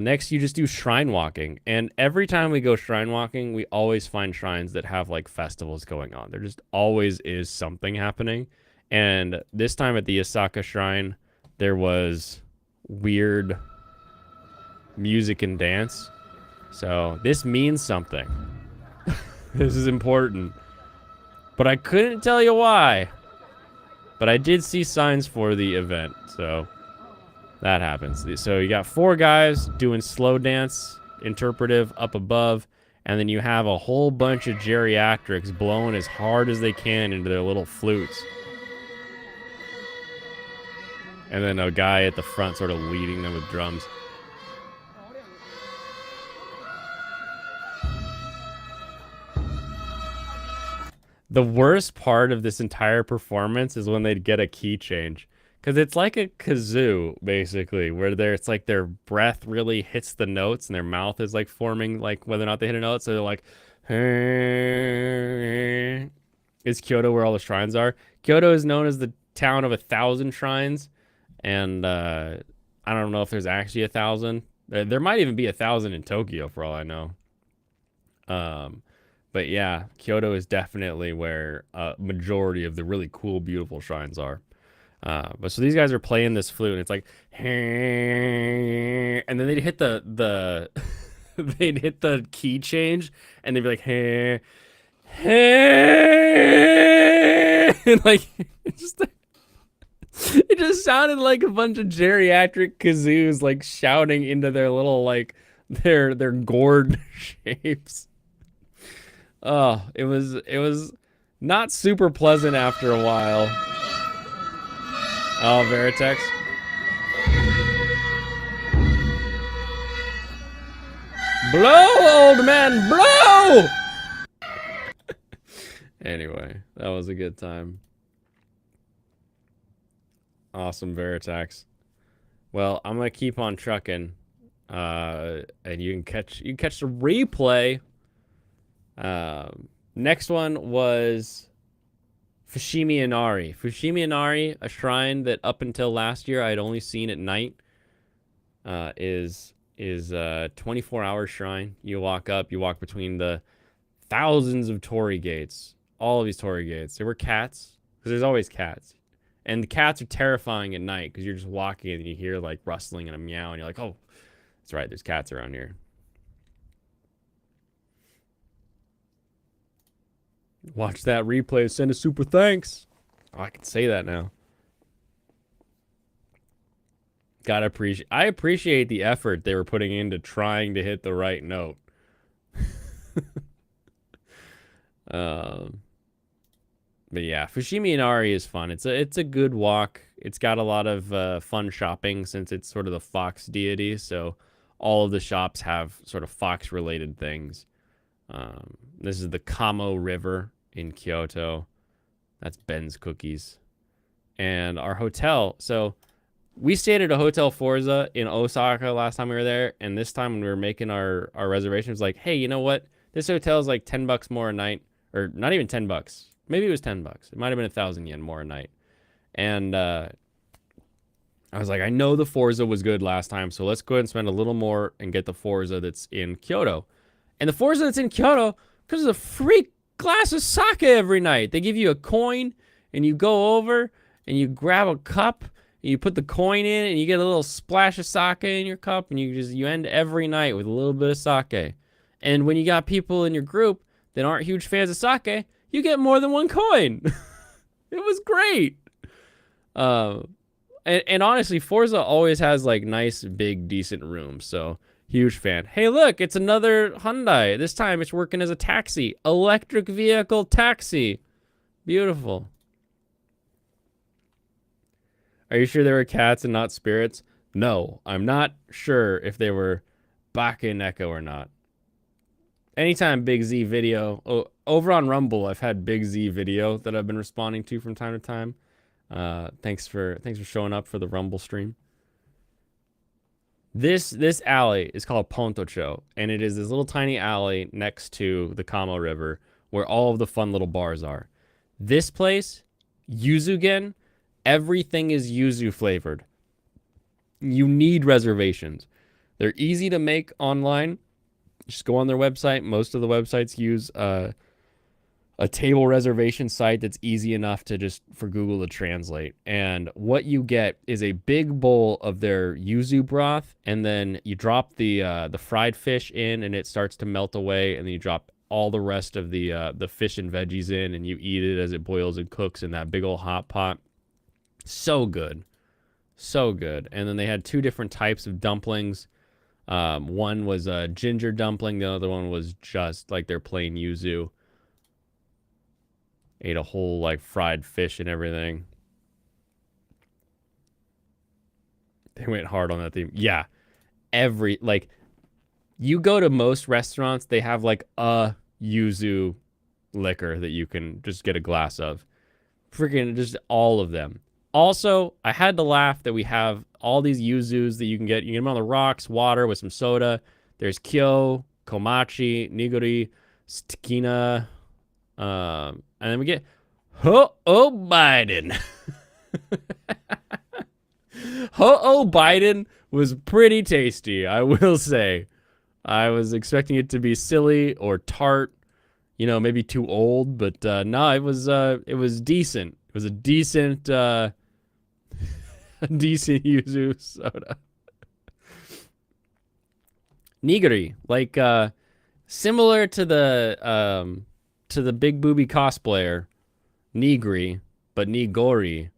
Next, you just do shrine walking. And every time we go shrine walking, we always find shrines that have like festivals going on. There just always is something happening. And this time at the Osaka Shrine, there was weird music and dance. So this means something. This is important. But I couldn't tell you why. But I did see signs for the event, so that happens. So you got 4 guys doing slow dance, interpretive up above, and then you have a whole bunch of geriatrics blowing as hard as they can into their little flutes. And then a guy at the front sort of leading them with drums. The worst part of this entire performance is when they'd get a key change. Because it's like a kazoo, basically, where it's like their breath really hits the notes and their mouth is like forming like whether or not they hit a note. So they're like, is Kyoto where all the shrines are? Kyoto is known as the town of 1,000 shrines. And I don't know if there's actually 1,000. There might even be 1,000 in Tokyo for all I know. But yeah, Kyoto is definitely where a majority of the really cool, beautiful shrines are. But so these guys are playing this flute, and it's like, and then they'd hit the they'd hit the key change, and they'd be like, and like it just sounded like a bunch of geriatric kazoos like shouting into their little like their gourd shapes. Oh, it was not super pleasant after a while. Oh, Veritex. Blow, old man, blow! Anyway, that was a good time. Awesome, Veritex. Well, I'm gonna keep on trucking. And you can catch the replay. Next one was Fushimi Inari. Fushimi Inari, a shrine that up until last year I'd only seen at night, is a 24-hour shrine. You walk between the thousands of torii gates. All of these torii gates. There were cats, because there's always cats. And the cats are terrifying at night, because you're just walking and you hear like rustling and a meow, and you're like, oh, that's right, there's cats around here. Watch that replay. Send a super thanks. Oh, I can say that now. I appreciate the effort they were putting into trying to hit the right note. Um, but yeah, Fushimi Inari is fun. It's a good walk. It's got a lot of fun shopping since it's sort of the fox deity. So all of the shops have sort of fox related things. This is the Kamo River in Kyoto. That's Ben's Cookies. And our hotel. So we stayed at a Hotel Forza in Osaka last time we were there. And this time when we were making our reservations, like, hey, you know what? This hotel is like $10 more a night. Or not even $10. Maybe it was $10. It might have been 1,000 yen more a night. And I was like, I know the Forza was good last time. So let's go ahead and spend a little more and get the Forza that's in Kyoto. And the Forza that's in Kyoto because of a free glass of sake every night. They give you a coin and you go over and you grab a cup and you put the coin in and you get a little splash of sake in your cup and you end every night with a little bit of sake. And when you got people in your group that aren't huge fans of sake, you get more than one coin. It was great. And honestly, Forza always has like nice, big, decent rooms. So huge fan. Hey, look, it's another Hyundai. This time it's working as a taxi. Electric vehicle taxi. Beautiful. Are you sure they were cats and not spirits? No, I'm not sure if they were Baka and Echo or not. Anytime Big Z video, over on Rumble, I've had Big Z video that I've been responding to from time to time. Thanks for showing up for the Rumble stream. This alley is called Pontocho, and it is this little tiny alley next to the Kamo River where all of the fun little bars are. This place, Yuzugen, everything is yuzu flavored. You need reservations. They're easy to make online. Just go on their website. Most of the websites use a table reservation site that's easy enough to just for Google to translate. And what you get is a big bowl of their yuzu broth, and then you drop the fried fish in, and it starts to melt away, and then you drop all the rest of the fish and veggies in, and you eat it as it boils and cooks in that big old hot pot. So good. So good. And then they had two different types of dumplings. One was a ginger dumpling. The other one was just like their plain yuzu. Ate a whole like fried fish and everything. They went hard on that theme. Yeah. You go to most restaurants, they have like a yuzu liquor that you can just get a glass of. Freaking just all of them. Also, I had to laugh that we have all these yuzus that you can get. You can get them on the rocks, water with some soda. There's Kyo, Komachi, Nigori, Stikina, and then we get Ho-Oh Biden. Ho-Oh Biden was pretty tasty, I will say. I was expecting it to be silly or tart, maybe too old, but no, it was decent. It was a decent decent yuzu soda. Nigiri, like similar to the big booby cosplayer, Nigiri, but Nigori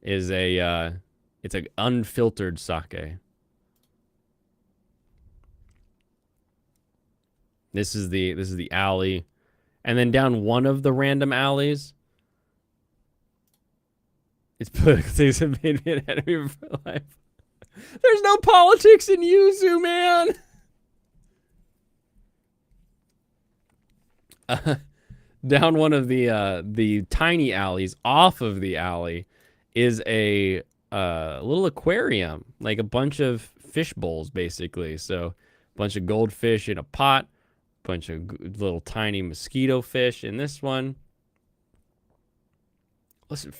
is it's an unfiltered sake. This is the alley, and then down one of the random alleys, it's political things that made me an enemy for life. There's no politics in yuzu, man. Down one of the tiny alleys, off of the alley, is a little aquarium, like a bunch of fish bowls, basically. So, a bunch of goldfish in a pot, bunch of little tiny mosquito fish in this one. Listen,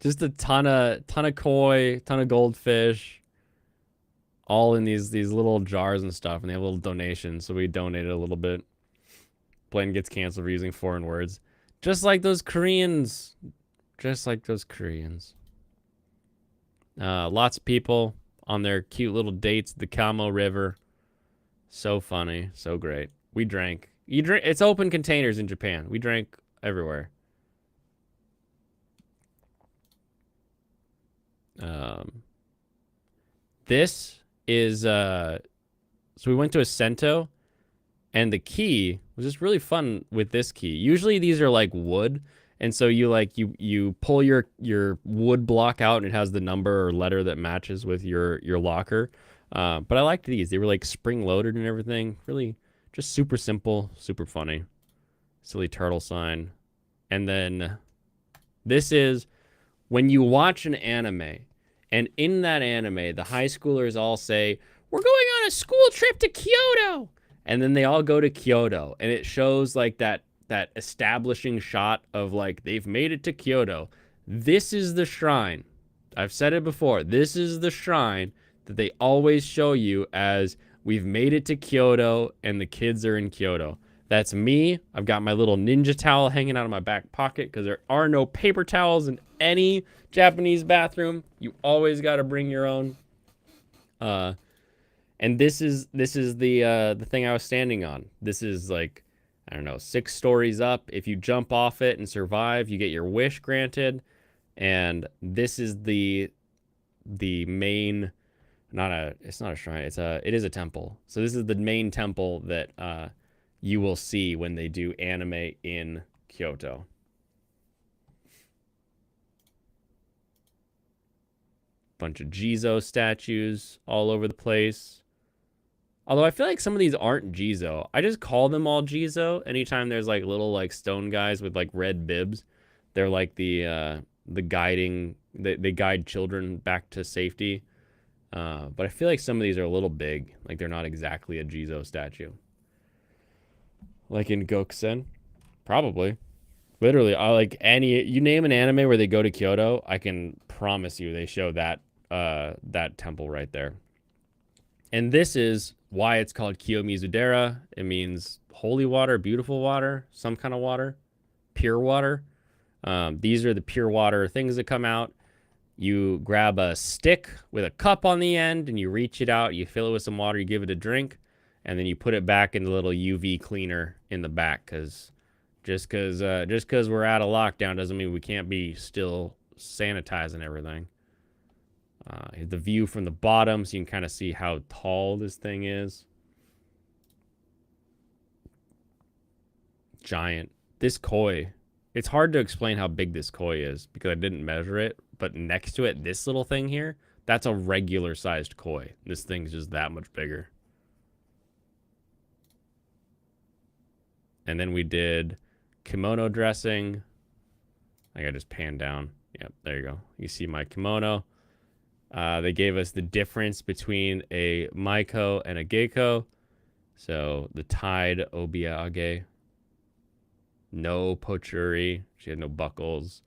just a ton of koi, ton of goldfish, all in these little jars and stuff, and they have little donations, so we donated a little bit. Blaine gets canceled for using foreign words. Just like those Koreans. Just like those Koreans. Lots of people on their cute little dates at the Kamo River. So funny. So great. We drank. It's open containers in Japan. We drank everywhere. This is so we went to a Sento, And the key was just really fun with this key. Usually these are like wood, and so you pull your wood block out and it has the number or letter that matches with your locker. But I liked these. They were like spring loaded and everything. Really just super simple, super funny. Silly turtle sign. And then this is when you watch an anime, and in that anime, the high schoolers all say, "We're going on a school trip to Kyoto." And then they all go to Kyoto, and it shows like that establishing shot of like they've made it to Kyoto. This is the shrine. I've said it before. This is the shrine that they always show you as we've made it to Kyoto and the kids are in Kyoto. That's me. I've got my little ninja towel hanging out of my back pocket because there are no paper towels in any Japanese bathroom. You always got to bring your own. And this is the thing I was standing on. This is like, I don't know, 6 stories up. If you jump off it and survive, you get your wish granted. And this is the main, it's not a shrine. It is a temple. So this is the main temple that you will see when they do anime in Kyoto. Bunch of Jizo statues all over the place. Although I feel like some of these aren't Jizo. I just call them all Jizo anytime there's like little like stone guys with like red bibs. They're like the guiding, they guide children back to safety. But I feel like some of these are a little big. Like they're not exactly a Jizo statue. Like in Gokusen? Probably. Literally, you name an anime where they go to Kyoto, I can promise you they show that temple right there. And this is why it's called Kiyomizudera. It means holy water, beautiful water, some kind of water, pure water. These are the pure water things that come out. You grab a stick with a cup on the end and you reach it out, you fill it with some water, you give it a drink, and then you put it back in the little UV cleaner in the back, because just because we're out of lockdown doesn't mean we can't be still sanitizing everything. The view from the bottom, so you can kind of see how tall this thing is. Giant. This koi. It's hard to explain how big this koi is because I didn't measure it, but next to it, this little thing here, that's a regular sized koi. This thing's just that much bigger. And then we did kimono dressing. I think I just panned down. Yep, there you go. You see my kimono. They gave us the difference between a maiko and a geiko. So the tied obiage. No pochuri. She had no buckles.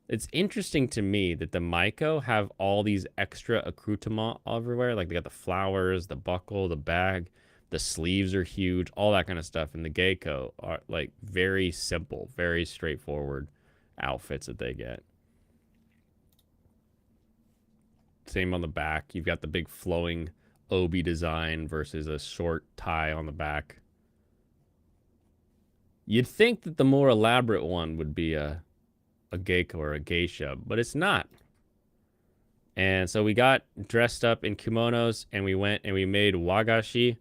It's interesting to me that the maiko have all these extra accoutrements everywhere. Like they got the flowers, the buckle, the bag. The sleeves are huge, all that kind of stuff. And the geiko are like very simple, very straightforward outfits that they get. Same on the back. You've got the big flowing obi design versus a short tie on the back. You'd think that the more elaborate one would be a geiko or a geisha, but it's not. And so we got dressed up in kimonos and we went and we made wagashi.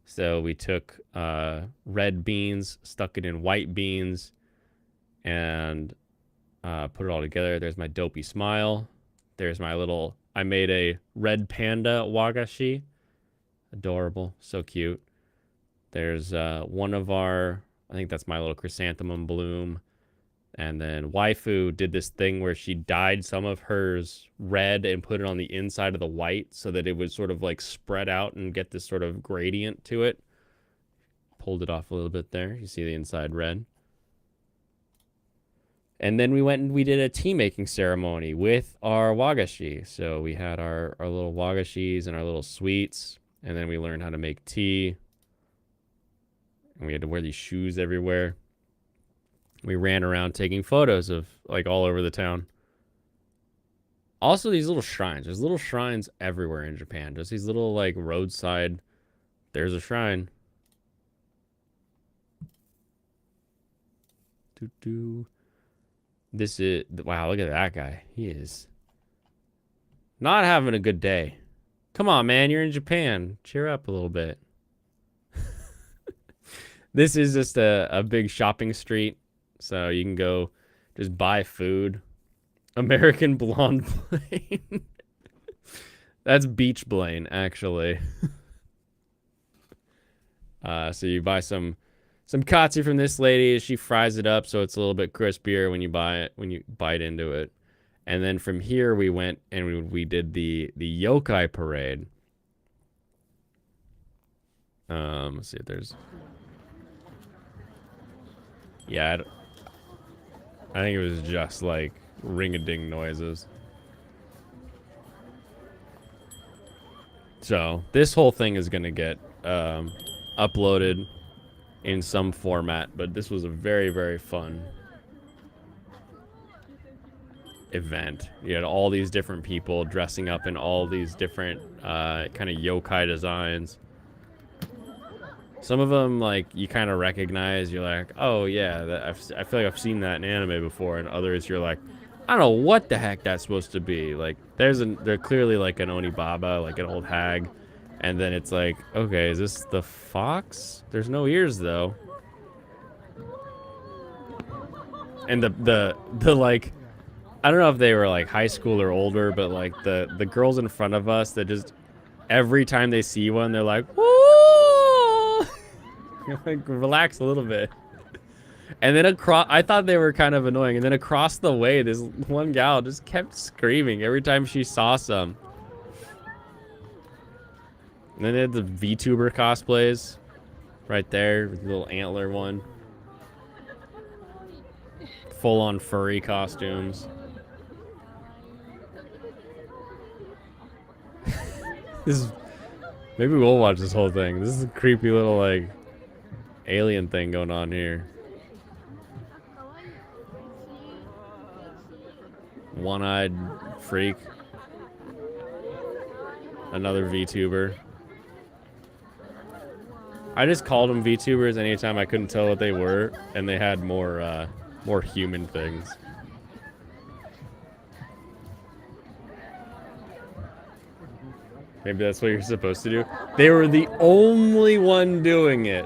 So we took red beans, stuck it in white beans, and put it all together. There's my dopey smile. There's my little, I made a red panda wagashi. Adorable, so cute. There's one of our, I think that's my little chrysanthemum bloom. And then waifu did this thing where she dyed some of hers red and put it on the inside of the white so that it would sort of like spread out and get this sort of gradient to it. Pulled it off a little bit there. You see the inside red. And then we went and we did a tea making ceremony with our wagashi. So we had our little wagashis and our little sweets. And then we learned how to make tea. And we had to wear these shoes everywhere. We ran around taking photos of like all over the town. Also these little shrines. There's little shrines everywhere in Japan. Just these little like roadside. There's a shrine. This is, wow, look at that guy. He is not having a good day. Come on, man. You're in Japan. Cheer up a little bit. This is just a big shopping street, so you can go just buy food. American Blonde Blaine. That's Beach Blaine, actually. So you buy some katsu from this lady. She fries it up so it's a little bit crispier when you buy it, when you bite into it. And then from here we went and we did the yokai parade. Let's see if there's. Yeah, I think it was just like ring-a-ding noises. So this whole thing is gonna get uploaded in some format, but this was a very, very fun event. You had all these different people dressing up in all these different kind of yokai designs. Some of them, like, you kind of recognize. You're like, oh, yeah, I feel like I've seen that in anime before. And others, you're like, I don't know what the heck that's supposed to be. Like, they're clearly like an Onibaba, like an old hag. And then it's like, okay, is this the fox? There's no ears, though. And the like, I don't know if they were, like, high school or older, but, like, the girls in front of us that just, every time they see one, they're like, woo! Like, relax a little bit. And then I thought they were kind of annoying. And then across the way, this one gal just kept screaming every time she saw some. And then they had the VTuber cosplays right there, the little antler one. Full-on furry costumes. This is, maybe we'll watch this whole thing. This is a creepy little, like, alien thing going on here. One-eyed freak. Another VTuber. I just called them VTubers anytime I couldn't tell what they were, and they had more human things. Maybe that's what you're supposed to do. They were the only one doing it.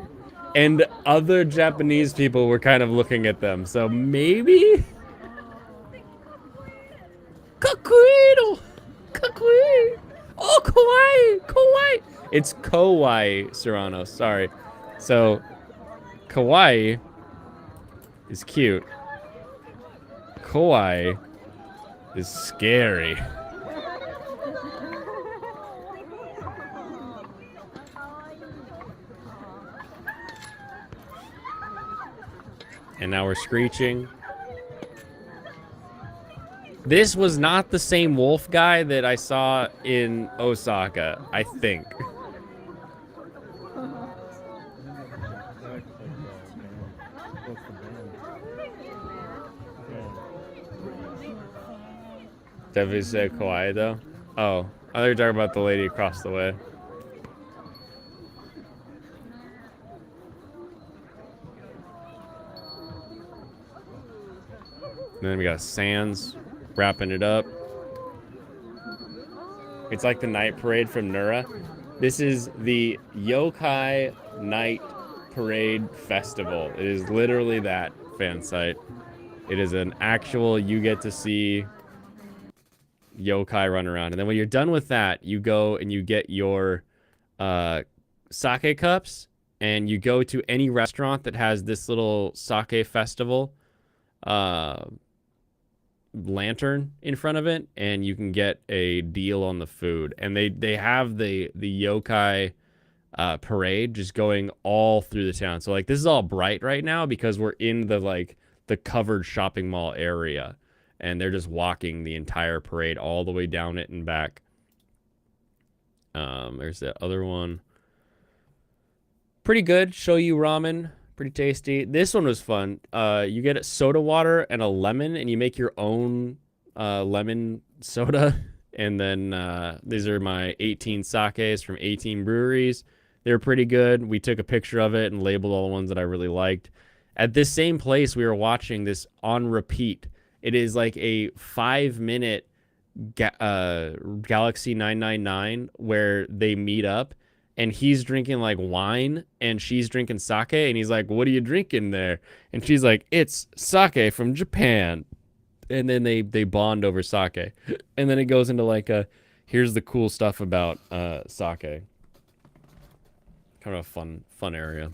And other Japanese people were kind of looking at them. So maybe? Kakuino! Kakui! Oh, kawaii! Kawaii! It's kawaii, Serrano. Sorry. So, kawaii is cute. Kawaii is scary. And now we're screeching. This was not the same wolf guy that I saw in Osaka, I think. Definitely say kawaii though. Oh, I thought you were talking about the lady across the way. And then we got Sans wrapping it up. It's like the night parade from Nura. This is the Yokai Night Parade Festival. It is literally that fan site. It is an actual, you get to see yokai run around. And then when you're done with that, you go and you get your sake cups, and you go to any restaurant that has this little sake festival lantern in front of it, and you can get a deal on the food. And they have the yokai parade just going all through the town. So like this is all bright right now because we're in the covered shopping mall area, and they're just walking the entire parade all the way down it and back. There's that other one. Pretty good. Shoyu ramen. Pretty tasty. This one was fun. You get soda water and a lemon, and you make your own lemon soda. And then these are my 18 sakes from 18 breweries. They were pretty good. We took a picture of it and labeled all the ones that I really liked. At this same place, we were watching this on repeat. It is like a 5-minute Galaxy 999 where they meet up, and he's drinking like wine and she's drinking sake, and he's like, "What are you drinking there?" And she's like, "It's sake from Japan." And then they bond over sake. And then it goes into like a here's the cool stuff about sake. Kind of a fun area.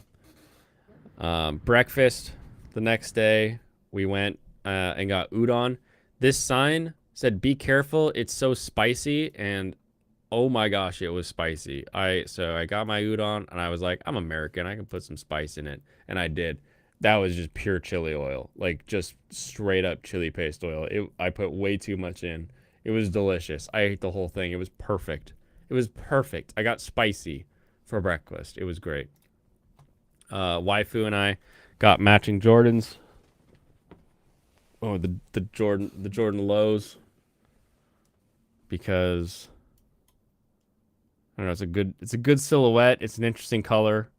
Breakfast the next day, we went and got udon. This sign said, "Be careful, it's so spicy," and oh my gosh, it was spicy. So I got my udon and I was like, I'm American, I can put some spice in it, and I did. That was just pure chili oil, like just straight up chili paste oil. I put way too much in. It was delicious. I ate the whole thing. It was perfect. It was perfect. I got spicy for breakfast. It was great. Waifu and I got matching Jordans. Oh, the Jordan lows, because I don't know, it's a good silhouette. It's an interesting color.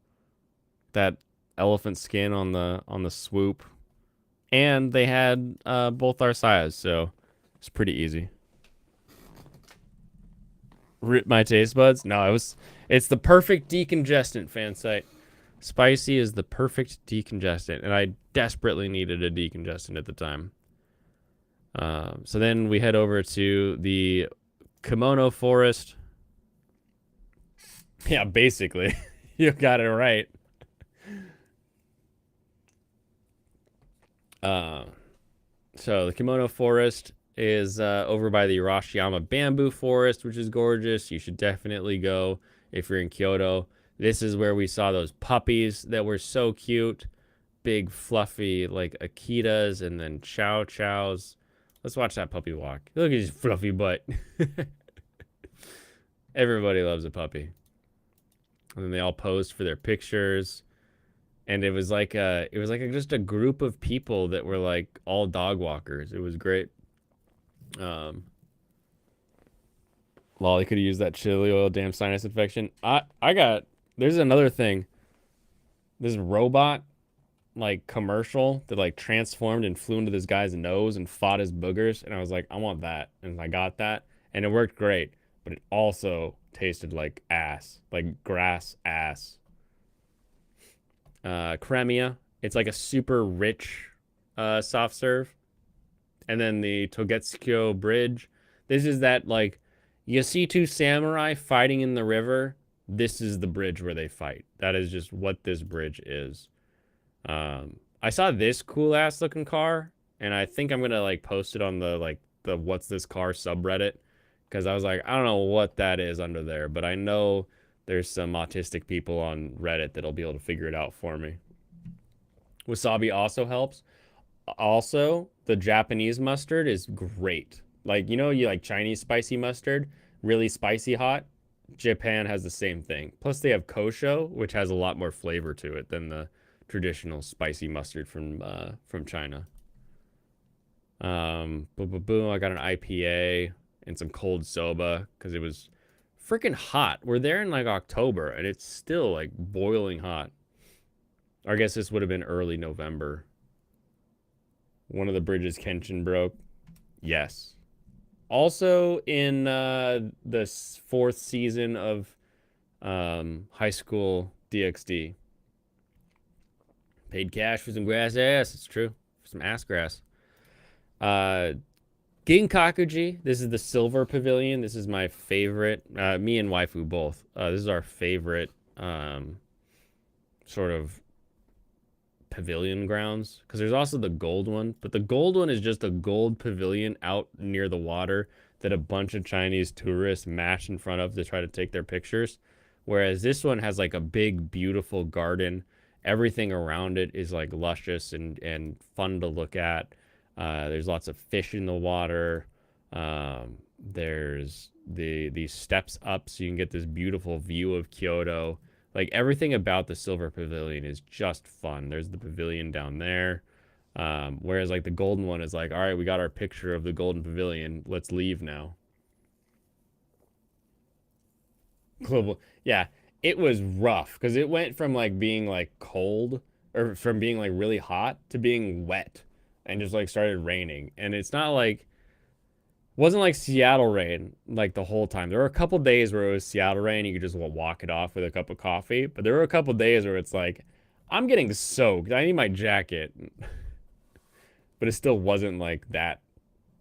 That elephant skin on the swoop. And they had both our size, so it's pretty easy. Rip my taste buds? No, it's the perfect decongestant, fan site. Spicy is the perfect decongestant, and I desperately needed a decongestant at the time. So then we head over to the kimono forest. Yeah, basically. You got it right. So the kimono forest is over by the Arashiyama bamboo forest, which is gorgeous. You should definitely go if you're in Kyoto. This is where we saw those puppies that were so cute. Big, fluffy, like Akitas and then Chow Chows. Let's watch that puppy walk. Look at his fluffy butt. Everybody loves a puppy. And then they all posed for their pictures. And it was like just a group of people that were like all dog walkers. It was great. Lolly could have used that chili oil, damn sinus infection. There's another thing. This robot like commercial that like transformed and flew into this guy's nose and fought his boogers, and I was like, I want that. And I got that, and it worked great, but it also tasted like ass, like grass ass. Cremia, it's like a super rich soft serve. And then the Togetsukyo Bridge. This is that, like, you see two samurai fighting in the river. This is the bridge where they fight. That is just what this bridge is. I saw this cool ass looking car, and I think I'm gonna like post it on the what's this car subreddit, because I was like, I don't know what that is under there, but I know there's some autistic people on Reddit that'll be able to figure it out for me. Wasabi also helps. Also, the Japanese mustard is great. Like, you know, you like Chinese spicy mustard, really spicy hot. Japan has the same thing. Plus, they have kosho, which has a lot more flavor to it than the traditional spicy mustard from China. Boom, boom, boom. I got an IPA and some cold soba because it was freaking hot. We're there in like October, and it's still like boiling hot. Or I guess this would have been early November. One of the bridges Kenshin broke. Yes. Also in the fourth season of High School DxD. Paid cash for some grass ass. It's true. For some ass grass. Ginkakuji. This is the Silver Pavilion. This is my favorite. Me and Waifu both. This is our favorite sort of pavilion grounds, because there's also the gold one, but the gold one is just a gold pavilion out near the water that a bunch of Chinese tourists mash in front of to try to take their pictures, whereas this one has like a big beautiful garden. Everything around it is like luscious and fun to look at. There's lots of fish in the water. There's these steps up so you can get this beautiful view of Kyoto. Like, everything about the Silver Pavilion is just fun. There's the pavilion down there. Whereas, like, the golden one is like, all right, we got our picture of the golden pavilion. Let's leave now. Global. Yeah, it was rough because it went from, like, being, like, cold or from being, like, really hot to being wet and just, like, started raining. And it's not like Wasn't like Seattle rain like the whole time. There were a couple days where it was Seattle rain. You could just walk it off with a cup of coffee. But there were a couple days where it's like, I'm getting soaked. I need my jacket. But it still wasn't like that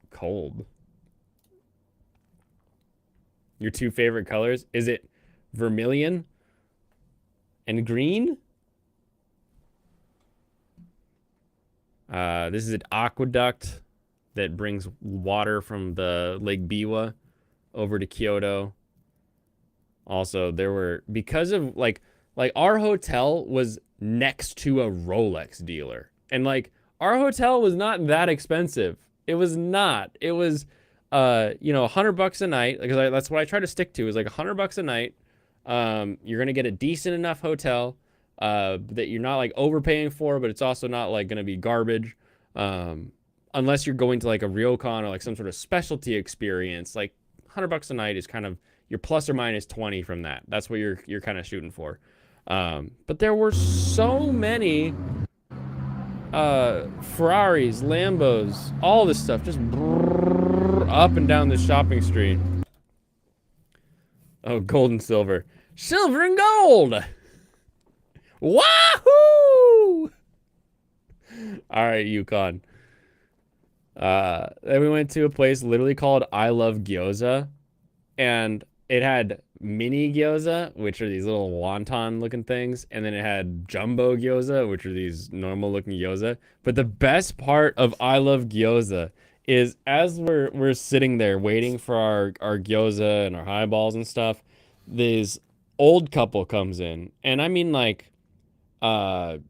cold. Your two favorite colors? Is it vermilion and green? This is an aqueduct that brings water from the Lake Biwa over to Kyoto. Also, there were, because of like our hotel was next to a Rolex dealer. And like our hotel was not that expensive. It was not. It was you know, $100 a night, because that's what I try to stick to, is like $100 a night. You're gonna get a decent enough hotel that you're not like overpaying for, but it's also not like gonna be garbage. Unless you're going to like a ryokan or like some sort of specialty experience, like $100 a night is kind of your plus or minus 20 from that. That's what you're kind of shooting for. But there were so many Ferraris, Lambos, all this stuff just up and down this shopping street. Oh, gold and silver. Silver and gold! Wahoo! All right, Yukon. Then we went to a place literally called I Love Gyoza. And it had mini gyoza, which are these little wonton looking things. And then it had jumbo gyoza, which are these normal looking gyoza. But the best part of I Love Gyoza is as we're sitting there waiting for our gyoza and our highballs and stuff, this old couple comes in. And I mean like 70s,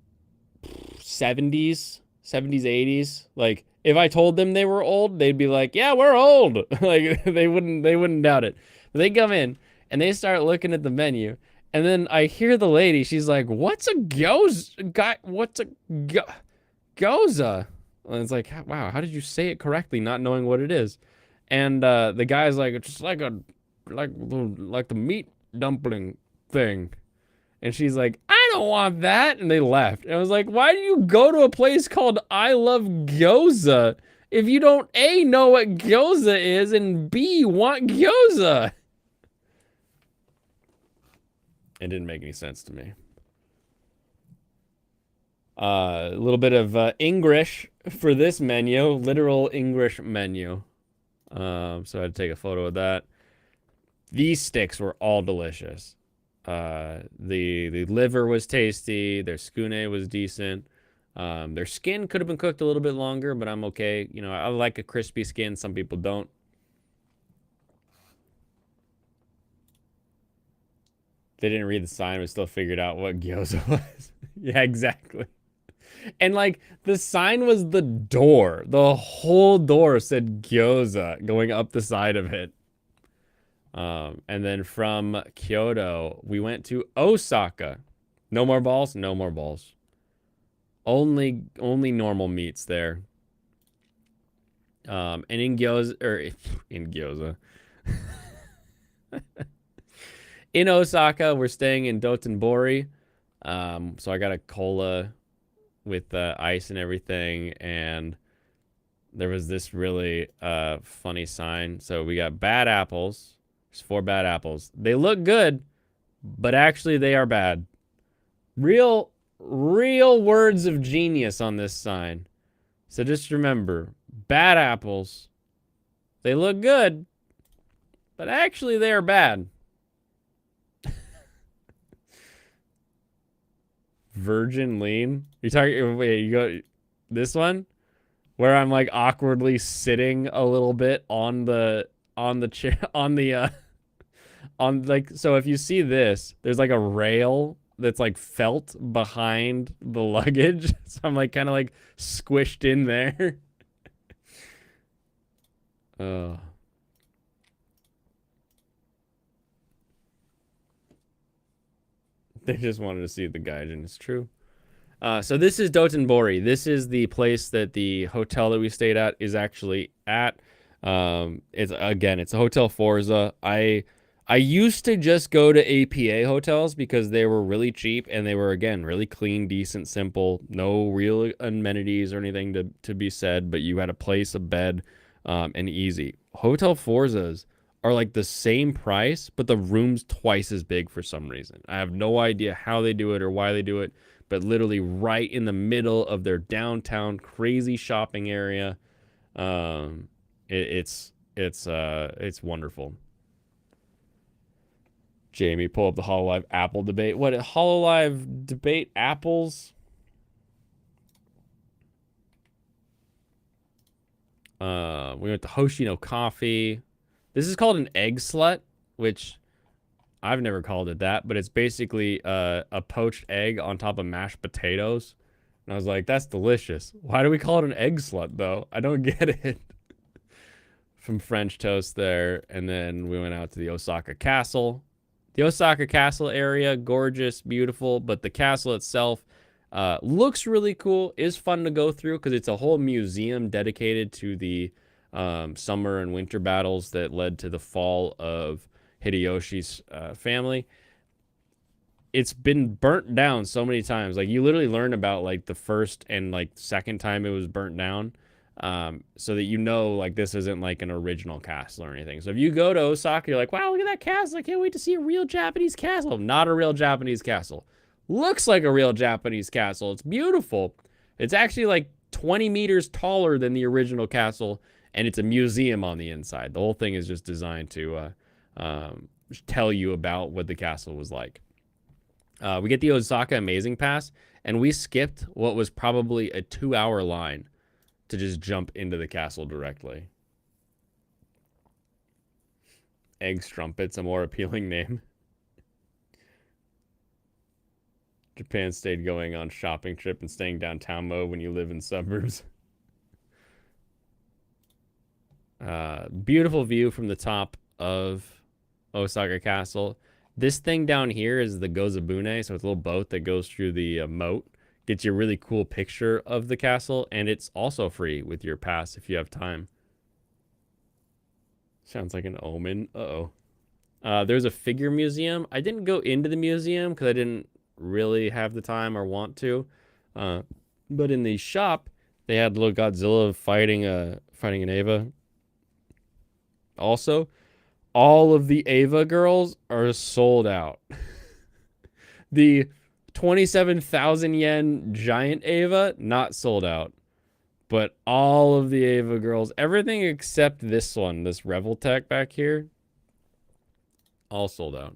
80s. Like if I told them they were old, they'd be like, "Yeah, we're old." Like they wouldn't doubt it. But they come in and they start looking at the menu, and then I hear the lady. She's like, "What's a gyoza? What's a gyoza?" And it's like, wow, how did you say it correctly, not knowing what it is? And the guy's like, "It's just like the meat dumpling thing." And she's like, "I don't want that." And they left. And I was like, why do you go to a place called I Love Gyoza if you don't A, know what gyoza is, and B, want gyoza? It didn't make any sense to me. A little bit of English for this menu, literal English menu. So I had to take a photo of that. These sticks were all delicious. The liver was tasty. Their skune was decent. Their skin could have been cooked a little bit longer, but I'm okay. You know, I like a crispy skin. Some people don't. They didn't read the sign, but still figured out what gyoza was. Yeah, exactly. And like the sign was the door. The whole door said gyoza going up the side of it. And then from Kyoto, we went to Osaka. No more balls? No more balls. Only normal meats there. And in gyoza, or in gyoza. In Osaka, we're staying in Dotonbori. So I got a cola with ice and everything, and there was this really funny sign. So we got bad apples. There's 4 bad apples. They look good, but actually they are bad. Real words of genius on this sign. So just remember, bad apples. They look good, but actually they are bad. Virgin lean? You're talking, wait, you go this one? Where I'm like awkwardly sitting a little bit on the chair, on like, so if you see this, there's like a rail that's like felt behind the luggage. So I'm like kind of like squished in there. Oh. They just wanted to see the gaijin. It's true. So this is Dotonbori. This is the place that the hotel that we stayed at is actually at. It's a Hotel Forza. I used to just go to APA hotels because they were really cheap and they were, again, really clean, decent, simple, no real amenities or anything to be said, but you had a place, a bed, and easy. Hotel Forzas are like the same price, but the room's twice as big for some reason. I have no idea how they do it or why they do it, but literally right in the middle of their downtown crazy shopping area. It's wonderful. Jamie, pull up the HoloLive Apple debate. What, HoloLive debate apples? We went to Hoshino Coffee. This is called an egg slut, which I've never called it that, but it's basically a poached egg on top of mashed potatoes. And I was like, that's delicious. Why do we call it an egg slut, though? I don't get it. From French toast there. And then we went out to the Osaka Castle. The Osaka Castle area, gorgeous, beautiful, but the castle itself looks really cool, is fun to go through because it's a whole museum dedicated to the summer and winter battles that led to the fall of Hideyoshi's family. It's been burnt down so many times. Like, you literally learn about like the first and like second time it was burnt down, so that you know like this isn't like an original castle or anything. So if you go to Osaka, you're like, wow, look at that castle. I can't wait to see a real Japanese castle. Not a real Japanese castle. Looks like a real Japanese castle. It's beautiful. It's actually like 20 meters taller than the original castle, and it's a museum on the inside. The whole thing is just designed to tell you about what the castle was like. We get the Osaka Amazing Pass, and we skipped what was probably a 2-hour line to just jump into the castle directly. Egg Strumpet's a more appealing name. Japan stayed going on shopping trip and staying downtown mode when you live in suburbs. Beautiful view from the top of Osaka Castle. This thing down here is the Gozabune, so it's a little boat that goes through the moat. Gets you a really cool picture of the castle, and it's also free with your pass if you have time. Sounds like an omen. Uh-oh. There's a figure museum. I didn't go into the museum because I didn't really have the time or want to. But in the shop, they had little Godzilla fighting an Eva. Also, all of the Eva girls are sold out. The 27,000 yen giant Eva, not sold out. But all of the Eva girls, everything except this one, this Reveltech back here, all sold out.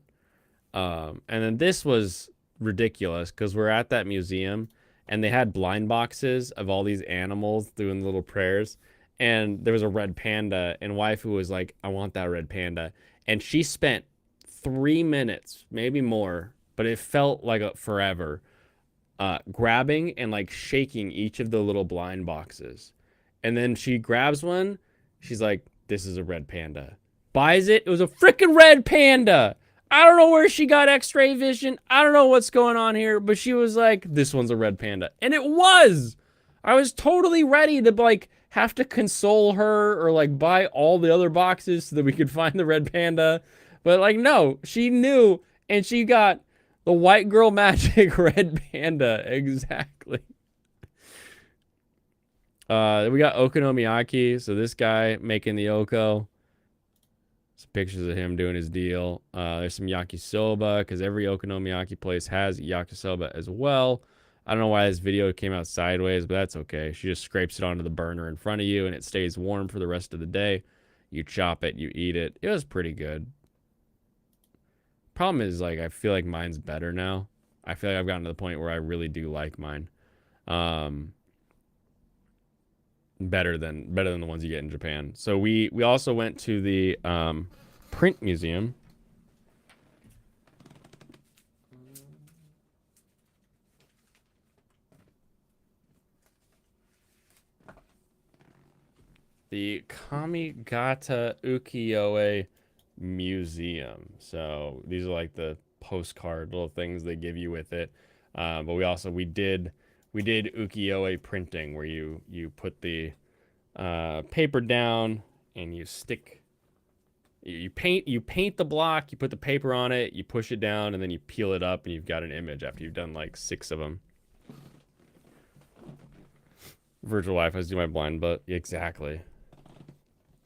And then this was ridiculous because we're at that museum and they had blind boxes of all these animals doing little prayers. And there was a red panda, and waifu was like, I want that red panda. And she spent 3 minutes, maybe more, but it felt like forever, grabbing and like shaking each of the little blind boxes. And then she grabs one. She's like, this is a red panda. Buys it. It was a freaking red panda. I don't know where she got x-ray vision. I don't know what's going on here, but she was like, this one's a red panda. And it was. I was totally ready to like have to console her or like buy all the other boxes so that we could find the red panda. But like, no, she knew, and she got the white girl magic red panda. Exactly. We got okonomiyaki. So this guy making the oko. Some pictures of him doing his deal. There's some yakisoba because every okonomiyaki place has yakisoba as well. I don't know why this video came out sideways, but that's okay. She just scrapes it onto the burner in front of you, and it stays warm for the rest of the day. You chop it, you eat it. It was pretty good. Problem is, like, I feel like mine's better now. I feel like I've gotten to the point where I really do like mine. Better than the ones you get in Japan. So we also went to the print museum. The Kamigata Ukiyo-e Museum. So these are like the postcard little things they give you with it. But we did ukiyo-e printing, where you put the paper down and you paint the block, you put the paper on it, you push it down, and then you peel it up, and you've got an image after you've done like 6 of them. Virtual Wi-Fi's do my blind butt. Exactly.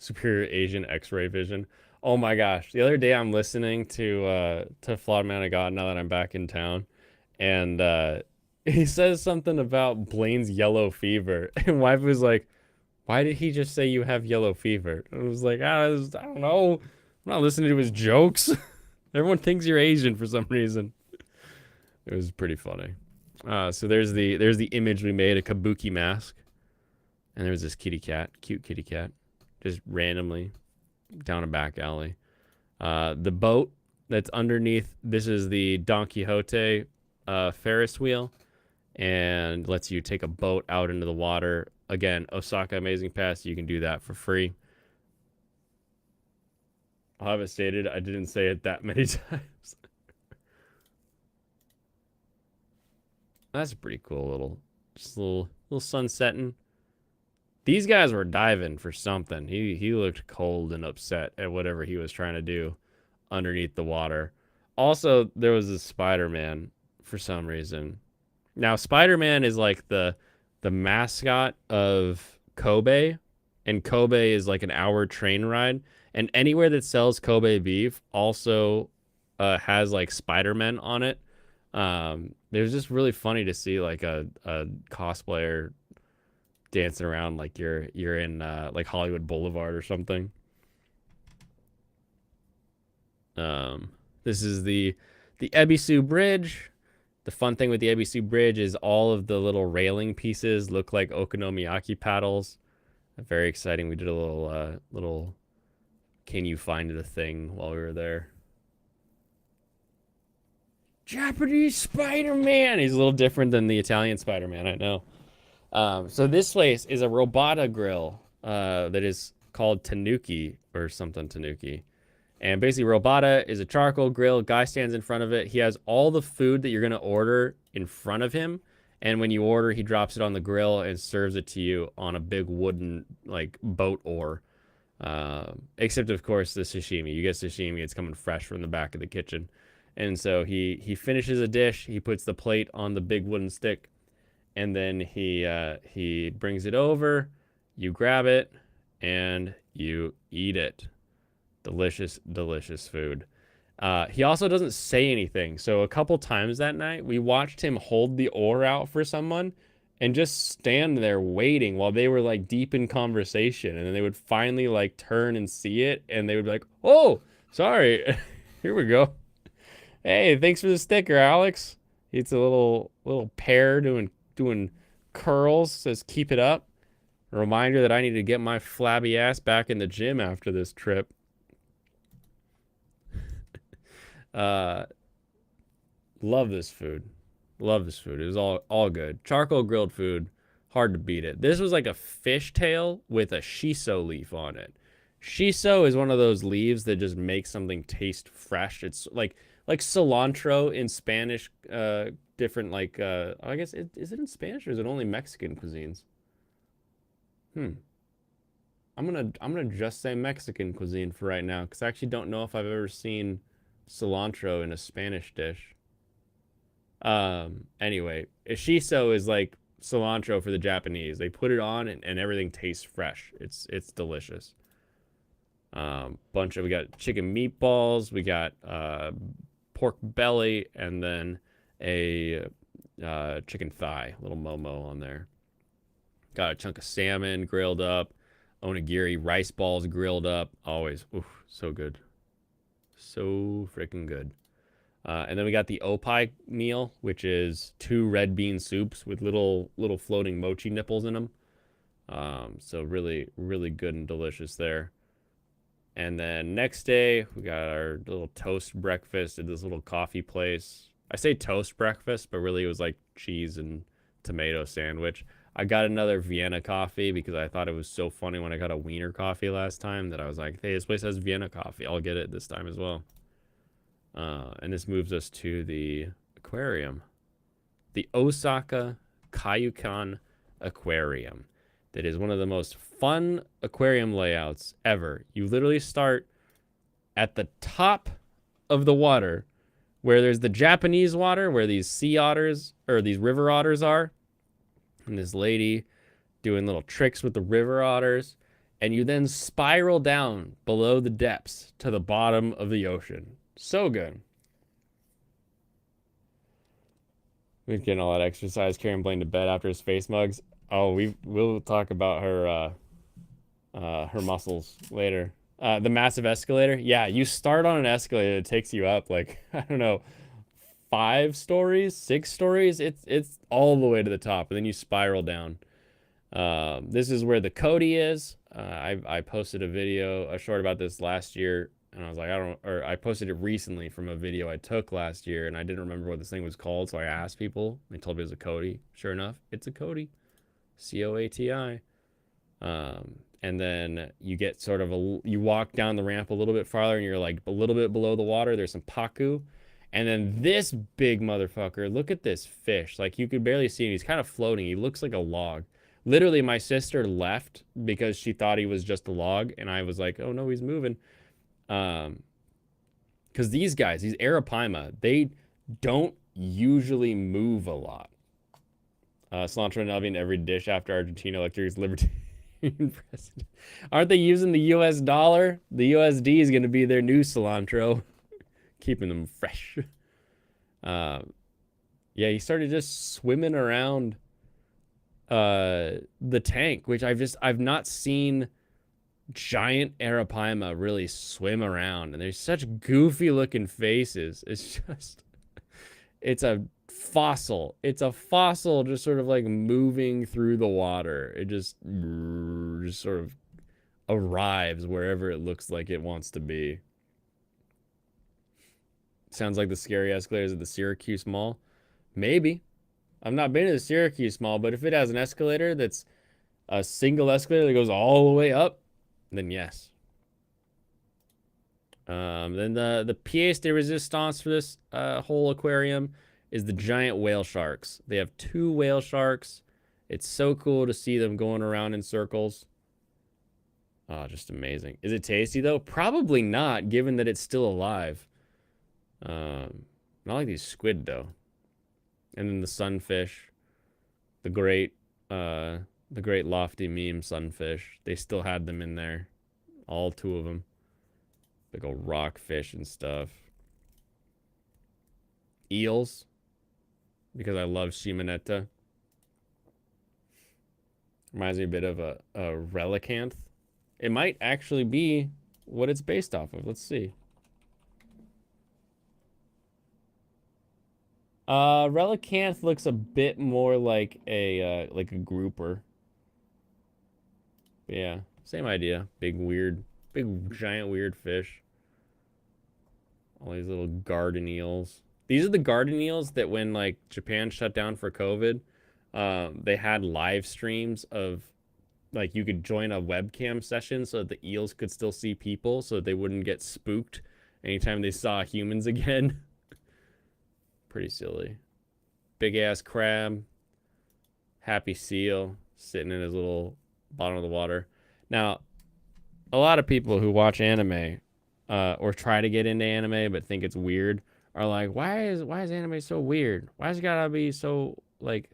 superior Asian X-ray vision. Oh my gosh. The other day I'm listening to Flawed Man of God now that I'm back in town. And he says something about Blaine's yellow fever. And wife was like, why did he just say you have yellow fever? And I was like, I don't know. I'm not listening to his jokes. Everyone thinks you're Asian for some reason. It was pretty funny. So there's the image we made, a kabuki mask. And there's this kitty cat, cute kitty cat, just randomly down a back alley. The boat that's underneath, this is the Don Quixote Ferris wheel, and lets you take a boat out into the water. Again, Osaka Amazing Pass, you can do that for free. I'll have it stated, I didn't say it that many times. That's a pretty cool little sun setting. These guys were diving for something. He looked cold and upset at whatever he was trying to do underneath the water. Also, there was a Spider-Man for some reason. Now, Spider-Man is like the mascot of Kobe, and Kobe is like an hour train ride. And anywhere that sells Kobe beef also has like Spider-Man on it. It was just really funny to see like a cosplayer dancing around like you're in like Hollywood Boulevard or something. This is the Ebisu Bridge. The fun thing with the Ebisu Bridge is all of the little railing pieces look like okonomiyaki paddles. Very exciting. We did a little can you find the thing while we were there. Japanese Spider-Man. He's a little different than the Italian Spider-Man, I know. So this place is a robata grill that is called Tanuki or something Tanuki. And basically robata is a charcoal grill. Guy stands in front of it. He has all the food that you're going to order in front of him. And when you order, he drops it on the grill and serves it to you on a big wooden like boat oar. Except, of course, the sashimi. You get sashimi. It's coming fresh from the back of the kitchen. And so he finishes a dish. He puts the plate on the big wooden stick. And then he brings it over, you grab it, and you eat it. Delicious, delicious food. He also doesn't say anything. So a couple times that night, we watched him hold the oar out for someone and just stand there waiting while they were like deep in conversation. And then they would finally like turn and see it, and they would be like, oh, sorry. Here we go. Hey, thanks for the sticker, Alex. It's a little pear doing curls, says keep it up. A reminder that I need to get my flabby ass back in the gym after this trip. Love this food. Love this food. It was all good. Charcoal grilled food, hard to beat it. This was like a fishtail with a shiso leaf on it. Shiso is one of those leaves that just makes something taste fresh. It's like cilantro in Spanish, different like I guess is it in Spanish or is it only Mexican cuisines? I'm gonna just say Mexican cuisine for right now, because I actually don't know if I've ever seen cilantro in a Spanish dish. Anyway, shiso is like cilantro for the Japanese. They put it on and everything tastes fresh. It's delicious. We got chicken meatballs, we got pork belly, and then a chicken thigh, little momo on there. Got a chunk of salmon grilled up, onigiri rice balls grilled up. Always, so good, so freaking good. And then we got the opai meal, which is 2 red bean soups with little floating mochi nipples in them. So really, really good and delicious there. And then next day, we got our little toast breakfast at this little coffee place. I say toast breakfast, but really it was like cheese and tomato sandwich. I got another Vienna coffee because I thought it was so funny when I got a Wiener coffee last time that I was like, hey, this place has Vienna coffee. I'll get it this time as well. And this moves us to the aquarium. The Osaka Kaiyukan Aquarium. That is one of the most fun aquarium layouts ever. You literally start at the top of the water where there's the Japanese water where these sea otters or these river otters are. And this lady doing little tricks with the river otters. and you then spiral down below the depths to the bottom of the ocean. So good. We're getting all that exercise, carrying Blaine to bed after his face mugs. Oh, we'll talk about her muscles later. The massive escalator. Yeah, you start on an escalator that takes you up like I don't know, 5 stories, 6 stories. It's all the way to the top, and then you spiral down. This is where the Cody is. I posted a short about this last year, and I was like, I posted it recently from a video I took last year, and I didn't remember what this thing was called, so I asked people. They told me it was a Cody. Sure enough, it's a Cody. COATI. And then you get sort of you walk down the ramp a little bit farther, and you're like a little bit below the water. There's some paku. And then this big motherfucker, look at this fish. Like, you could barely see him. He's kind of floating. He looks like a log. Literally, my sister left because she thought he was just a log. And I was like, oh, no, he's moving. Because these guys, these Arapaima, they don't usually move a lot. Cilantro and Elvin every dish after Argentina elects libertarian president. Aren't they using the U.S. dollar? The USD is going to be their new cilantro. Keeping them fresh. Yeah, he started just swimming around the tank, which I've not seen giant Arapaima really swim around, and they're such goofy looking faces. It's a fossil. It's a fossil just sort of like moving through the water. It just sort of arrives wherever it looks like it wants to be. Sounds like the scary escalators at the Syracuse Mall. Maybe. I've not been to the Syracuse Mall, but if it has an escalator that's a single escalator that goes all the way up, then yes. Then the pièce de résistance for this whole aquarium is the giant whale sharks. They have 2 whale sharks. It's so cool to see them going around in circles. Oh, just amazing. Is it tasty, though? Probably not, given that it's still alive. Not like these squid, though. And then the sunfish, the great lofty meme sunfish. They still had them in there, all 2 of them. Like a rockfish and stuff. Eels, because I love Shimonetta. Reminds me a bit of a relicanth. It might actually be what it's based off of. Let's see. Relicanth looks a bit more like a grouper. But yeah, same idea. Big giant weird fish. All these little garden eels. These are the garden eels that when like Japan shut down for COVID, they had live streams of like you could join a webcam session so that the eels could still see people so that they wouldn't get spooked anytime they saw humans again. Pretty silly. Big ass crab. Happy seal sitting in his little bottom of the water. Now, a lot of people who watch anime or try to get into anime but think it's weird are like, why is anime so weird? Why is it gotta be so like?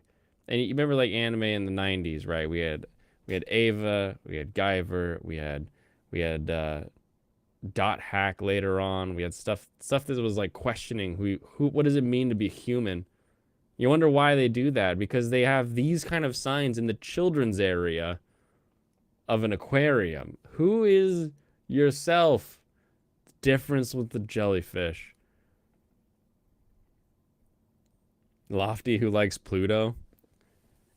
And you remember like anime in the 90s, right? We had Ava, we had Guyver, we had Dot Hack later on. We had stuff that was like questioning what does it mean to be human? You wonder why they do that, because they have these kind of signs in the children's area of an aquarium. Who is yourself? Difference with the jellyfish. Lofty who likes Pluto.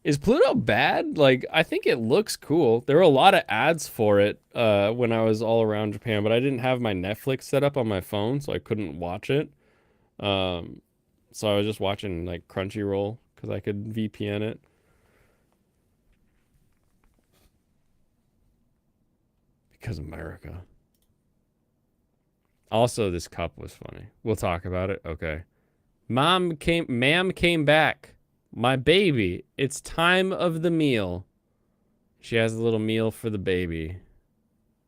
Is Pluto bad? Like, I think it looks cool. There were a lot of ads for it when I was all around Japan, but I didn't have my Netflix set up on my phone, so I couldn't watch it. So I was just watching, like, Crunchyroll, because I could VPN it. Because America. Also, this cup was funny. We'll talk about it. Okay. Ma'am came back. My baby, it's time of the meal. She has a little meal for the baby.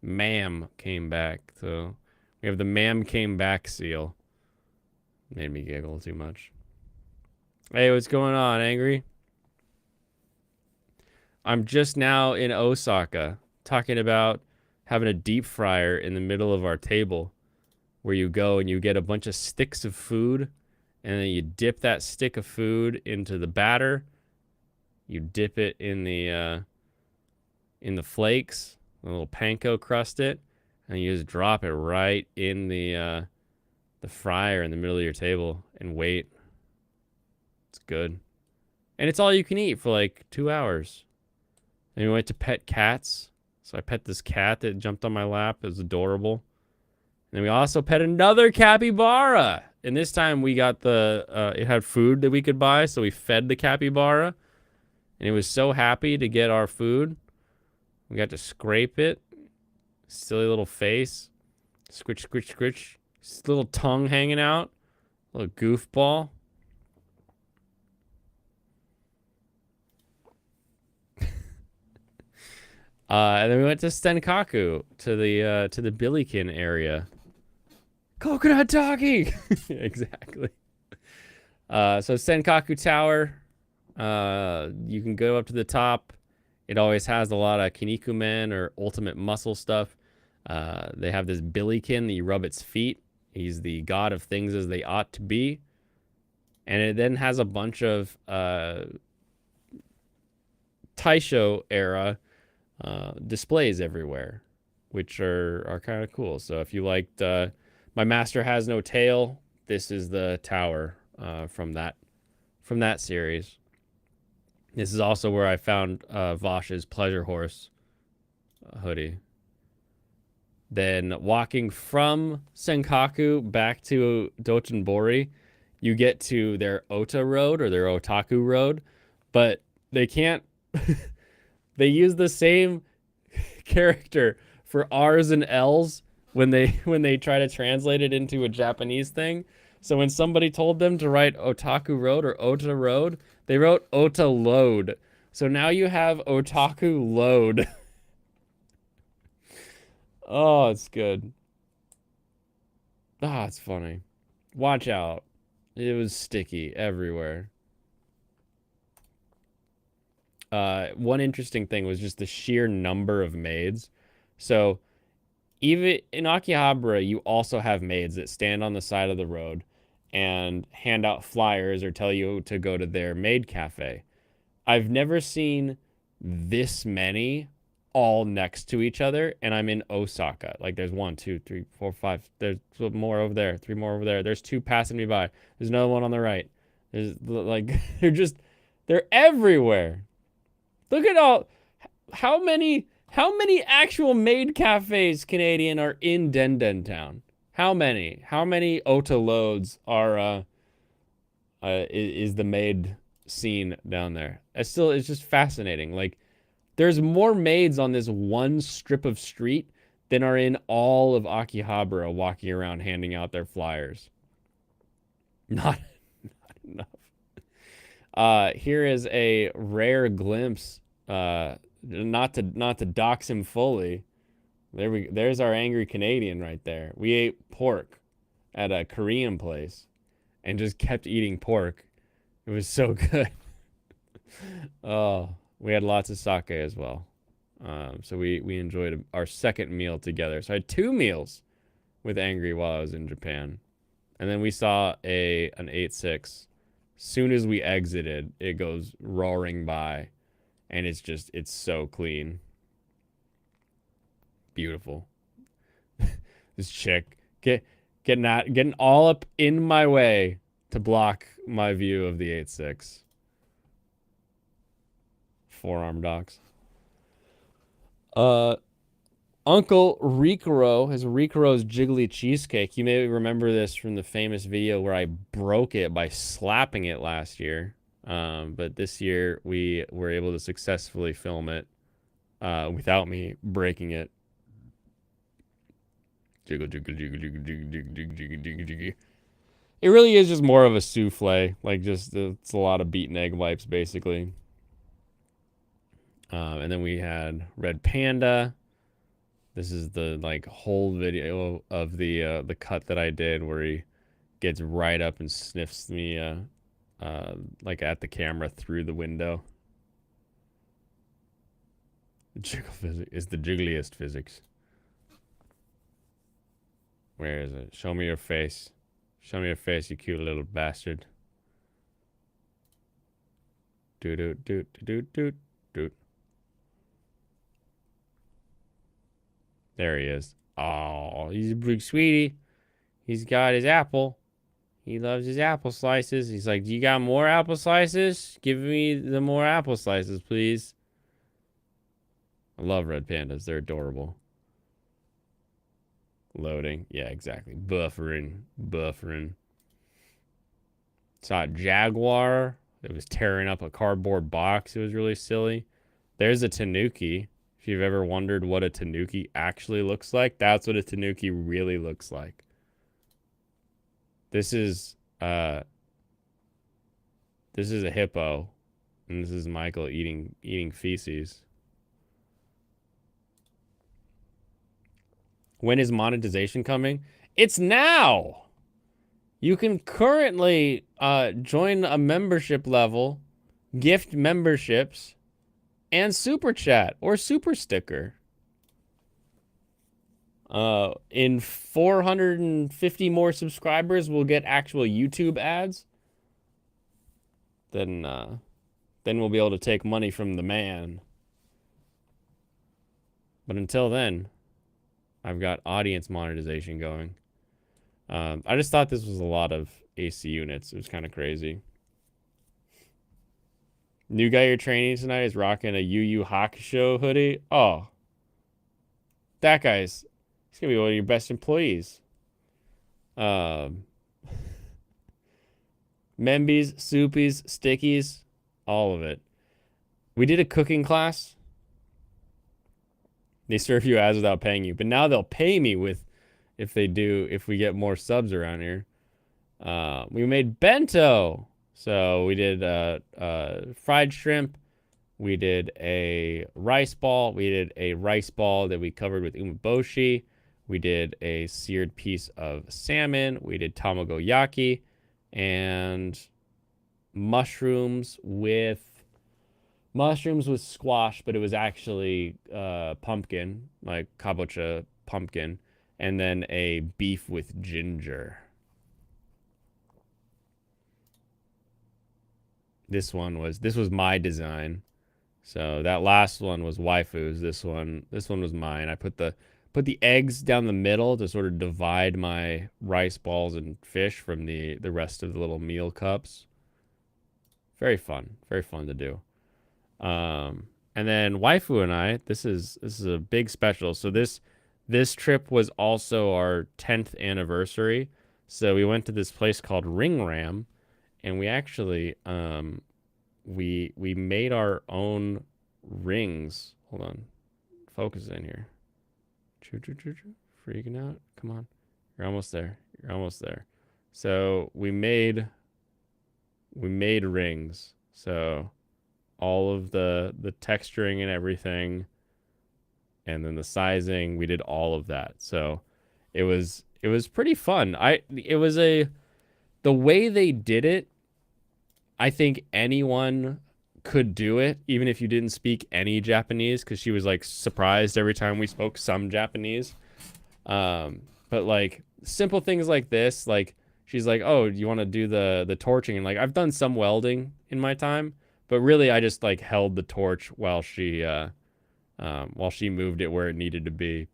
Ma'am came back. So we have the ma'am came back seal. Made me giggle too much. Hey, what's going on, Angry? I'm just now in Osaka. talking about having a deep fryer in the middle of our table where you go and you get a bunch of sticks of food and then you dip that stick of food into the batter. You dip it in the flakes, a little panko crust it, and you just drop it right in the fryer in the middle of your table and wait. It's good. And it's all you can eat for like 2 hours. And we went to pet cats. So I pet this cat that jumped on my lap. It was adorable. And we also pet another capybara. And this time we got it had food that we could buy. So we fed the capybara. And it was so happy to get our food. We got to scrape it. Silly little face. Squitch, squitch, squitch. Just little tongue hanging out. Little goofball. And then we went to Senkaku to the Billiken area. Coconut talking. Exactly. So Senkaku Tower. You can go up to the top. It always has a lot of Kinnikumen or ultimate muscle stuff. They have this Billiken that you rub its feet. He's the god of things as they ought to be. And it then has a bunch of Taisho era displays everywhere, which are kind of cool. So if you liked My Master Has No Tail, this is the tower from that series. This is also where I found Vosh's Pleasure Horse hoodie. Then walking from Senkaku back to Dotonbori, you get to their Ota Road or their Otaku Road, but they can't. They use the same character for R's and L's when they try to translate it into a Japanese thing. So when somebody told them to write Otaku Road or Ota Road, they wrote Ota Load. So now you have Otaku Load. Oh, it's good. Ah, it's funny. Watch out. It was sticky everywhere. One interesting thing was just the sheer number of maids. So even in Akihabara, you also have maids that stand on the side of the road and hand out flyers or tell you to go to their maid cafe. I've never seen this many all next to each other, and I'm in Osaka. Like there's 1, 2, 3, 4, 5. There's more over there, 3 more over there. There's 2 passing me by. There's another one on the right. There's like they're everywhere. Look at all how many actual maid cafes Canadian are in Denden Town? How many? How many Ota loads are is the maid scene down there? It's just fascinating. Like there's more maids on this one strip of street than are in all of Akihabara walking around handing out their flyers. Not enough. Here is a rare glimpse. Not to dox him fully. There's our angry Canadian right there. We ate pork at a Korean place and just kept eating pork. It was so good. Oh, we had lots of sake as well. So we enjoyed our second meal together. So I had 2 meals with Angry while I was in Japan. And then we saw an 8.6. Soon as we exited, it goes roaring by. And it's so clean. Beautiful. This chick getting all up in my way to block my view of the 8.6. Forearm docks. Uncle Rikuro has Rikuro's Jiggly Cheesecake. You may remember this from the famous video where I broke it by slapping it last year. But this year we were able to successfully film it without me breaking it. Jiggle, jiggle, jiggle, jiggle, jiggle, jiggle, jiggle, jiggle, jiggle. It really is just more of a souffle. Like it's a lot of beaten egg wipes basically. And then we had Red Panda. This is the whole video of the cut that I did where he gets right up and sniffs me like at the camera through the window. Jiggle physics is the jiggliest physics. Where is it? Show me your face. Show me your face, you cute little bastard. Doot doot doot doot doot doot. There he is. Oh, he's a big sweetie. He's got his apple. He loves his apple slices. He's like, do you got more apple slices? Give me the more apple slices, please. I love red pandas. They're adorable. Loading. Yeah, exactly. Buffering. Buffering. Saw a jaguar. It was tearing up a cardboard box. It was really silly. There's a tanuki. If you've ever wondered what a tanuki actually looks like, that's what a tanuki really looks like. This is a hippo, and this is Michael eating feces. When is monetization coming? It's now. You can currently join a membership level, gift memberships, and super chat or super sticker. In 450 more subscribers, we'll get actual YouTube ads. Then we'll be able to take money from the man. But until then, I've got audience monetization going. I just thought this was a lot of AC units. It was kind of crazy. New guy you're training tonight is rocking a Yu Yu Hakusho hoodie. Oh, that guy's, he's gonna be one of your best employees. Membies, soupies, stickies, all of it. We did a cooking class. They serve you ads without paying you, but now they'll pay me with, if we get more subs around here. We made bento. So we did fried shrimp. We did a rice ball. We did a rice ball that we covered with umeboshi. We did a seared piece of salmon. We did tamagoyaki and mushrooms with squash, but it was actually pumpkin, like kabocha pumpkin, and then a beef with ginger. This was my design. So that last one was waifu's. This one was mine. I put the eggs down the middle to sort of divide my rice balls and fish from the rest of the little meal cups. Very fun to do. And then waifu and I, this is a big special. So this trip was also our 10th anniversary. So we went to this place called Ring Ram, and we actually we made our own rings. Hold on, focus in here. Freaking out. Come on, you're almost there. So we made rings. So all of the texturing and everything, and then the sizing, we did all of that. So it was pretty fun. The way they did it, I think anyone could do it, even if you didn't speak any Japanese, because she was like surprised every time we spoke some Japanese. But like simple things like this, like she's like, oh, do you want to do the torching? And like, I've done some welding in my time, but really I just like held the torch while she moved it where it needed to be.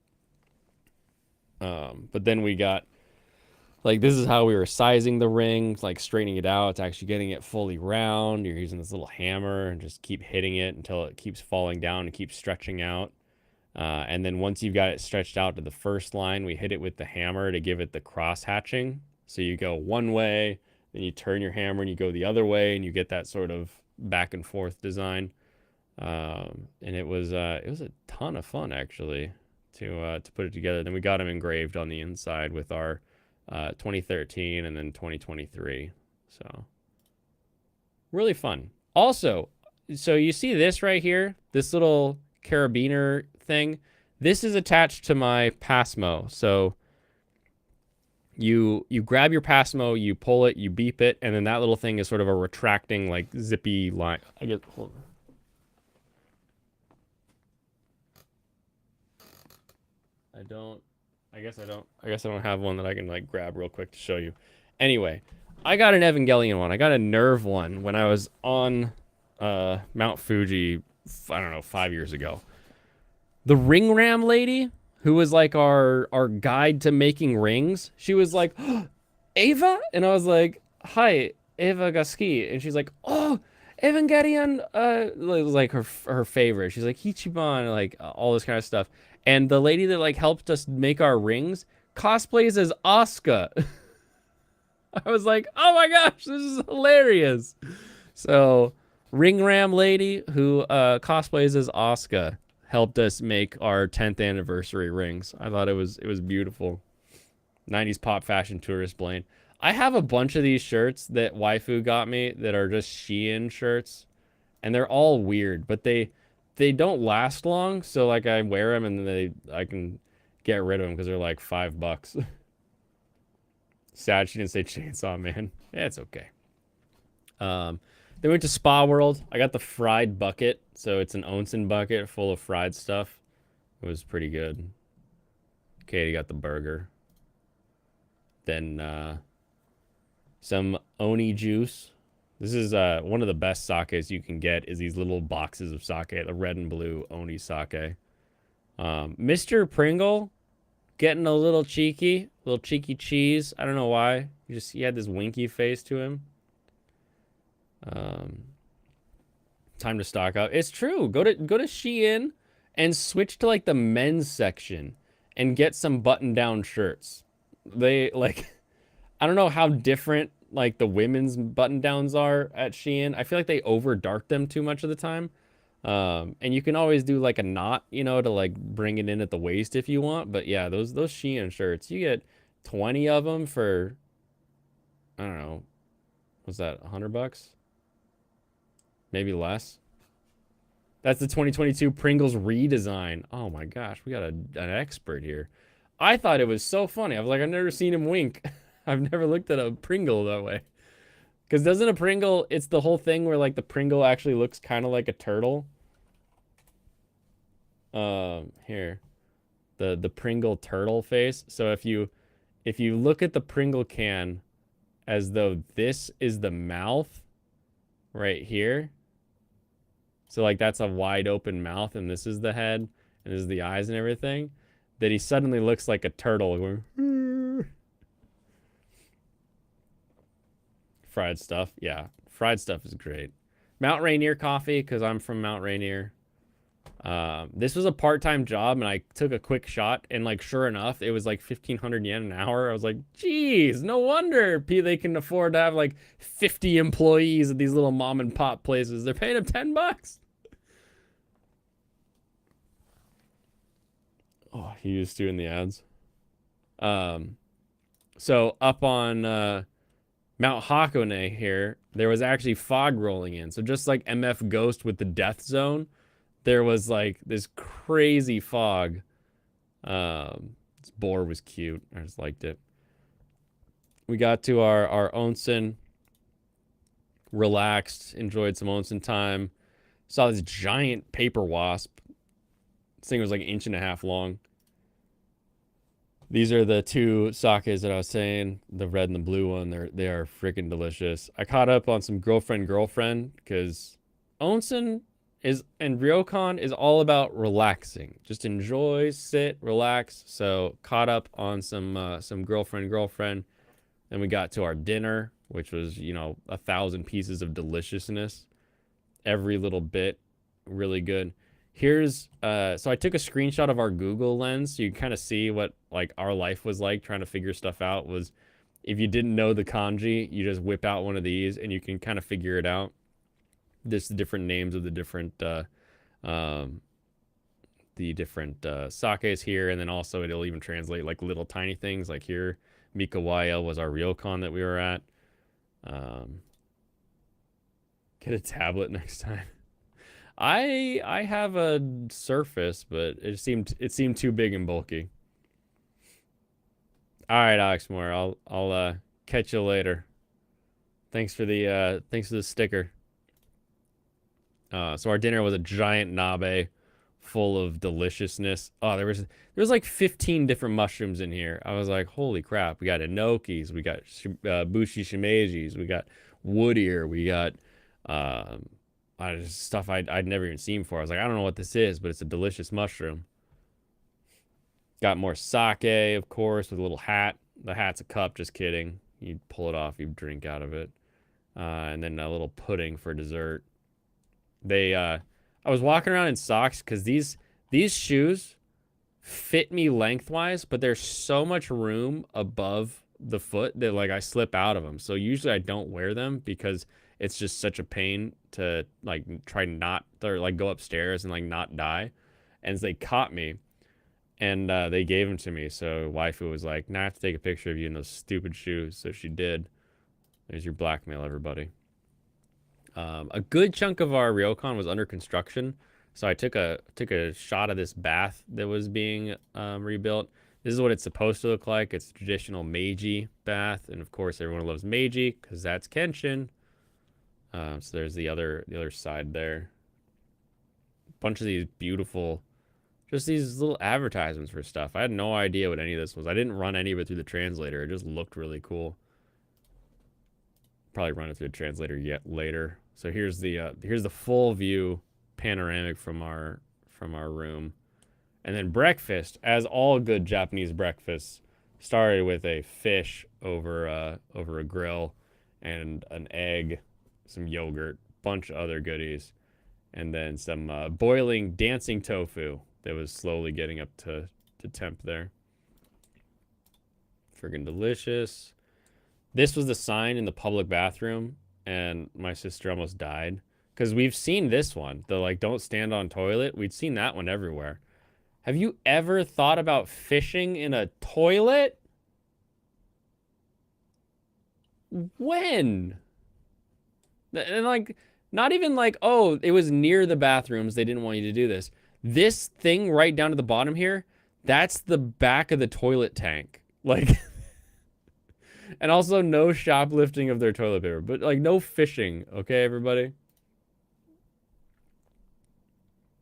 But then we got, like, this is how we were sizing the ring, like straightening it out. It's actually getting it fully round. You're using this little hammer and just keep hitting it until it keeps falling down and keeps stretching out. And then once you've got it stretched out to the first line, we hit it with the hammer to give it the cross hatching. So you go one way, then you turn your hammer and you go the other way, and you get that sort of back and forth design. And it was a ton of fun actually to put it together. Then we got them engraved on the inside with our 2013 and then 2023. So really fun. Also, so you see this right here, this little carabiner thing. This is attached to my Passmo. So you grab your Passmo, you pull it, you beep it, and then that little thing is sort of a retracting, like zippy line. I guess. Hold on. I don't. I guess I don't. I guess I don't have one that I can like grab real quick to show you. Anyway, I got an Evangelion one. I got a Nerve one when I was on Mount Fuji. I don't know, 5 years ago. The ring ram lady, who was like our guide to making rings, she was like, oh, Ava, and I was like, hi, Ava Gaski, and she's like, oh, Evangelion, it was like her favorite. She's like Ichiban, like all this kind of stuff. And the lady that like helped us make our rings cosplays as Asuka. I was like, oh my gosh, this is hilarious. So, ring ram lady who cosplays as Asuka helped us make our 10th anniversary rings. I thought it was beautiful. 90s pop fashion tourist Blaine. I have a bunch of these shirts that waifu got me that are just Shein shirts, and they're all weird, but they don't last long. So like I wear them and then I can get rid of them because they're like $5. Sad she didn't say Chainsaw Man. Yeah, it's okay. They went to Spa World. I got the fried bucket, so it's an onsen bucket full of fried stuff. It was pretty good. Katie got the burger. Then some oni juice. This is one of the best sakes you can get is these little boxes of sake, the red and blue oni sake. Mr. Pringle getting a little cheeky cheese. I don't know why. He had this winky face to him. Time to stock up. It's true. Go to Shein and switch to like the men's section and get some button-down shirts. They like I don't know how different like the women's button-downs are at Shein. I feel like they over dark them too much of the time. And you can always do like a knot, you know, to like bring it in at the waist if you want. But yeah, those Shein shirts, you get 20 of them for I don't know. What's that? $100? Maybe less. That's the 2022 Pringles redesign. Oh my gosh, we got an expert here. I thought it was so funny. I was like, I've never seen him wink. I've never looked at a Pringle that way. Because doesn't a Pringle, it's the whole thing where like the Pringle actually looks kind of like a turtle. Here. The Pringle turtle face. So if you look at the Pringle can as though this is the mouth right here. So like that's a wide open mouth and this is the head and this is the eyes and everything. That he suddenly looks like a turtle going, fried stuff. Yeah, fried stuff is great. Mount Rainier coffee, because I'm from Mount Rainier. This was a part-time job, and I took a quick shot, and like sure enough, it was like 1,500 yen an hour. I was like, geez, no wonder they can afford to have like 50 employees at these little mom and pop places. They're paying them $10. Oh, he was doing the ads. So up on Mount Hakone here, there was actually fog rolling in. So just like MF Ghost with the Death Zone, there was like this crazy fog. This boar was cute. I just liked it. We got to our onsen, relaxed, enjoyed some onsen time. Saw this giant paper wasp. This thing was like 1.5 inches long. These are the two sakes that I was saying, the red and the blue one. They are freaking delicious. I caught up on some girlfriend because onsen and ryokan is all about relaxing. Just enjoy, sit, relax. So caught up on some girlfriend. Then we got to our dinner, which was 1,000 pieces of deliciousness. Every little bit really good. Here's so I took a screenshot of our Google Lens so you kind of see what like our life was like trying to figure stuff out. Was if you didn't know the kanji, you just whip out one of these and you can kind of figure it out. There's the different names of the different sakes here, and then also it'll even translate like little tiny things like here. Mikawaya was our ryokan that we were at. Get a tablet next time. I have a Surface, but it seemed too big and bulky. All right, Oxmoor, I'll catch you later. Thanks for the sticker. So our dinner was a giant nabe full of deliciousness. Oh, there was like 15 different mushrooms in here. I was like, holy crap! We got enokis, we got bushi shimejis, we got wood ear, we got stuff I'd never even seen before. I was like, I don't know what this is, but it's a delicious mushroom. Got more sake, of course, with a little hat. The hat's a cup, just kidding. You pull it off, you drink out of it. And then a little pudding for dessert. I was walking around in socks because these shoes fit me lengthwise, but there's so much room above the foot that like I slip out of them. So usually I don't wear them because it's just such a pain to like try not or like go upstairs and like not die. And they caught me and they gave them to me. So waifu was like, "Nah, I have to take a picture of you in those stupid shoes." So she did. There's your blackmail, everybody. A good chunk of our ryokan was under construction, so I took a shot of this bath that was being rebuilt. This is what it's supposed to look like. It's a traditional Meiji bath, and of course everyone loves Meiji because that's Kenshin. So there's the other side there. A bunch of these beautiful, just these little advertisements for stuff. I had no idea what any of this was. I didn't run any of it through the translator. It just looked really cool. Probably run it through the translator yet later. So here's the full view panoramic from our room. And then breakfast, as all good Japanese breakfasts, started with a fish over a grill and an egg, some yogurt, bunch of other goodies, and then some boiling dancing tofu that was slowly getting up to temp there. Friggin' delicious. This was the sign in the public bathroom, and my sister almost died. Because we've seen this one, the like, don't stand on toilet. We'd seen that one everywhere. Have you ever thought about fishing in a toilet? When? And like, not even like, oh, it was near the bathrooms. They didn't want you to do this. This thing right down to the bottom here, that's the back of the toilet tank. Like... And also no shoplifting of their toilet paper. But, like, no fishing. Okay, everybody?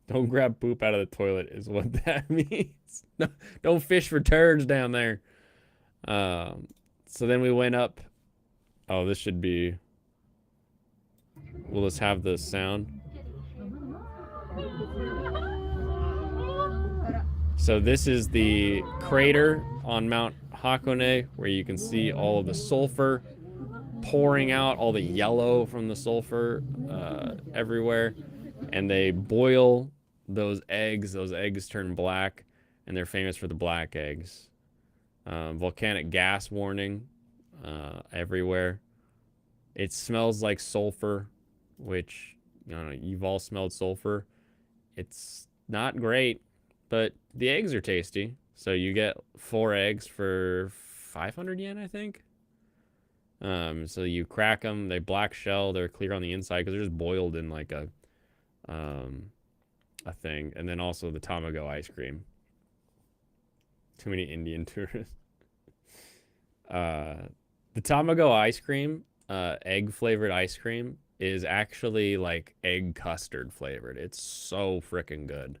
Don't grab poop out of the toilet is what that means. No, don't fish for turds down there. So then we went up. Oh, this should be... Will this have the sound? So this is the crater on Mount Hakone, where you can see all of the sulfur pouring out, all the yellow from the sulfur everywhere. And they boil those eggs. Those eggs turn black, and they're famous for the black eggs. Volcanic gas warning everywhere. It smells like sulfur, which, I don't know, you've all smelled sulfur. It's not great, but the eggs are tasty. So you get 4 eggs for 500 yen, I think. So you crack them. They black shell. They're clear on the inside because they're just boiled in like a thing. And then also the tamago ice cream. Too many Indian tourists. The tamago ice cream, egg flavored ice cream, is actually like egg custard flavored. It's so freaking good.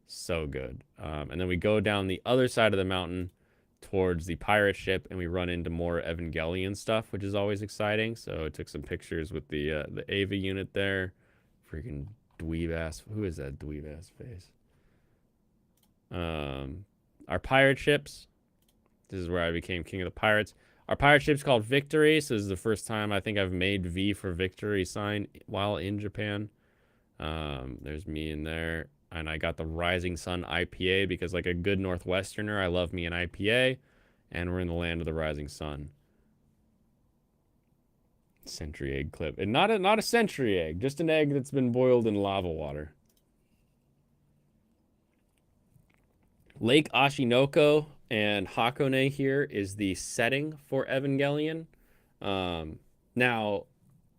So good. And then we go down the other side of the mountain towards the pirate ship, and we run into more Evangelion stuff, which is always exciting. So I took some pictures with the Ava unit there. Freaking dweeb ass. Who is that dweeb ass face? Our pirate ships. This is where I became king of the pirates. Our pirate ship's called Victory. So this is the first time I think I've made V for Victory sign while in Japan. There's me in there. And I got the Rising Sun IPA because, like a good Northwesterner, I love me an IPA. And we're in the land of the Rising Sun. Century egg clip. And not a century egg. Just an egg that's been boiled in lava water. Lake Ashinoko and Hakone here is the setting for Evangelion. Now,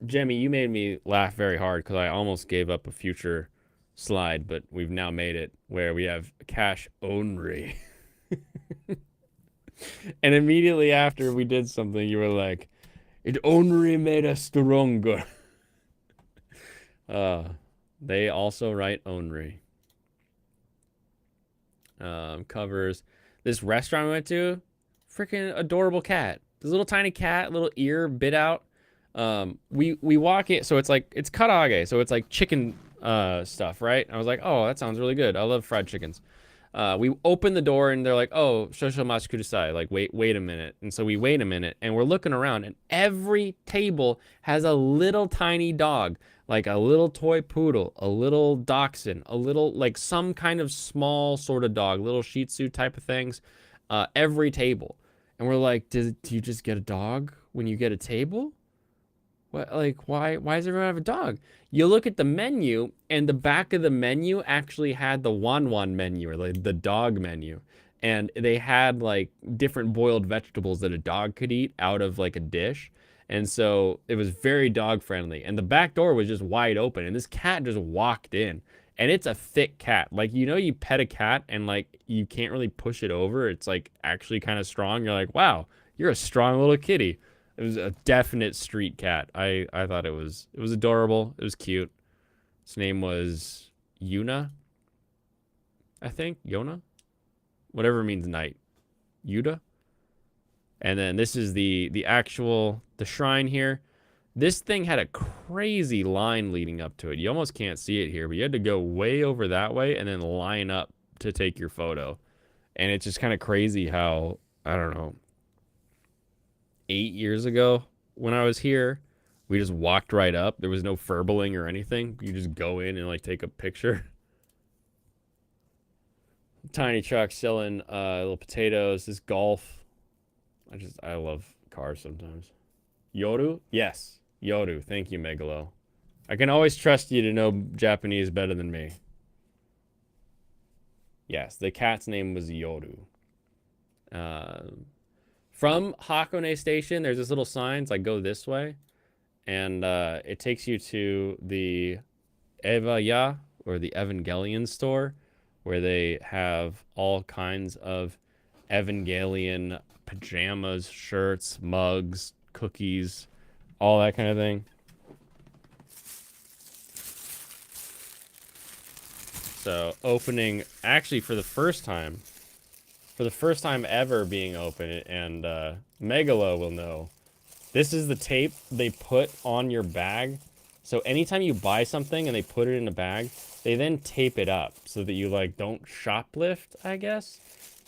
Jemmy, you made me laugh very hard because I almost gave up a future slide, but we've now made it where we have cash onry. And immediately after we did something, you were like, it only made us stronger. They also write onry. Covers. This restaurant we went to, freaking adorable cat. This little tiny cat, little ear bit out. We walk it, so it's like it's karaage, so it's like chicken stuff, right? I was like, oh, that sounds really good. I love fried chickens. We open the door and they're like, oh, shosho machi kudasai. Like, wait a minute. And so we wait a minute and we're looking around and every table has a little tiny dog, like a little toy poodle, a little dachshund, a little, like some kind of small sort of dog, little shih tzu type of things, every table. And we're like, do you just get a dog when you get a table? What, like, why does everyone have a dog? You look at the menu, and the back of the menu actually had the wan menu, or like the dog menu. And they had like different boiled vegetables that a dog could eat out of like a dish. And so it was very dog friendly. And the back door was just wide open, and this cat just walked in. And it's a thick cat. Like, you know, you pet a cat and like you can't really push it over. It's like actually kind of strong. You're like, wow, you're a strong little kitty. It was a definite street cat. I thought it was adorable. It was cute. Its name was Yuna, I think. Yona? Whatever means night. Yuda? And then this is the shrine here. This thing had a crazy line leading up to it. You almost can't see it here, but you had to go way over that way and then line up to take your photo. And it's just kind of crazy how, I don't know, 8 years ago when I was here, we just walked right up. There was no furbling or anything. You just go in and like take a picture. Tiny truck selling little potatoes. This golf. I love cars sometimes. Yoru? Yes. Yoru. Thank you, Megalo. I can always trust you to know Japanese better than me. Yes, the cat's name was Yoru. From Hakone Station, there's this little sign. It's like, go this way. And it takes you to the Eva Ya, or the Evangelion store, where they have all kinds of Evangelion pajamas, shirts, mugs, cookies, all that kind of thing. So opening, actually for the first time ever being open, and Megalo will know, this is the tape they put on your bag. So anytime you buy something and they put it in a bag, they then tape it up so that you like don't shoplift, I guess.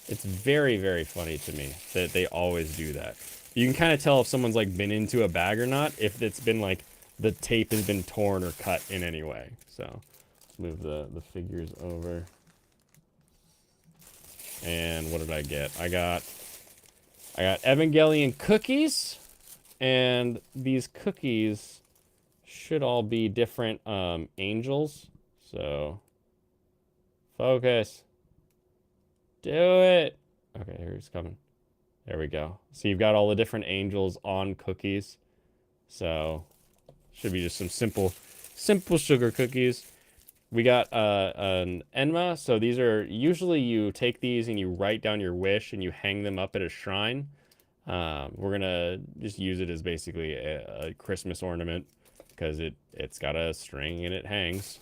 It's very, very funny to me that they always do that. You can kind of tell if someone's like been into a bag or not, if it's been like the tape has been torn or cut in any way. So let's move the figures over. And what did I get? I got Evangelion cookies, and these cookies should all be different angels. So focus. Do it. Okay, here it's coming. There we go. So you've got all the different angels on cookies. So should be just some simple sugar cookies. We got an enma. So these are, usually you take these and you write down your wish and you hang them up at a shrine. We're gonna just use it as basically a Christmas ornament because it's got a string and it hangs.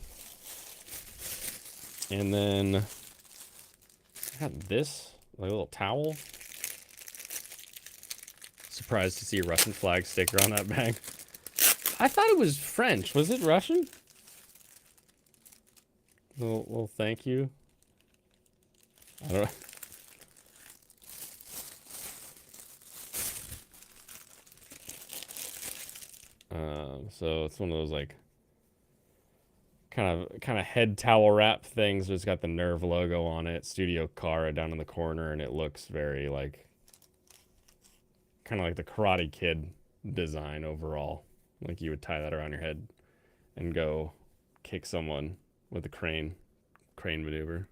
And then I got this, like a little towel. Surprised to see a Russian flag sticker on that bag. I thought it was French. Was it Russian? Little thank you. I don't know. So it's one of those like kind of head towel wrap things. It's got the Nerve logo on it, Studio Kara down in the corner, and it looks very like kind of like the Karate Kid design overall. Like you would tie that around your head and go kick someone with a crane maneuver.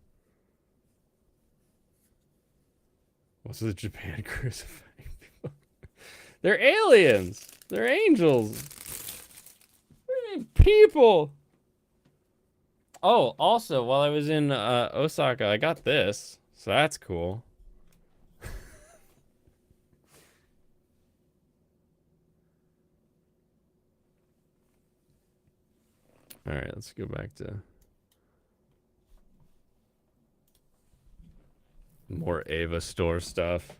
What's the Japan crucifying people? They're aliens. They're angels. They're people. Oh, also, while I was in Osaka, I got this. So that's cool. All right, let's go back to... More Ava store stuff.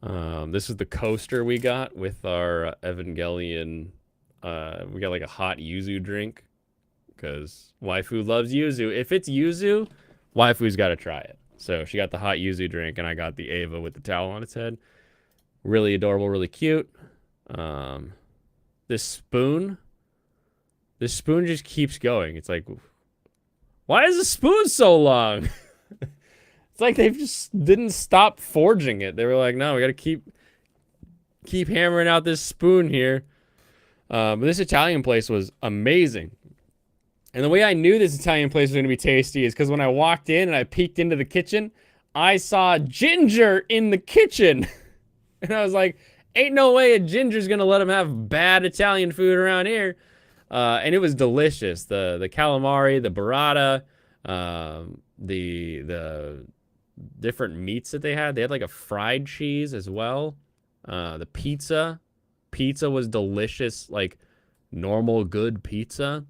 This is the coaster we got with our Evangelion. We got like a hot yuzu drink because waifu loves yuzu. If it's yuzu, waifu's got to try it. So she got the hot yuzu drink, and I got the Ava with the towel on its head. Really adorable, really cute. This spoon just keeps going. It's like, why is the spoon so long? It's like they just didn't stop forging it. They were like, no, we got to keep hammering out this spoon here. But this Italian place was amazing. And the way I knew this Italian place was going to be tasty is because when I walked in and I peeked into the kitchen, I saw Ginger in the kitchen. And I was like, ain't no way a Ginger's going to let him have bad Italian food around here. And it was delicious. The calamari, the burrata, the different meats that they had. They had like a fried cheese as well. The pizza was delicious, like normal good pizza.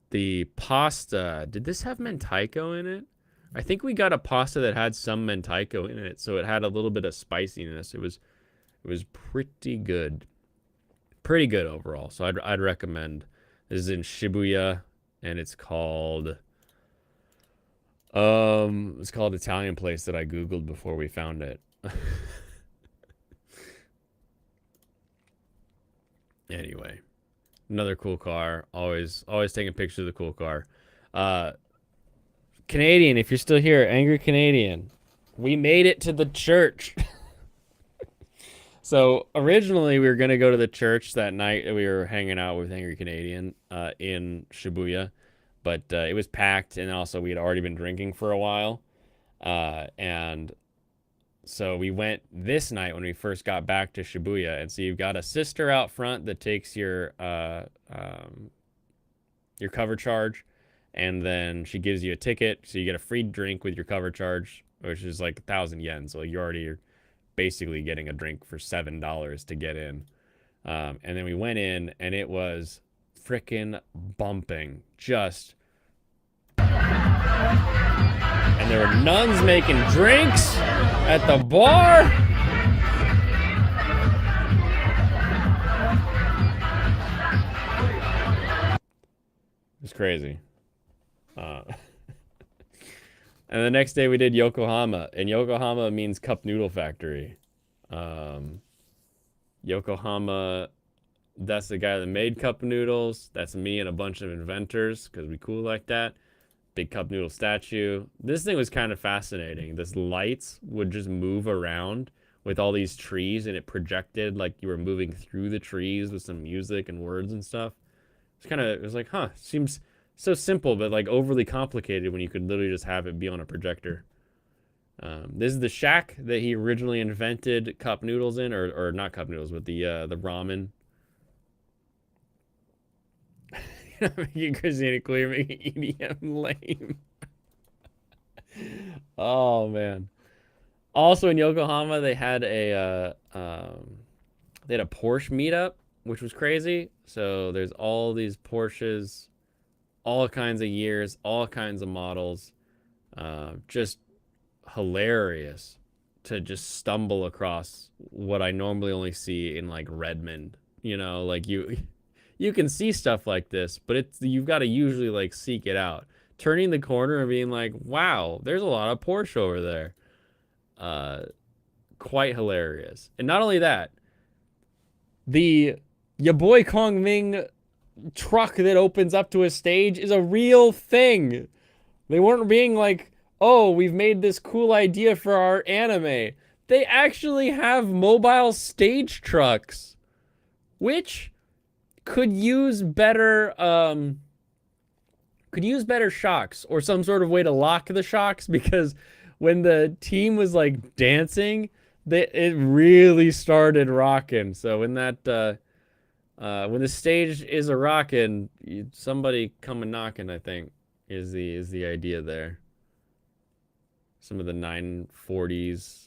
The pasta, did this have mentaiko in it? I think we got a pasta that had some mentaiko in it, so it had a little bit of spiciness. It was pretty good. Pretty good overall. So I'd recommend. This is in Shibuya, and it's called Italian place that I googled before we found it. Anyway, another cool car. Always taking pictures of the cool car. Canadian, if you're still here, Angry Canadian, we made it to the church. So originally we were gonna go to the church that night that we were hanging out with Angry Canadian in Shibuya, but it was packed, and also we had already been drinking for a while, and so we went this night when we first got back to Shibuya. And so you've got a sister out front that takes your cover charge, and then she gives you a ticket, so you get a free drink with your cover charge, which is like 1,000 yen. So you're basically getting a drink for $7 to get in. And then we went in, and it was frickin' bumping. Just. And there were nuns making drinks at the bar. It was crazy. And the next day we did Yokohama, and Yokohama means cup noodle factory. Yokohama, that's the guy that made cup noodles. That's me and a bunch of inventors, because we cool like that. Big cup noodle statue. This thing was kind of fascinating. This lights would just move around with all these trees, and it projected like you were moving through the trees with some music and words and stuff. It was like, huh, seems so simple, but like overly complicated when you could literally just have it be on a projector. This is the shack that he originally invented cup noodles in, or not cup noodles, but the ramen. Making Christianity clear, making EDM lame. Oh man. Also in Yokohama, they had a Porsche meetup, which was crazy. So there's all these Porsches, all kinds of years, all kinds of models. Just hilarious to just stumble across what I normally only see in like Redmond. You know, like you can see stuff like this, but you've got to usually like seek it out. Turning the corner and being like, wow, there's a lot of Porsche over there. Quite hilarious. And not only that, your boy Kong Ming truck that opens up to a stage is a real thing. They weren't being like, oh, we've made this cool idea for our anime. They actually have mobile stage trucks, which could use better shocks or some sort of way to lock the shocks, because when the team was like dancing, it really started rocking. So when the stage is a rocking, somebody coming knocking, I think, is the idea there. Some of the 940s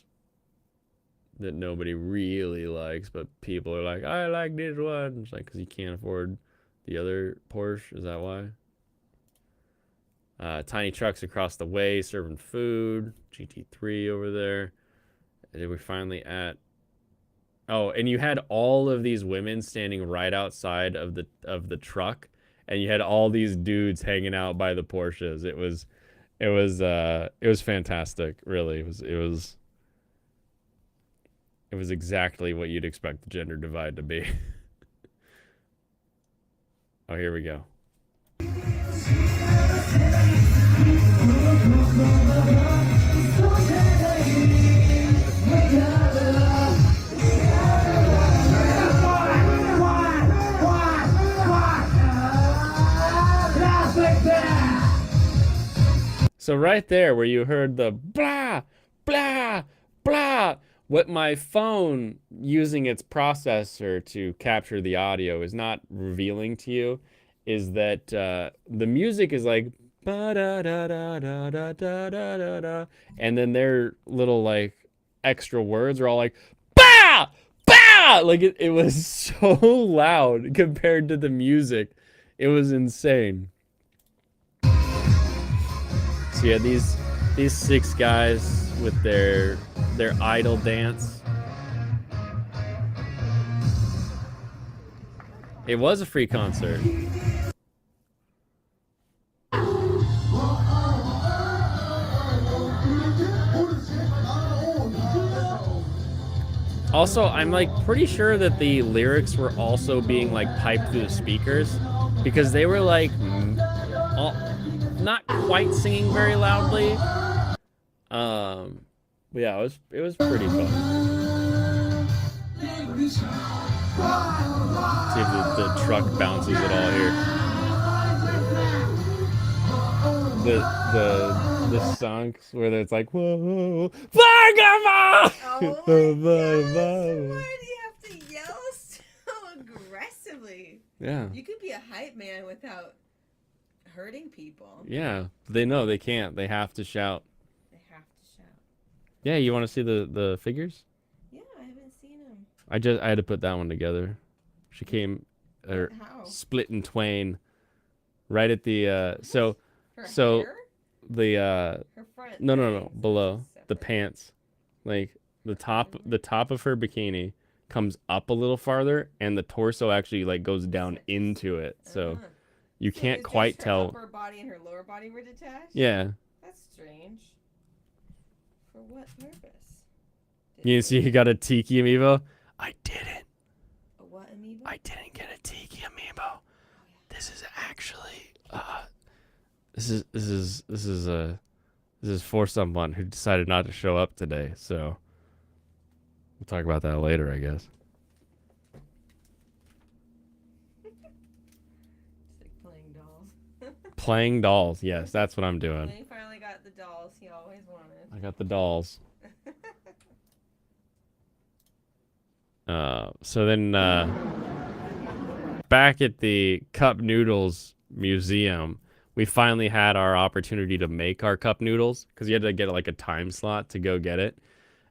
that nobody really likes, but people are like, I like this one. It's like, because you can't afford the other Porsche. Is that why? Tiny trucks across the way serving food. GT3 over there. And then we're finally at. Oh, and you had all of these women standing right outside of the truck, and you had all these dudes hanging out by the Porsches. It was fantastic. Really, it was exactly what you'd expect the gender divide to be. Oh, here we go. So right there where you heard the blah, blah, blah, what my phone using its processor to capture the audio is not revealing to you is that the music is like ba da da da da da da da da, and then their little like extra words are all like bah, bah, like it was so loud compared to the music. It was insane. So yeah, these 6 guys with their idol dance. It was a free concert. Also, I'm like pretty sure that the lyrics were also being like piped through the speakers because they were like not quite singing very loudly. But yeah, it was pretty fun. See if the truck bounces at all here. The songs where it's like whoa, Vargama! Oh my gosh, why do you have to yell so aggressively? Yeah. You could be a hype man without hurting people. Yeah, they know they can't. They have to shout. They have to shout. Yeah, you want to see the figures? Yeah, I haven't seen them. I had to put that one together. She came How? split in twain right at the Her hair? the Her front. no below Separate. the pants, like the top of her bikini comes up a little farther and the torso actually like goes down into it, so you can't it's quite just her tell. upper body and her lower body were detached. Yeah, That's strange. For what purpose? you see, you got a tiki amiibo. I didn't. A what amiibo? I didn't get a tiki amiibo. This is actually this is for someone who decided not to show up today. So we'll talk about that later, I guess. It's like playing dolls. Playing dolls. Yes, that's what I'm doing. When he finally got the dolls he always wanted. I got the dolls. So then back at the Cup Noodles Museum, we finally had our opportunity to make our cup noodles because you had to get like a time slot to go get it.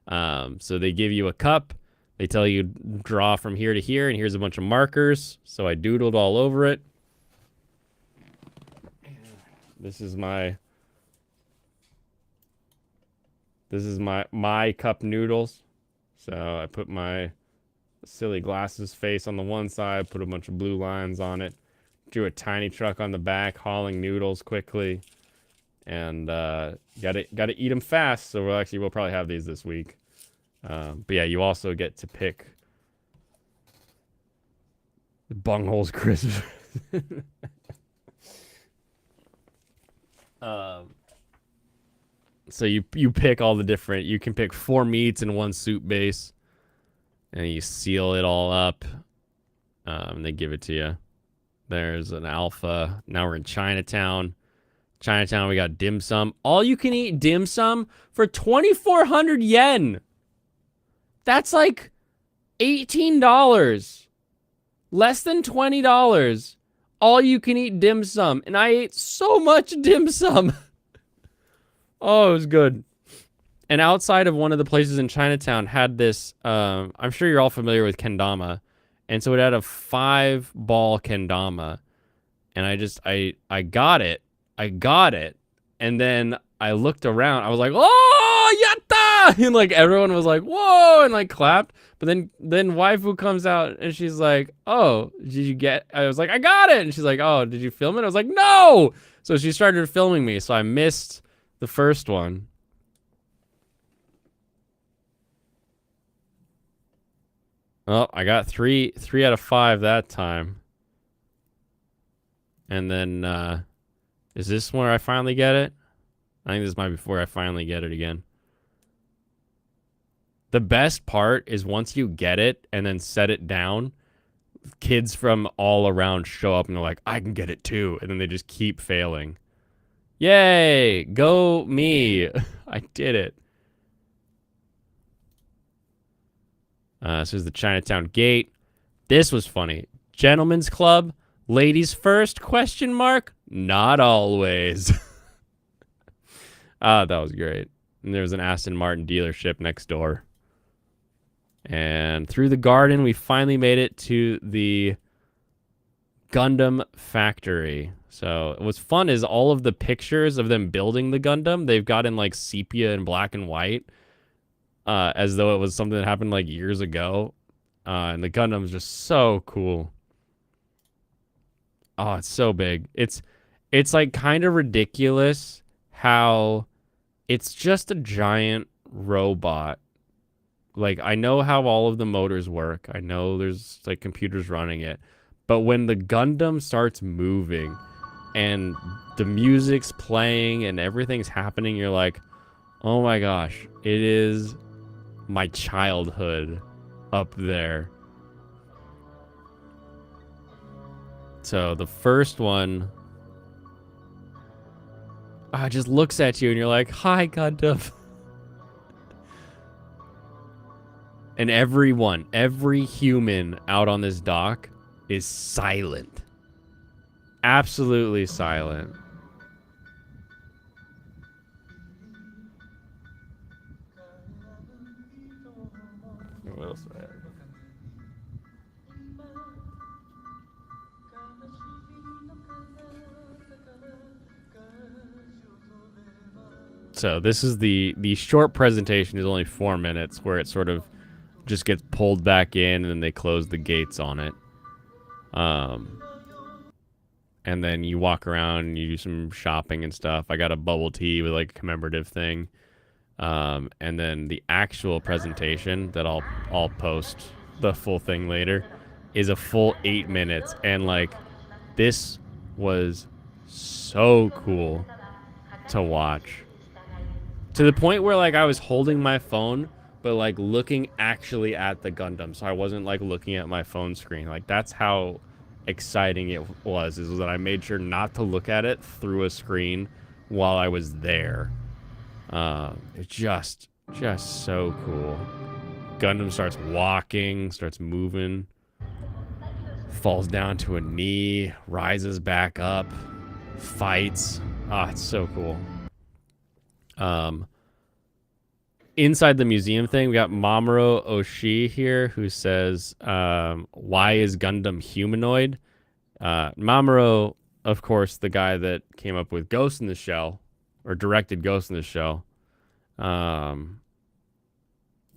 So they give you a cup. They tell you draw from here to here, and here's a bunch of markers. So I doodled all over it. This is my cup noodles. So I put my silly glasses face on the one side, put a bunch of blue lines on it, drew a tiny truck on the back hauling noodles quickly, and gotta eat them fast. So we'll probably have these this week. But yeah, you also get to pick Bunghole's Christmas. So you pick all the different. You can pick 4 meats and 1 soup base, and you seal it all up. And they give it to you. There's an alpha. Now we're in Chinatown. Chinatown, we got dim sum. All you can eat dim sum for 2,400 yen. That's like $18. Less than $20. All you can eat dim sum. And I ate so much dim sum. Oh, it was good. And outside of one of the places in Chinatown had this, I'm sure you're all familiar with kendama. And so it had a 5-ball kendama. And I got it. And then I looked around. I was like, oh, yatta! And like everyone was like, whoa, and like clapped. But then waifu comes out and she's like, oh, did you get? I was like, I got it. And she's like, oh, did you film it? I was like, no. So she started filming me. So I missed the first one. Oh, I got three out of 5 that time. And then, is this where I finally get it? I think this might be before I finally get it again. The best part is once you get it and then set it down, kids from all around show up and they're like, I can get it too. And then they just keep failing. Yay! Go me! I did it. This is the Chinatown Gate. This was funny. Gentlemen's Club, ladies first, question mark? Not always. That was great. And there was an Aston Martin dealership next door. And through the garden, we finally made it to the Gundam factory. So what's fun is all of the pictures of them building the Gundam, they've got in like sepia and black and white. As though it was something that happened like years ago. And the Gundam's just so cool. Oh, it's so big. It's like kind of ridiculous how it's just a giant robot. Like, I know how all of the motors work. I know there's like computers running it. But when the Gundam starts moving and the music's playing and everything's happening, you're like, oh my gosh, it is my childhood up there. So the first one just looks at you and you're like, hi, Gundam. And every human out on this dock is silent. Absolutely silent. What else do I have? So this is the short presentation is only 4 minutes, where it sort of just gets pulled back in and then they close the gates on it. And then you walk around and you do some shopping and stuff. I got a bubble tea with like a commemorative thing. And then the actual presentation that I'll post the full thing later is a full 8 minutes. And like, this was so cool to watch. To the point where like I was holding my phone, but like looking actually at the Gundam. So I wasn't like looking at my phone screen. Like, that's how exciting it was, is that I made sure not to look at it through a screen while I was there. It's just so cool. Gundam starts walking, starts moving, falls down to a knee, rises back up, fights. It's so cool. Inside the museum thing, we got Mamoru Oshii here, who says, why is Gundam humanoid? Mamoru, of course, the guy that came up with Ghost in the Shell, or directed Ghost in the Shell.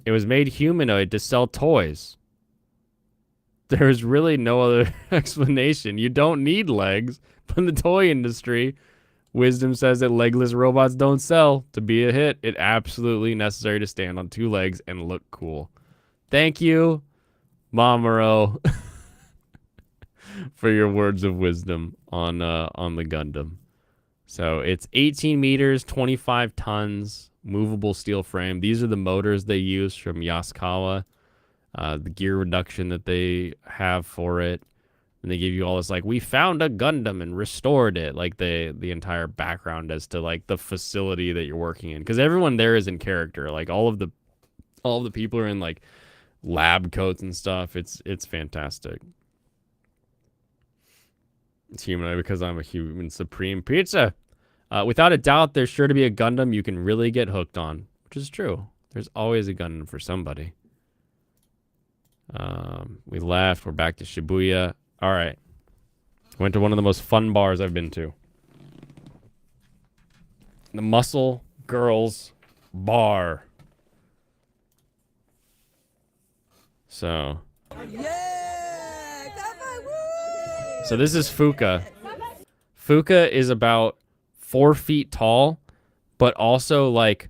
It was made humanoid to sell toys. There's really no other explanation. You don't need legs, but in the toy industry, wisdom says that legless robots don't sell. To be a hit, it's absolutely necessary to stand on 2 legs and look cool. Thank you, Mamoru, for your words of wisdom on the Gundam. So it's 18 meters, 25 tons, movable steel frame. These are the motors they use from Yaskawa, the gear reduction that they have for it. And they give you all this, like, we found a Gundam and restored it. Like, the entire background as to, like, the facility that you're working in. Because everyone there is in character. Like, all of the people are in, like, lab coats and stuff. It's fantastic. It's humanoid because I'm a human supreme pizza. Without a doubt, there's sure to be a Gundam you can really get hooked on. Which is true. There's always a Gundam for somebody. We left. We're back to Shibuya. All right. Went to one of the most fun bars I've been to. The Muscle Girls Bar. So. Yeah! Come on, woo! So this is Fuka. Fuka is about 4 feet tall, but also like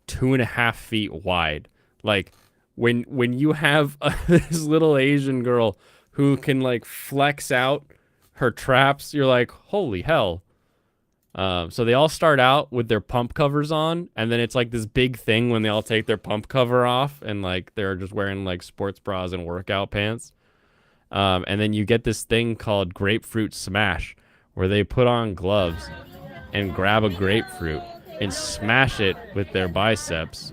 2.5 feet wide. Like when you have this little Asian girl who can like flex out her traps, you're like, holy hell. So they all start out with their pump covers on, and then it's like this big thing when they all take their pump cover off and like they're just wearing like sports bras and workout pants. And then you get this thing called grapefruit smash, where they put on gloves and grab a grapefruit and smash it with their biceps.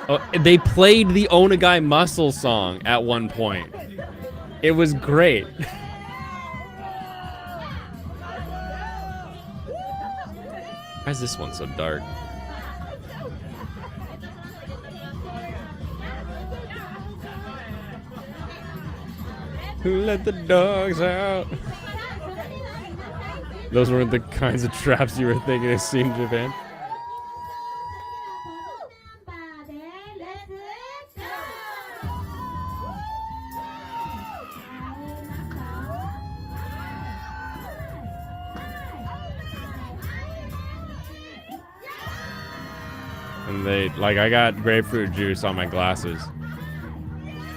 Oh, they played the Onagai Muscle song at one point. It was great. Why is this one so dark? Who let the dogs out? Those weren't the kinds of traps you were thinking of seeing in Japan. And they, like, I got grapefruit juice on my glasses.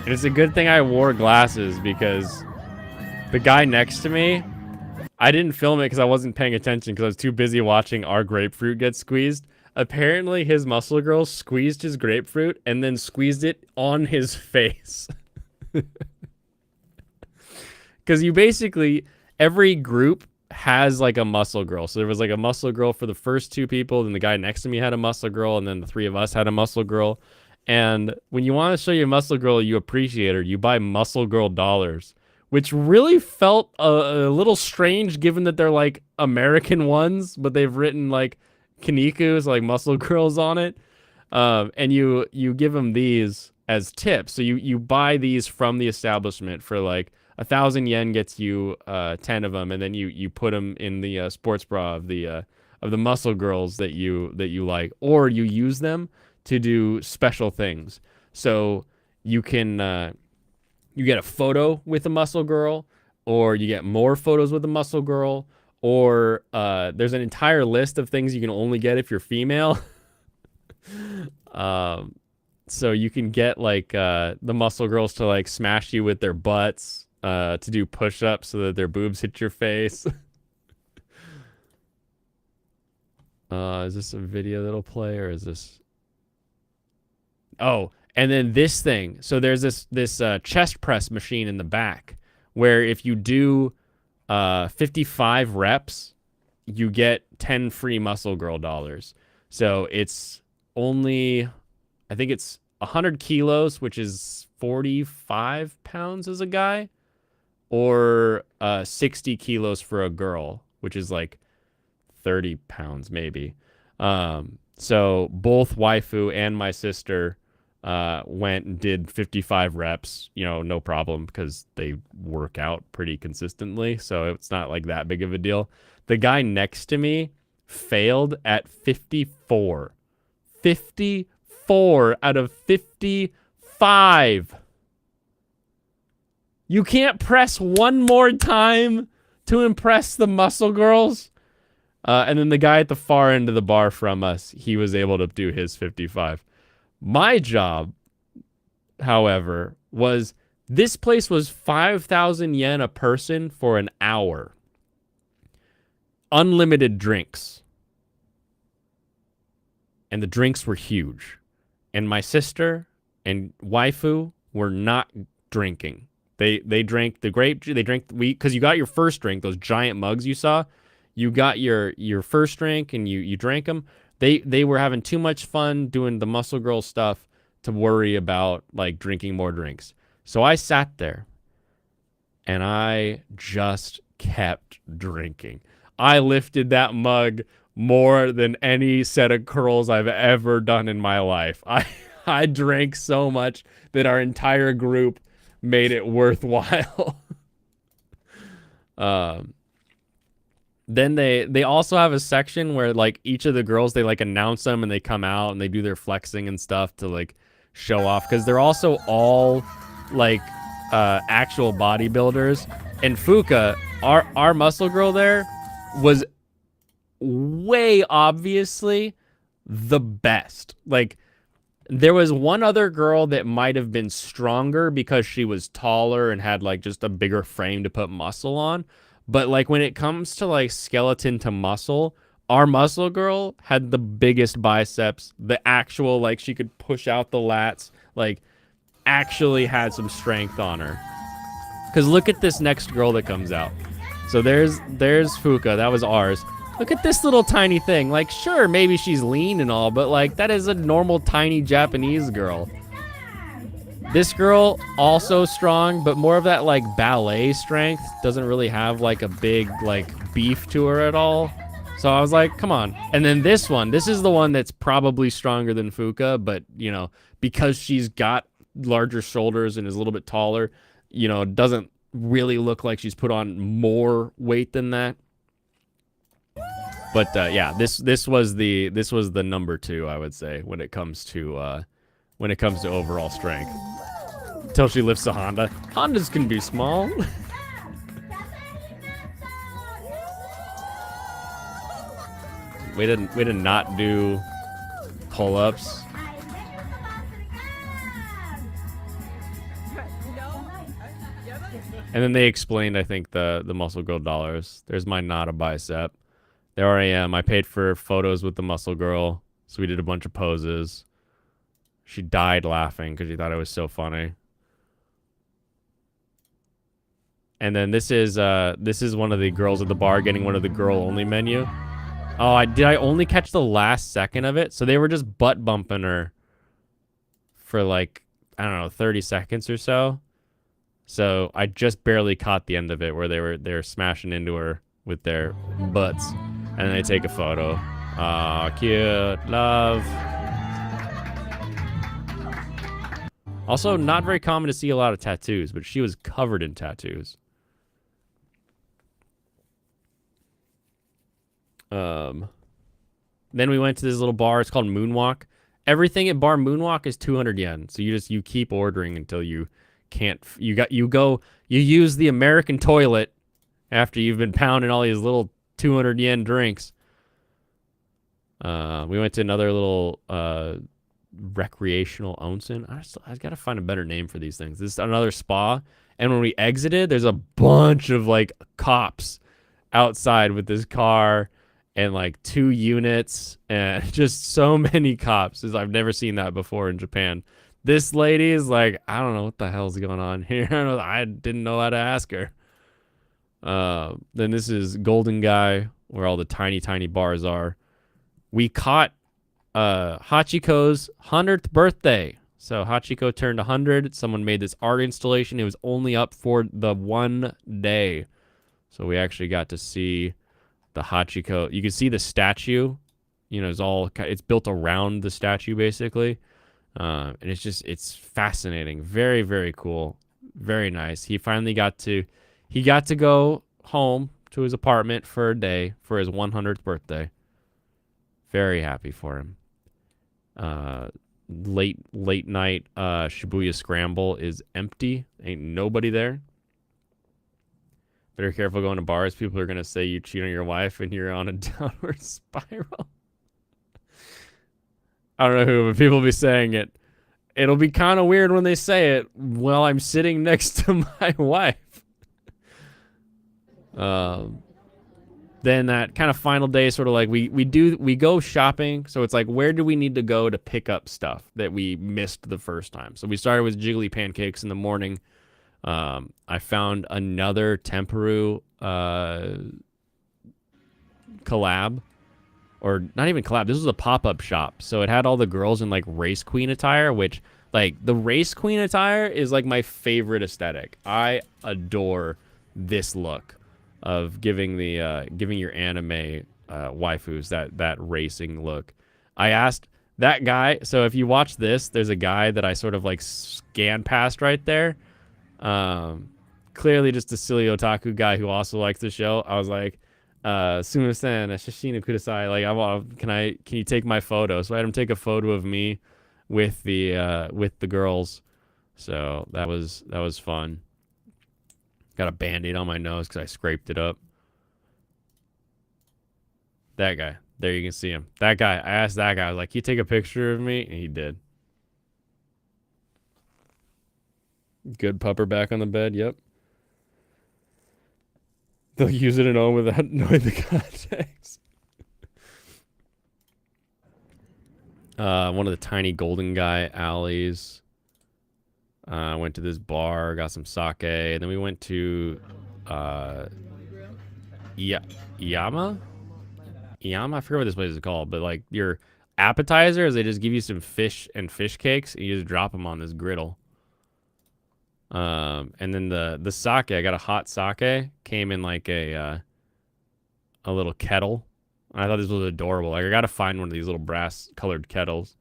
And it's a good thing I wore glasses because the guy next to me, I didn't film it because I wasn't paying attention because I was too busy watching our grapefruit get squeezed. Apparently his muscle girl squeezed his grapefruit and then squeezed it on his face. Because you basically, every group has like a muscle girl. So there was like a muscle girl for the first 2 people, then the guy next to me had a muscle girl, and then the 3 of us had a muscle girl. And when you want to show your muscle girl you appreciate her, you buy muscle girl dollars, which really felt a little strange given that they're like American ones, but they've written like Kanikus, like muscle girls on it. And you give them these as tips. So you buy these from the establishment for like 1,000 yen gets you 10 of them, and then you put them in the sports bra of the muscle girls that you like, or you use them to do special things. So you can you get a photo with a muscle girl, or you get more photos with a muscle girl, or there's an entire list of things you can only get if you're female. So you can get like the muscle girls to like smash you with their butts, to do push-ups so that their boobs hit your face. Is this a video that'll play, or is this? Oh, and then this thing. So there's this chest press machine in the back where if you do 55 reps, you get 10 free muscle girl dollars. So it's only, I think it's 100 kilos, which is 45 pounds as a guy, or 60 kilos for a girl, which is like 30 pounds maybe. So both waifu and my sister went and did 55 reps, no problem, because they work out pretty consistently. So it's not like that big of a deal. The guy next to me failed at 54. 54 out of 55. You can't press one more time to impress the muscle girls? And then the guy at the far end of the bar from us, he was able to do his 55. My job, however, was this place was 5,000 yen a person for an hour. Unlimited drinks. And the drinks were huge. And my sister and waifu were not drinking. They drank the grape juice. They drank because you got your first drink, those giant mugs you saw. You got your first drink and you drank them. They were having too much fun doing the muscle girl stuff to worry about like drinking more drinks. So I sat there and I just kept drinking. I lifted that mug more than any set of curls I've ever done in my life. I drank so much that our entire group made it worthwhile. Then they also have a section where like each of the girls, they like announce them and they come out and they do their flexing and stuff to like show off, because they're also all like actual bodybuilders. And Fuka, our muscle girl there, was way obviously the best. Like, there was one other girl that might have been stronger because she was taller and had like just a bigger frame to put muscle on. But like when it comes to like skeleton to muscle, our muscle girl had the biggest biceps, the actual, like she could push out the lats, like actually had some strength on her. Because look at this next girl that comes out. So there's Fuka, that was ours. Look at this little tiny thing. Like, sure, maybe she's lean and all, but like that is a normal tiny Japanese girl. This girl, also strong, but more of that like ballet strength. Doesn't really have like a big like beef to her at all. So I was like, come on. And then this one, this is the one that's probably stronger than Fuka, but you know, because she's got larger shoulders and is a little bit taller, you know, doesn't really look like she's put on more weight than that. But yeah, this was the number 2, I would say, when it comes to overall strength. Until she lifts a Honda. Hondas can be small. Way to not do pull-ups. And then they explained, I think, the muscle girl dollars. There's my not a bicep. There I am. I paid for photos with the muscle girl, so we did a bunch of poses. She died laughing because she thought it was so funny. And then this is one of the girls at the bar getting one of the girl only menu. Oh, did I only catch the last second of it? So they were just butt bumping her for like, I don't know, 30 seconds or so. So I just barely caught the end of it where they were smashing into her with their butts. And then they take a photo. Aw, cute. Love. Also, not very common to see a lot of tattoos, but she was covered in tattoos. Then we went to this little bar. It's called Moonwalk. Everything at Bar Moonwalk is 200 yen. So you keep ordering until you can't. You use the American toilet after you've been pounding all these little 200 yen drinks. We went to another little recreational onsen. I gotta find a better name for these things. This is another spa. And when we exited, there's a bunch of like cops outside with this car and like 2 units and just so many cops. I've never seen that before in Japan. This lady is like, I don't know what the hell's going on here. I didn't know how to ask her. Then this is Golden Guy, where all the tiny, tiny bars are. We caught Hachiko's 100th birthday. So Hachiko turned 100. Someone made this art installation. It was only up for the 1 day. So we actually got to see the Hachiko. You can see the statue. You know, it's built around the statue, basically. And it's fascinating. Very, very cool. Very nice. He finally got to go home to his apartment for a day for his 100th birthday. Very happy for him. Late night Shibuya Scramble is empty. Ain't nobody there. Better careful going to bars. People are going to say you cheat on your wife and you're on a downward spiral. I don't know who, but people be saying it. It'll be kind of weird when they say it while I'm sitting next to my wife. Then that kind of final day, sort of like we go shopping. So it's like, where do we need to go to pick up stuff that we missed the first time? So we started with jiggly pancakes in the morning. I found another Temperu collab, or not even collab. This was a pop-up shop. So it had all the girls in like race queen attire, which like the race queen attire is like my favorite aesthetic. I adore this look of giving your anime waifus that racing look. I asked that guy. So if you watch this, there's a guy that I sort of like scanned past right there. Clearly just a silly otaku guy who also likes the show. I was like, Sumimasen, shashino kudasai. Like, can you take my photo? So I had him take a photo of me with the girls. So that was fun. Got a band-aid on my nose because I scraped it up. That guy. There you can see him. That guy. I asked that guy, I was like, can you take a picture of me? And he did. Good pupper back on the bed. Yep. They'll use it at home without knowing the context. One of the tiny golden guy alleys. Went to this bar, got some sake, and then we went to Yama? I forget what this place is called, but like your appetizers, they just give you some fish and fish cakes, and you just drop them on this griddle. And then the sake, I got a hot sake, came in like a little kettle. I thought this was adorable. Like, I gotta find one of these little brass colored kettles.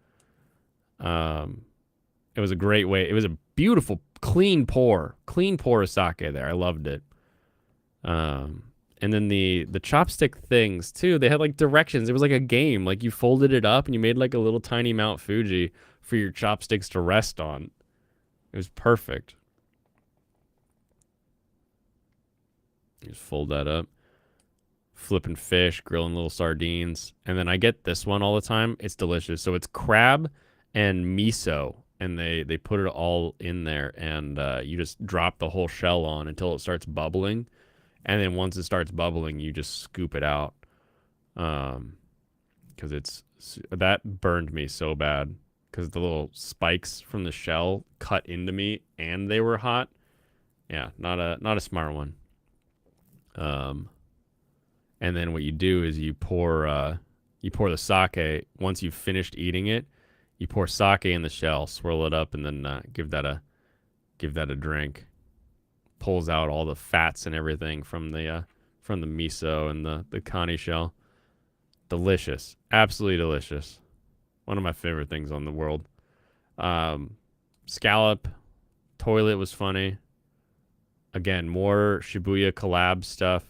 It was a great way. It was a beautiful, clean pour of sake there. I loved it. And then the chopstick things too, they had like directions. It was like a game. Like, you folded it up and you made like a little tiny Mount Fuji for your chopsticks to rest on. It was perfect. You just fold that up. Flipping fish, grilling little sardines. And then I get this one all the time. It's delicious. So it's crab and miso. And they put it all in there. And you just drop the whole shell on until it starts bubbling. And then once it starts bubbling, you just scoop it out. Because that burned me so bad. Because the little spikes from the shell cut into me and they were hot. Yeah, not a smart one. And then what you do is you pour the sake. Once you've finished eating it, you pour sake in the shell, swirl it up, and then give that a drink. Pulls out all the fats and everything from the miso and the kani shell. Delicious, absolutely delicious. One of my favorite things on the world. Scallop toilet was funny. Again, more Shibuya collab stuff.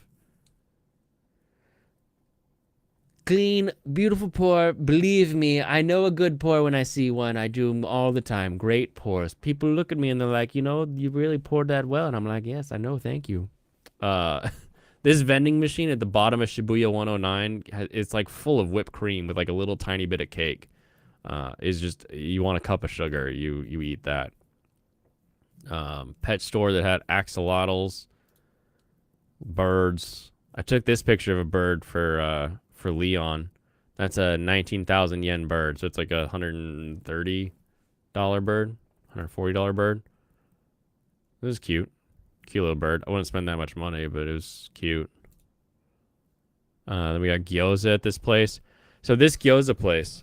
Clean, beautiful pour. Believe me, I know a good pour when I see one. I do them all the time. Great pours. People look at me and they're like, you really poured that well. And I'm like, yes, I know. Thank you. This vending machine at the bottom of Shibuya 109, it's like full of whipped cream with like a little tiny bit of cake. It's just, you want a cup of sugar, you eat that. Pet store that had axolotls, birds. I took this picture of a bird for Leon. That's a 19,000 yen bird, so it's like a $130 bird, $140 bird. It was cute. Cute little bird. I wouldn't spend that much money, but it was cute. Then we got gyoza at this place. So this gyoza place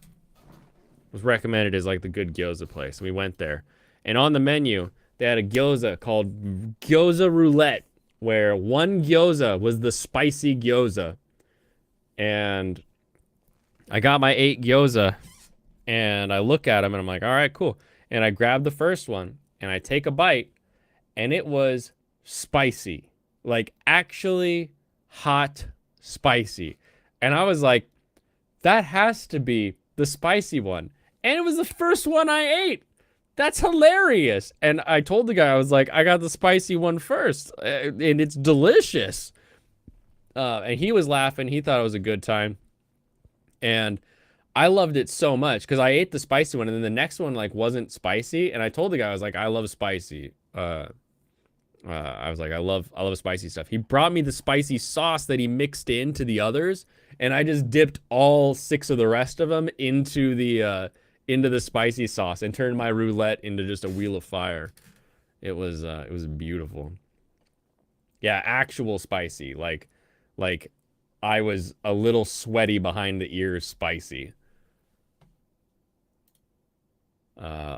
was recommended as like the good gyoza place. We went there. And on the menu, they had a gyoza called Gyoza Roulette, where one gyoza was the spicy gyoza. And I got my 8 gyoza, and I look at them, and I'm like, all right, cool. And I grab the first one, and I take a bite, and it was spicy. Like, actually hot spicy. And I was like, that has to be the spicy one. And it was the first one I ate. That's hilarious. And I told the guy, I was like, I got the spicy one first, and it's delicious. And he was laughing. He thought it was a good time. And I loved it so much because I ate the spicy one, and then the next one like wasn't spicy. And I told the guy, I was like, I love spicy. I was like, I love spicy stuff. He brought me the spicy sauce that he mixed into the others, and I just dipped all 6 of the rest of them into the spicy sauce and turned my roulette into just a wheel of fire. It was beautiful. Yeah, actual spicy, like I was a little sweaty behind the ears spicy.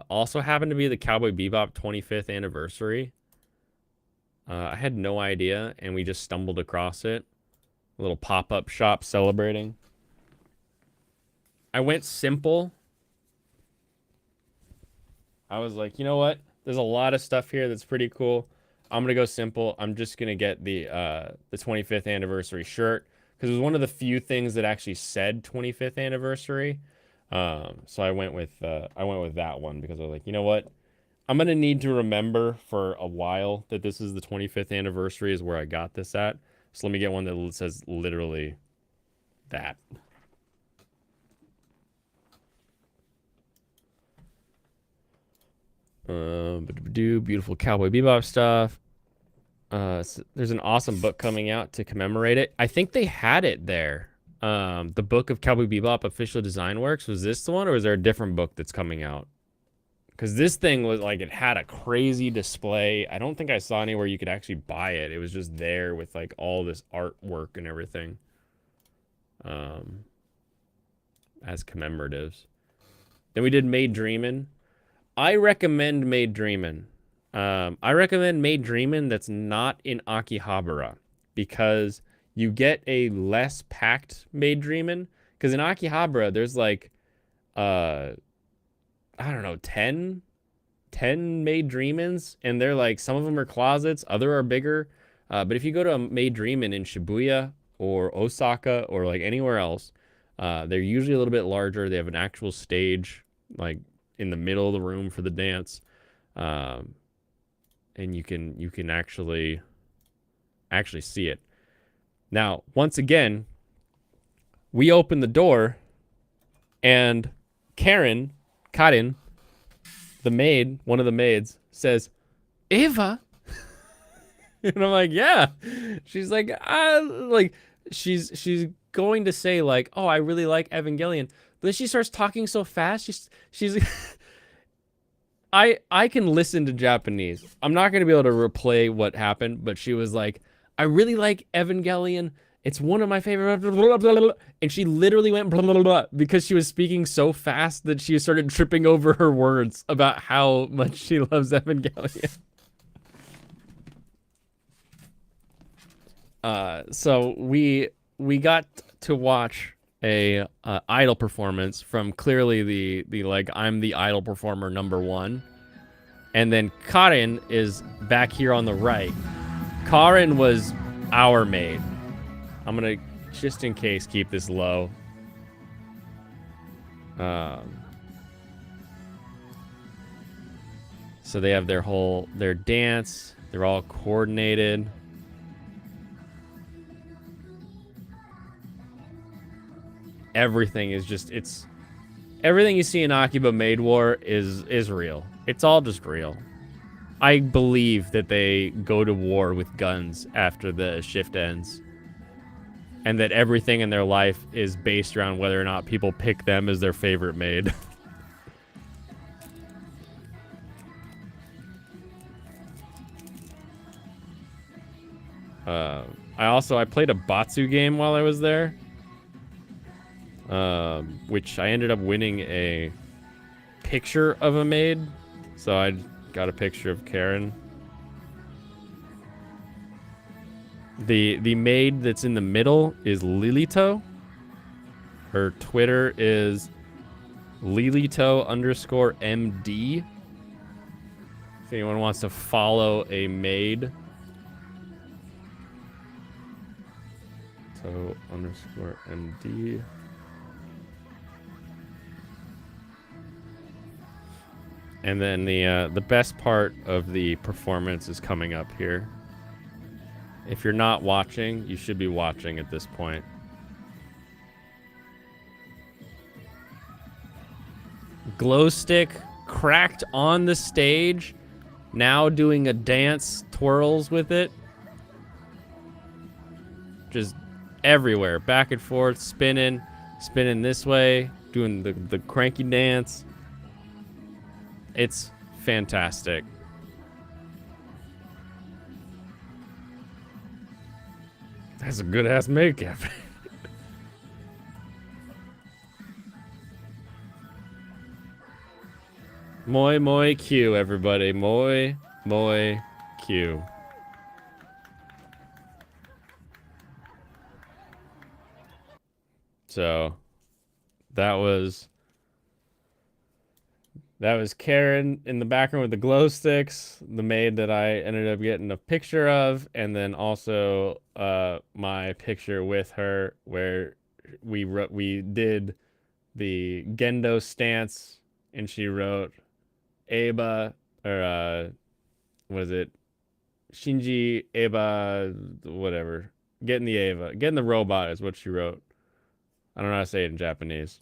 Also happened to be the Cowboy Bebop 25th anniversary. I had no idea, and we just stumbled across it. A little pop-up shop celebrating. I went simple. I was like, you know what? There's a lot of stuff here that's pretty cool. I'm going to go simple. I'm just going to get the 25th anniversary shirt because it was one of the few things that actually said 25th anniversary. So I went with that one because I was like, you know what? I'm gonna need to remember for a while that this is the 25th anniversary is where I got this at. So let me get one that says literally that. Beautiful Cowboy Bebop stuff. There's an awesome book coming out to commemorate it. I think they had it there. The book of Cowboy Bebop official design works. Was this the one, or was there a different book that's coming out? Because this thing was like, it had a crazy display. I don't think I saw anywhere you could actually buy it. It was just there with like all this artwork and everything. As commemoratives. Then we did Made Dreamin'. I recommend Made Dreamin'. I recommend Made Dreamin' that's not in Akihabara because you get a less packed Made Dreamin'. Because in Akihabara, there's like, I don't know, 10 Made Dreamin', and they're like, some of them are closets, other are bigger. But if you go to a Made Dreamin' in Shibuya or Osaka or like anywhere else, they're usually a little bit larger. They have an actual stage like in the middle of the room for the dance. And you can actually see it. Now, once again, we open the door and Karin, the maid, one of the maids, says, "Eva?" And I'm like, "Yeah." She's like, she's going to say like, "Oh, I really like Evangelion." But then she starts talking so fast. She's I can listen to Japanese. I'm not going to be able to replay what happened, but she was like, "I really like Evangelion. It's one of my favorite," blah, blah, blah, blah. And she literally went blah, blah, blah, blah, because she was speaking so fast that she started tripping over her words about how much she loves Evangelion. So we got to watch a idol performance from clearly the like, I'm the idol performer #1. And then Karin is back here on the right. Karin was our maid. I'm gonna, just in case, keep this low. So they have their dance. They're all coordinated. Everything is just, everything you see in Akiba Maid War is real. It's all just real. I believe that they go to war with guns after the shift ends. And that everything in their life is based around whether or not people pick them as their favorite maid. I played a Batsu game while I was there. Which I ended up winning a picture of a maid. So I got a picture of Karin. The maid that's in the middle is Lilito. Her Twitter is Lilito_MD. If anyone wants to follow a maid. _MD. And then the best part of the performance is coming up here. If you're not watching, you should be watching at this point. Glow stick cracked on the stage, now doing a dance twirls with it. Just everywhere, back and forth, spinning this way, doing the cranky dance. It's fantastic. That's a good ass makeup. Moi Q, everybody. Moi Q. So that was That was Karen in the background with the glow sticks, the maid that I ended up getting a picture of, and then also my picture with her where we did the Gendo stance, and she wrote Aba, or was it Shinji Aba, whatever. Getting the Ava, getting the robot is what she wrote. I don't know how to say it in Japanese.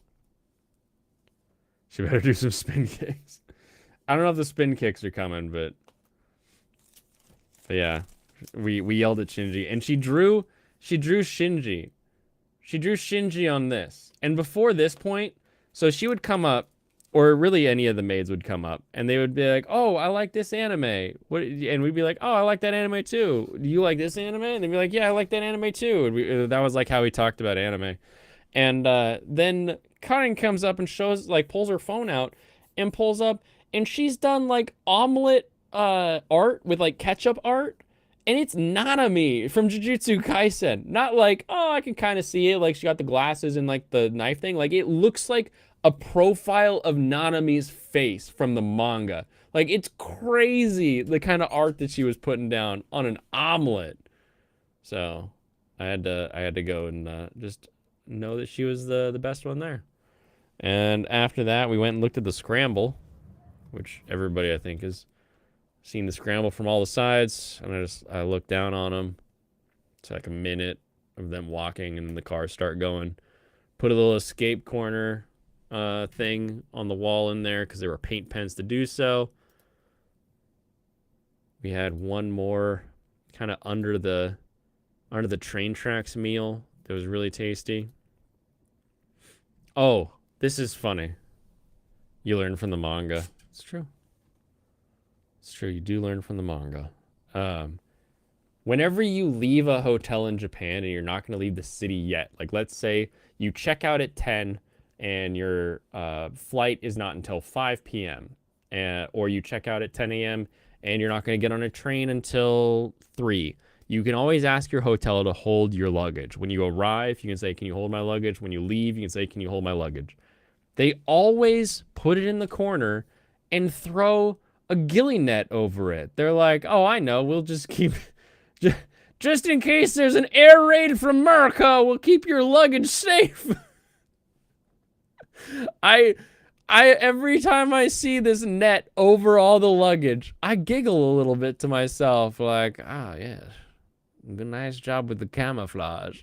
She better do some spin kicks. I don't know if the spin kicks are coming, but yeah, we yelled at Shinji, and she drew Shinji. She drew Shinji on this, and before this point, so she would come up, or really any of the maids would come up, and they would be like, "Oh, I like this anime." What? And we'd be like, "Oh, I like that anime too. Do you like this anime?" And they'd be like, "Yeah, I like that anime too." And that was like how we talked about anime. And then Karen comes up and shows, like, pulls her phone out and pulls up, and she's done like omelet art with like ketchup art, and it's Nanami from Jujutsu Kaisen. Not like, oh, I can kind of see it, like she got the glasses and like the knife thing. Like, it looks like a profile of Nanami's face from the manga. Like, it's crazy the kind of art that she was putting down on an omelet. So I had to go and just know that she was the best one there. And after that, we went and looked at the scramble, which everybody I think has seen the scramble from all the sides. And I looked down on them. It's like a minute of them walking, and then the cars start going. Put a little escape corner thing on the wall in there because there were paint pens to do so. We had one more kind of under the train tracks meal that was really tasty. Oh, this is funny. You learn from the manga. It's true. It's true. You do learn from the manga. Whenever you leave a hotel in Japan and you're not going to leave the city yet, like let's say you check out at 10 and your flight is not until 5 p.m. Or you check out at 10 a.m. and you're not going to get on a train until 3. You can always ask your hotel to hold your luggage. When you arrive, you can say, "Can you hold my luggage?" When you leave, you can say, "Can you hold my luggage?" They always put it in the corner and throw a ghillie net over it. They're like, "Oh, I know. We'll just keep... just in case there's an air raid from America, we'll keep your luggage safe." I every time I see this net over all the luggage, I giggle a little bit to myself, like, "Ah, yes. Good, nice job with the camouflage."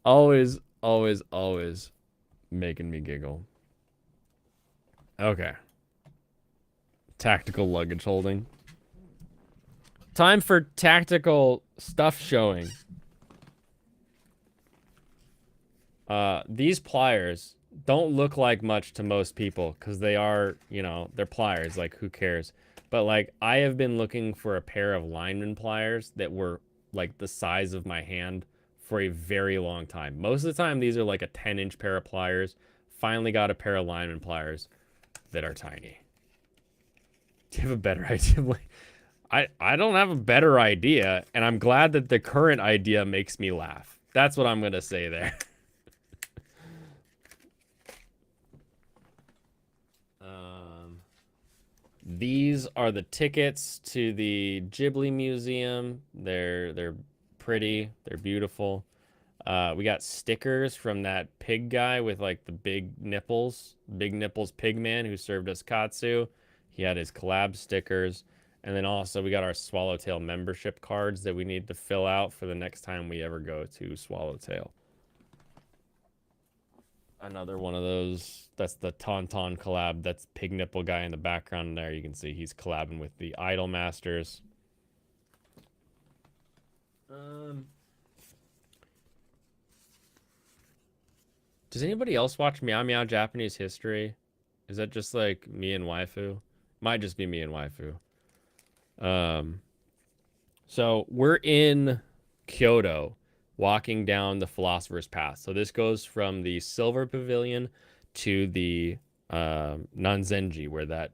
Always, always, always making me giggle. Okay. Tactical luggage holding. Time for tactical stuff showing. These pliers don't look like much to most people because they are, they're pliers. Like, who cares? But, like, I have been looking for a pair of lineman pliers that were, like, the size of my hand for a very long time. Most of the time, these are, like, a 10-inch pair of pliers. Finally got a pair of lineman pliers that are tiny. Do you have a better idea? I don't have a better idea, and I'm glad that the current idea makes me laugh. That's what I'm going to say there. These are the tickets to the Ghibli Museum. They're pretty. They're beautiful. We got stickers from that pig guy with like the big nipples pig man who served us katsu. He had his collab stickers. And then also we got our Swallowtail membership cards that we need to fill out for the next time we ever go to Swallowtail. Another one of those. That's the Tauntaun collab. That's Pig Nipple guy in the background there. You can see he's collabing with the Idol Masters. Does anybody else watch Meow Meow Japanese History? Is that just like me and waifu? Might just be me and waifu. So we're in Kyoto, walking down the Philosopher's Path. So this goes from the Silver Pavilion to the Nanzenji, where that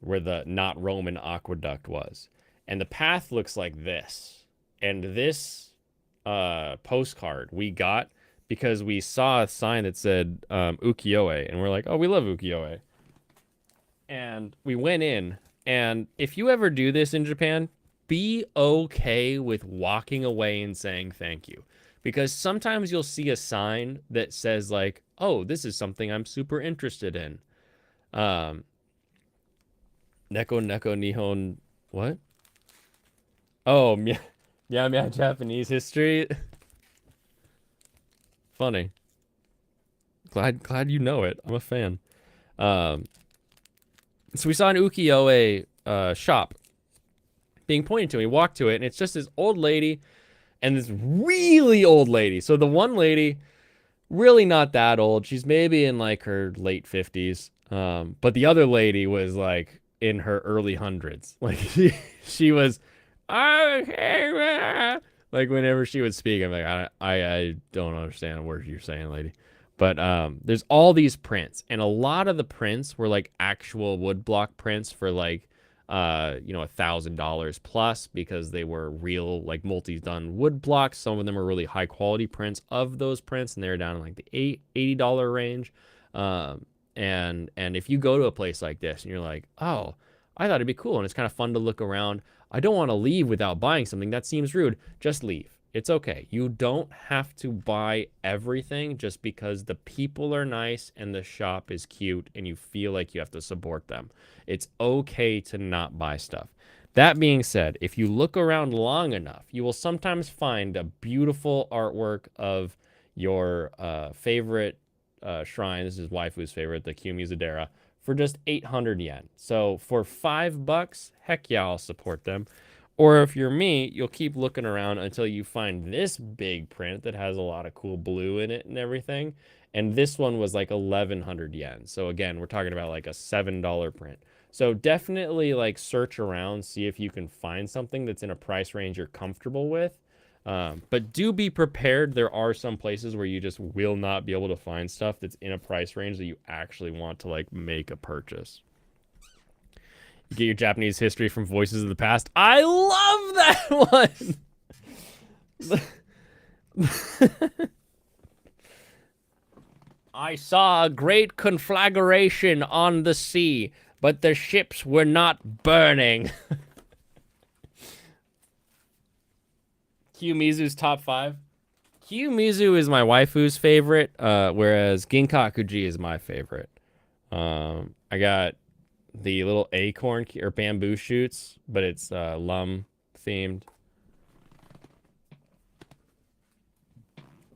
where the not Roman aqueduct was. And the path looks like this. And this postcard we got because we saw a sign that said ukiyo-e, and we're like, oh, we love ukiyo-e. And we went in, and if you ever do this in Japan, be okay with walking away and saying thank you. Because sometimes you'll see a sign that says like, oh, this is something I'm super interested in. Neko Neko Nihon, what? Oh, yeah, Japanese history. Funny. Glad you know it. I'm a fan. So we saw an ukiyo-e shop being pointed to. We walked to it, and it's just this old lady and this really old lady. So the one lady, really not that old. She's maybe in like her late 50s. But the other lady was like in her early hundreds. Like she was, like whenever she would speak, I'm like, I don't understand a word you're saying, lady. But there's all these prints, and a lot of the prints were like actual woodblock prints for like $1,000 plus, because they were real like multi-done wood blocks. Some of them are really high quality prints of those prints, and they're down in like the $80 range. And if you go to a place like this and you're like, oh, I thought it'd be cool and it's kind of fun to look around, I don't want to leave without buying something. That seems rude. Just leave. It's okay. You don't have to buy everything just because the people are nice and the shop is cute and you feel like you have to support them. It's okay to not buy stuff. That being said, if you look around long enough, you will sometimes find a beautiful artwork of your favorite shrine. This is waifu's favorite, the Kiyomizu-dera, for just 800 yen. So for $5, heck yeah, I'll support them. Or if you're me, you'll keep looking around until you find this big print that has a lot of cool blue in it and everything. And this one was like 1,100 yen. So again, we're talking about like a $7 print. So definitely like search around, see if you can find something that's in a price range you're comfortable with. But do be prepared. There are some places where you just will not be able to find stuff that's in a price range that you actually want to like make a purchase. You get your Japanese history from Voices of the Past. I love that one. I saw a great conflagration on the sea, but the ships were not burning. Kiyomizu's top 5. Kiyomizu is my waifu's favorite, whereas Ginkakuji is my favorite. I got the little acorn or bamboo shoots, but it's lum themed.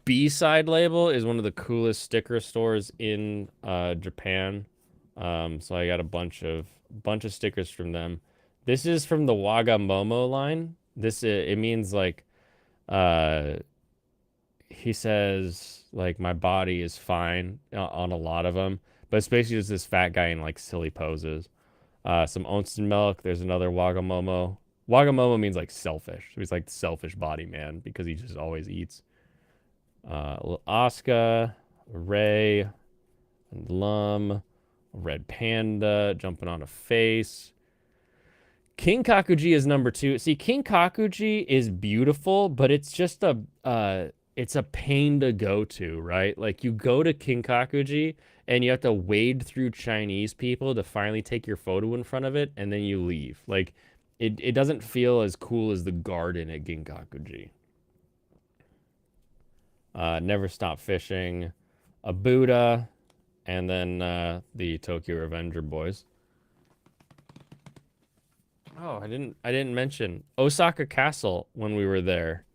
B-side label is one of the coolest sticker stores in Japan. So I got a bunch of stickers from them. This is from the Wagamomo line. This it means like he says like my body is fine on a lot of them, but it's basically just this fat guy in like silly poses. Some Onsen milk. There's another Wagamomo. Wagamomo means like selfish. So he's like the selfish body man because he just always eats. Little Asuka, Ray, Lum, Red Panda jumping on a face. King Kakuji is number 2. See, King Kakuji is beautiful, but it's just it's a pain to go to, right? Like you go to King Kakuji and you have to wade through Chinese people to finally take your photo in front of it, and then you leave. Like it doesn't feel as cool as the garden at Ginkakuji. Never Stop Fishing, a Buddha, and then the Tokyo Revenger boys. Oh, I didn't mention Osaka Castle when we were there.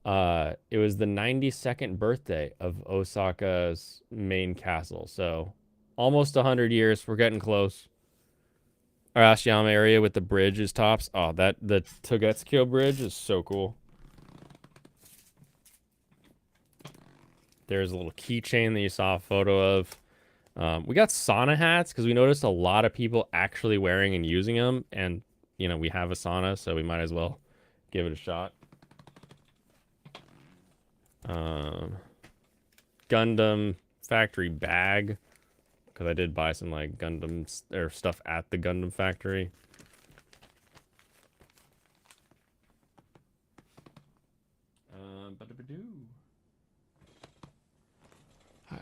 It was the 92nd birthday of Osaka's main castle, so almost 100 years. We're getting close. Our Ashiyama area with the bridge is tops. Oh, the Togetsukyo bridge is so cool. There's a little keychain that you saw a photo of. We got sauna hats because we noticed a lot of people actually wearing and using them, and you know we have a sauna, so we might as well give it a shot. Gundam factory bag, because I did buy some like Gundam or stuff at the Gundam factory.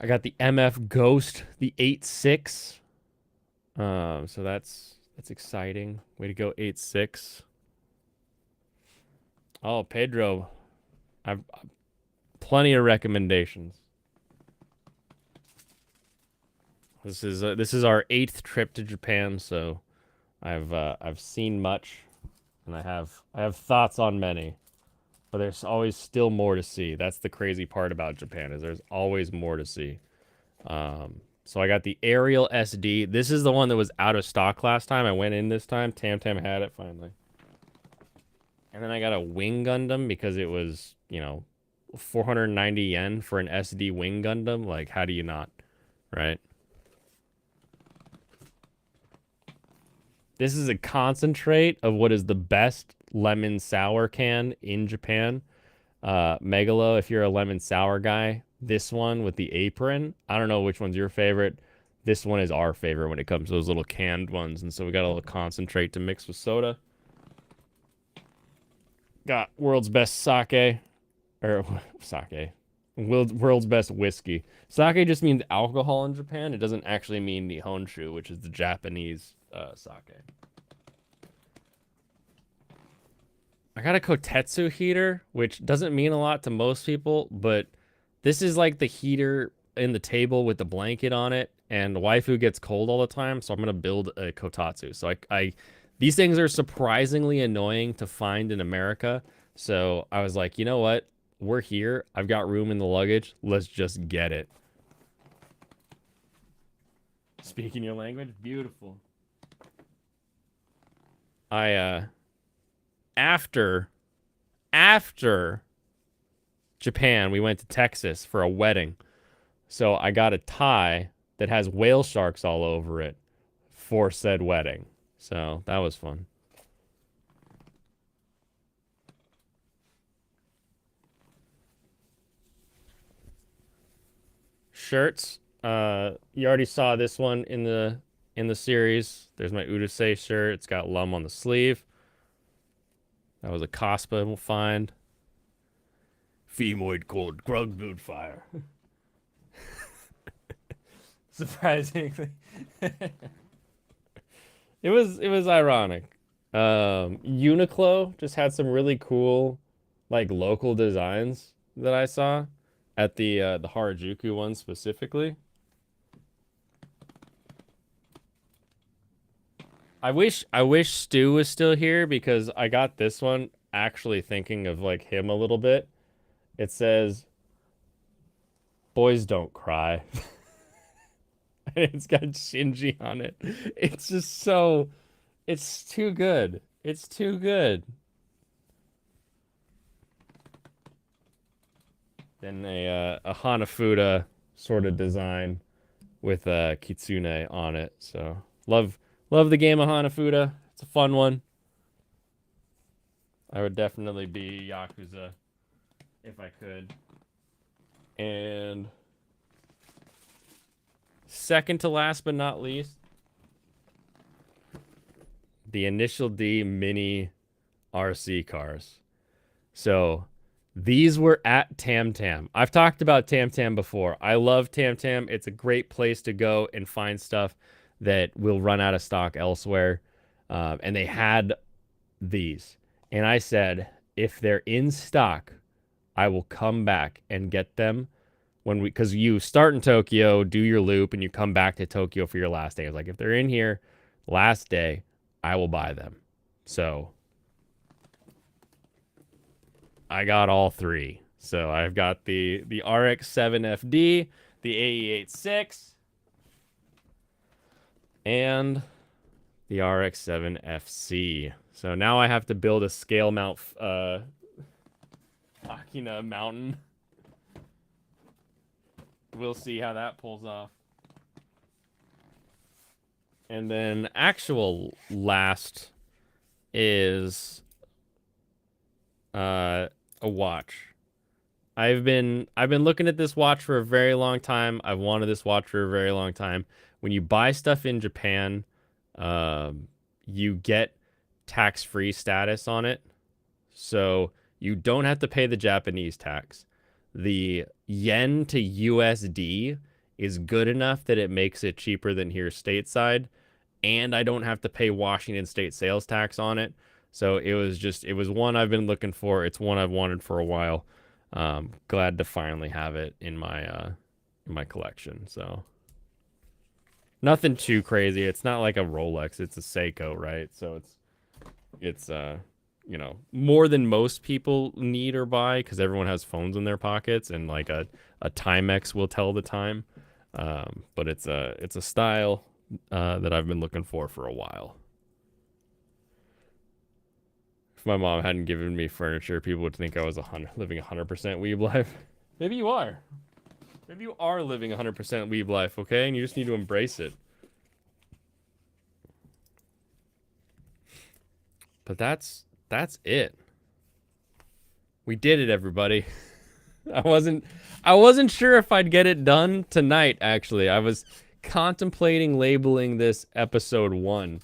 I got the MF Ghost, the 8.6. So that's exciting. Way to go, 8.6. Oh, Pedro, I've plenty of recommendations. This is our 8th trip to Japan, so I've seen much, and I have thoughts on many, but there's always still more to see. That's the crazy part about Japan, is there's always more to see. So I got the Aerial SD. This is the one that was out of stock last time. I went in this time. Tam had it finally. And then I got a Wing Gundam because it was, 490 yen for an SD Wing Gundam. Like, how do you not, right? This is a concentrate of what is the best lemon sour can in Japan. Megalo, if you're a lemon sour guy, this one with the apron, I don't know which one's your favorite. This one is our favorite when it comes to those little canned ones. And so we got a little concentrate to mix with soda. Got world's best sake. Or sake. World's best whiskey. Sake just means alcohol in Japan. It doesn't actually mean Nihonshu, which is the Japanese sake. I got a Kotetsu heater, which doesn't mean a lot to most people, but this is like the heater in the table with the blanket on it, and the waifu gets cold all the time, so I'm going to build a Kotatsu. So these things are surprisingly annoying to find in America, so I was like, you know what? We're here. I've got room in the luggage. Let's just get it. Speaking your language? Beautiful. After Japan, we went to Texas for a wedding. So I got a tie that has whale sharks all over it for said wedding. So that was fun. Shirts. You already saw this one in the series. There's my Udase shirt. It's got Lum on the sleeve. That was a Cospa we'll find. Femoid cold grug boot fire. Surprisingly. It was ironic. Uniqlo just had some really cool like local designs that I saw at the Harajuku one specifically. I wish Stu was still here because I got this one actually thinking of like him a little bit. It says, "Boys don't cry." And it's got Shinji on it. It's just so, it's too good. It's too good. Then a Hanafuda sort of design with a Kitsune on it. So love the game of Hanafuda. It's a fun one. I would definitely be Yakuza if I could. And second to last but not least, the Initial D mini RC cars. So these were at Tam Tam. I've talked about Tam Tam before. I love Tam Tam. It's a great place to go and find stuff that will run out of stock elsewhere. And they had these. And I said, if they're in stock, I will come back and get them because you start in Tokyo, do your loop, and you come back to Tokyo for your last day. I was like, if they're in here last day, I will buy them. So I got all three. So I've got the RX-7FD, the AE86, and the RX-7FC. So now I have to build a scale mount Akina mountain. We'll see how that pulls off. And then actual last is a watch. I've been looking at this watch for a very long time. I've wanted this watch for a very long time. When you buy stuff in Japan, you get tax-free status on it. So you don't have to pay the Japanese tax. The yen to USD is good enough that it makes it cheaper than here stateside, and I don't have to pay Washington state sales tax on it. So it was one I've been looking for. It's one I've wanted for a while. Glad to finally have it in my collection. So nothing too crazy. It's not like a Rolex. It's a Seiko, right? So it's you know, more than most people need or buy because everyone has phones in their pockets, and like a Timex will tell the time. But it's a style that I've been looking for a while. If my mom hadn't given me furniture, people would think I was living 100% weeb life. Maybe you are. Maybe you are living 100% weeb life, okay? And you just need to embrace it. But that's it. We did it, everybody. I wasn't sure if I'd get it done tonight, actually. I was contemplating labeling this episode 1.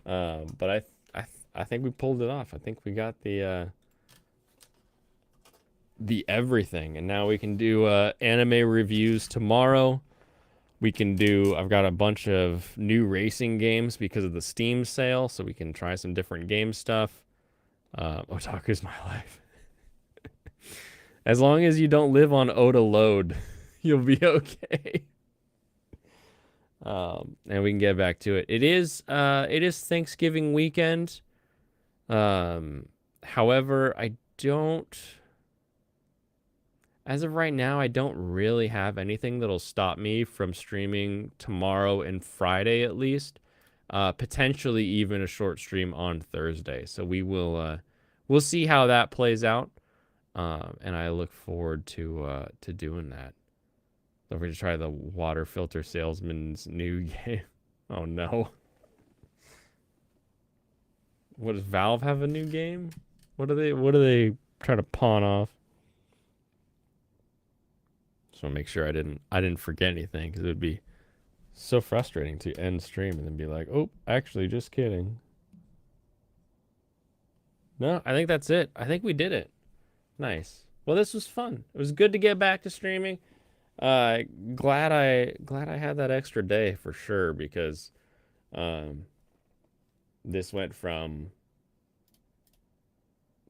But I think we pulled it off. I think we got the everything, and now we can do anime reviews tomorrow. I've got a bunch of new racing games because of the Steam sale, so we can try some different game stuff. Otaku's my life. As long as you don't live on Ota Load, you'll be okay. And we can get back to it. It is Thanksgiving weekend. However, as of right now, I don't really have anything that'll stop me from streaming tomorrow and Friday at least. Potentially even a short stream on Thursday. So we'll see how that plays out. And I look forward to doing that. Don't forget to try the water filter salesman's new game. Oh no. What, does Valve have a new game? What are they trying to pawn off? Just want to make sure I didn't forget anything, because it would be so frustrating to end stream and then be like, oh, actually, just kidding. No, I think that's it. I think we did it. Nice. Well, this was fun. It was good to get back to streaming. Glad I had that extra day for sure, because this went from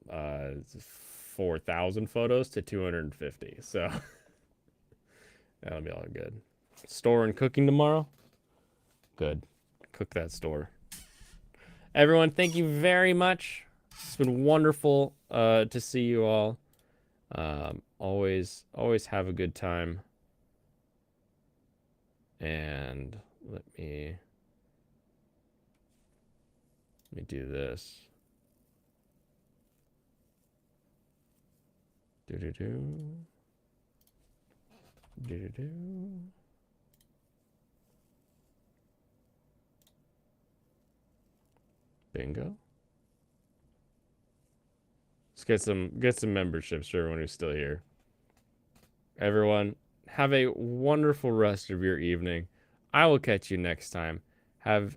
4,000 photos to 250. So that'll be all good. Store and cooking tomorrow. Good. Cook that store. Everyone, thank you very much. It's been wonderful to see you all. Always have a good time. And let me do this. Bingo. Let's get some memberships for everyone who's still here. Everyone, have a wonderful rest of your evening. I will catch you next time. I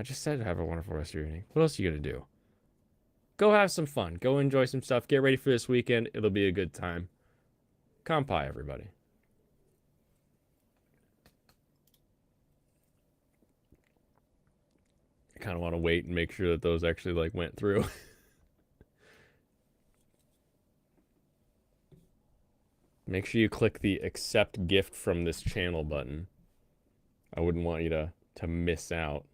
just said have a wonderful rest of your evening. What else are you gonna do? Go have some fun. Go enjoy some stuff. Get ready for this weekend. It'll be a good time. Kampai, everybody. I kind of want to wait and make sure that those actually like went through. Make sure you click the accept gift from this channel button. I wouldn't want you to miss out.